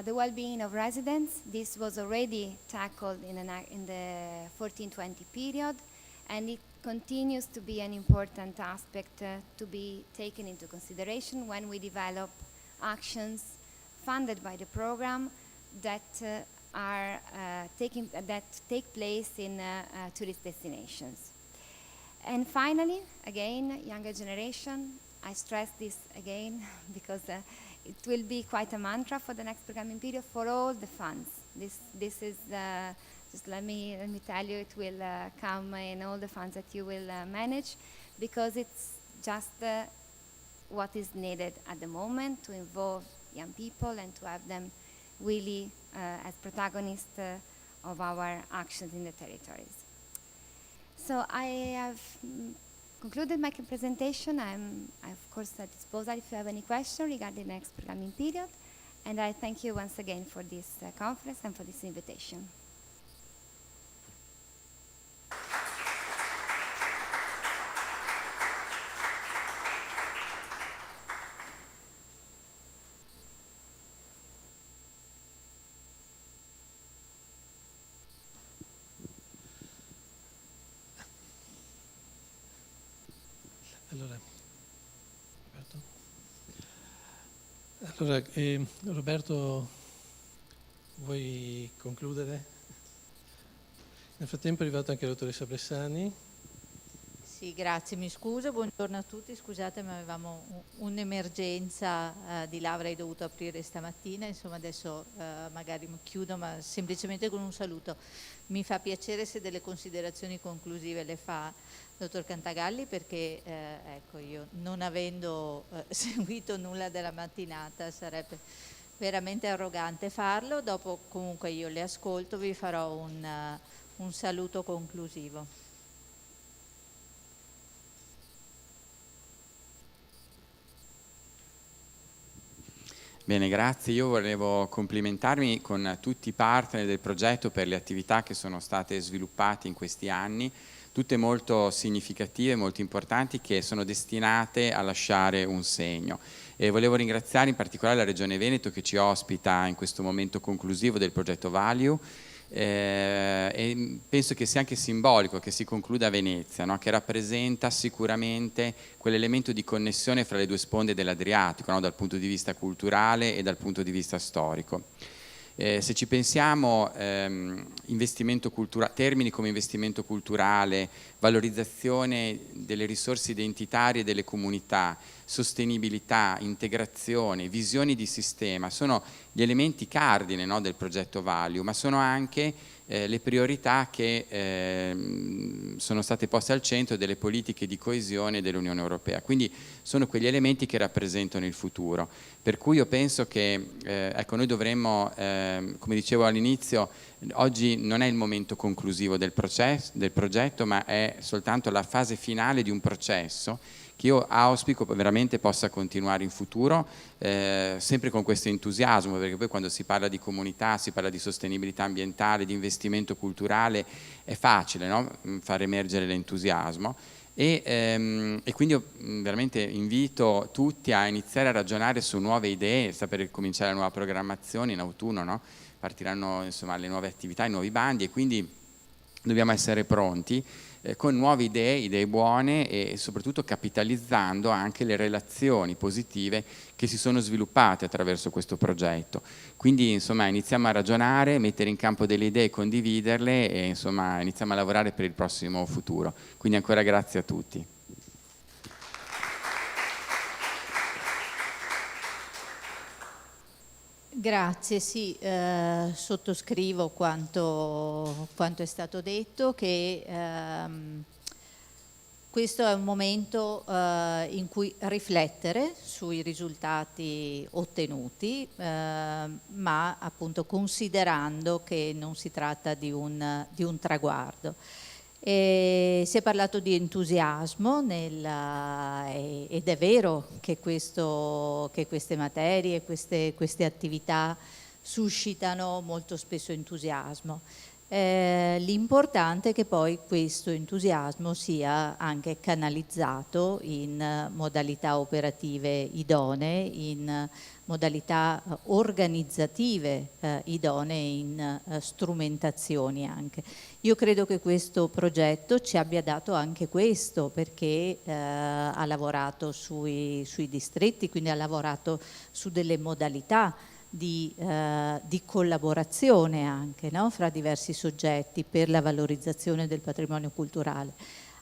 the well-being of residents. This was already tackled in the 14-20 period, and it continues to be an important aspect to be taken into consideration when we develop actions funded by the program that take place in tourist destinations. And finally, again, younger generation. I stress this again because it will be quite a mantra for the next programming period for all the funds. This is Just let me tell you, it will come in all the funds that you will manage, because it's just what is needed at the moment to involve young people and to have them really as protagonists of our actions in the territories. So I have concluded my presentation. I'm of course at disposal if you have any question regarding the next programming period. And I thank you once again for this conference and for this invitation. Allora, Roberto, vuoi concludere? Nel frattempo è arrivata anche la dottoressa Bressani. Sì, grazie, mi scuso, buongiorno a tutti, scusate ma avevamo un'emergenza di là, avrei dovuto aprire stamattina, insomma adesso magari chiudo, ma semplicemente con un saluto. Mi fa piacere se delle considerazioni conclusive le fa dottor Cantagalli, perché ecco, io non avendo seguito nulla della mattinata sarebbe veramente arrogante farlo. Dopo comunque io le ascolto, vi farò un saluto conclusivo. Bene, grazie. Io volevo complimentarmi con tutti i partner del progetto per le attività che sono state sviluppate in questi anni, tutte molto significative, molto importanti, che sono destinate a lasciare un segno. E volevo ringraziare in particolare la Regione Veneto che ci ospita in questo momento conclusivo del progetto Value, e penso che sia anche simbolico che si concluda a Venezia, no? Che rappresenta sicuramente quell'elemento di connessione fra le due sponde dell'Adriatico, no? Dal punto di vista culturale e dal punto di vista storico. Se ci pensiamo, investimento termini come investimento culturale, valorizzazione delle risorse identitarie delle comunità, sostenibilità, integrazione, visioni di sistema, sono gli elementi cardine, no, del progetto Value, ma sono anche le priorità che sono state poste al centro delle politiche di coesione dell'Unione Europea. Quindi sono quegli elementi che rappresentano il futuro. Per cui io penso che ecco, noi dovremmo, come dicevo all'inizio, oggi non è il momento conclusivo del progetto, ma è soltanto la fase finale di un processo che io auspico veramente possa continuare in futuro, sempre con questo entusiasmo, perché poi quando si parla di comunità, si parla di sostenibilità ambientale, di investimento culturale, è facile, no? Far emergere l'entusiasmo. E quindi io veramente invito tutti a iniziare a ragionare su nuove idee, sta per cominciare la nuova programmazione in autunno, no? Partiranno insomma le nuove attività, i nuovi bandi, e quindi dobbiamo essere pronti con nuove idee buone, e soprattutto capitalizzando anche le relazioni positive che si sono sviluppate attraverso questo progetto. Quindi insomma iniziamo a ragionare, mettere in campo delle idee, condividerle, e insomma iniziamo a lavorare per il prossimo futuro. Quindi ancora grazie a tutti. Grazie, sì, sottoscrivo quanto è stato detto, che questo è un momento in cui riflettere sui risultati ottenuti, ma appunto considerando che non si tratta di un traguardo. E si è parlato di entusiasmo ed è vero che queste materie, queste attività suscitano molto spesso entusiasmo. L'importante è che poi questo entusiasmo sia anche canalizzato in modalità operative idonee, in modalità organizzative idonee, in strumentazioni anche. Io credo che questo progetto ci abbia dato anche questo, perché ha lavorato sui distretti, quindi ha lavorato su delle modalità di collaborazione anche, no? Fra diversi soggetti per la valorizzazione del patrimonio culturale.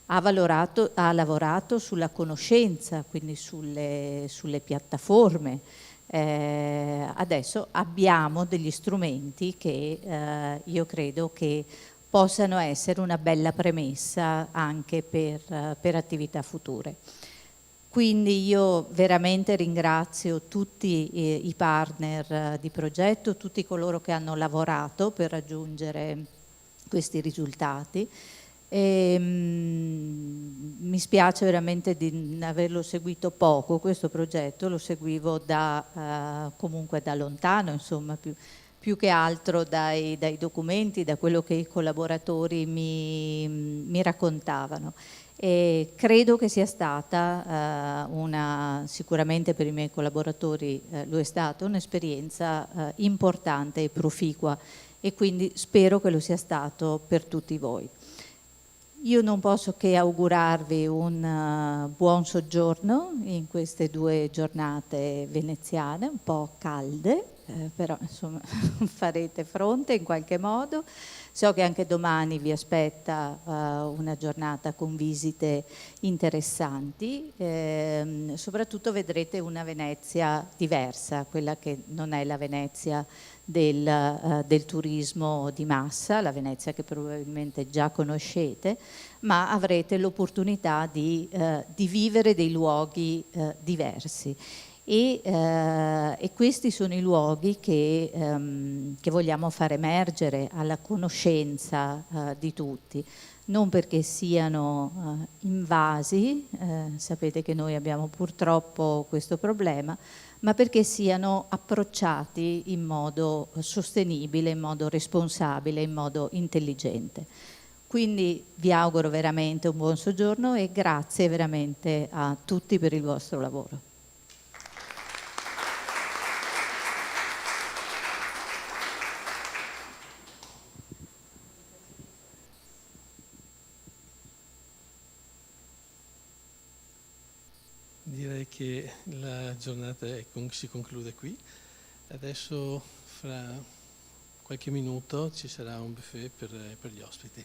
Ha lavorato sulla conoscenza, quindi sulle piattaforme, adesso abbiamo degli strumenti che io credo che possano essere una bella premessa anche per attività future. Quindi io veramente ringrazio tutti i partner di progetto, tutti coloro che hanno lavorato per raggiungere questi risultati. Mi spiace veramente di averlo seguito poco questo progetto, lo seguivo comunque da lontano, insomma, più che altro dai documenti, da quello che i collaboratori mi raccontavano. E credo che sia stata sicuramente per i miei collaboratori lo è stata un'esperienza importante e proficua, e quindi spero che lo sia stato per tutti voi. Io non posso che augurarvi un buon soggiorno in queste 2 giornate veneziane, un po' calde, però insomma farete fronte in qualche modo. So che anche domani vi aspetta una giornata con visite interessanti, soprattutto vedrete una Venezia diversa, quella che non è la Venezia del turismo di massa, la Venezia che probabilmente già conoscete, ma avrete l'opportunità di vivere dei luoghi diversi. E questi sono i luoghi che vogliamo far emergere alla conoscenza di tutti, non perché siano invasi, sapete che noi abbiamo purtroppo questo problema, ma perché siano approcciati in modo sostenibile, in modo responsabile, in modo intelligente. Quindi vi auguro veramente un buon soggiorno e grazie veramente a tutti per il vostro lavoro. Direi che la giornata si conclude qui. Adesso fra qualche minuto ci sarà un buffet per gli ospiti.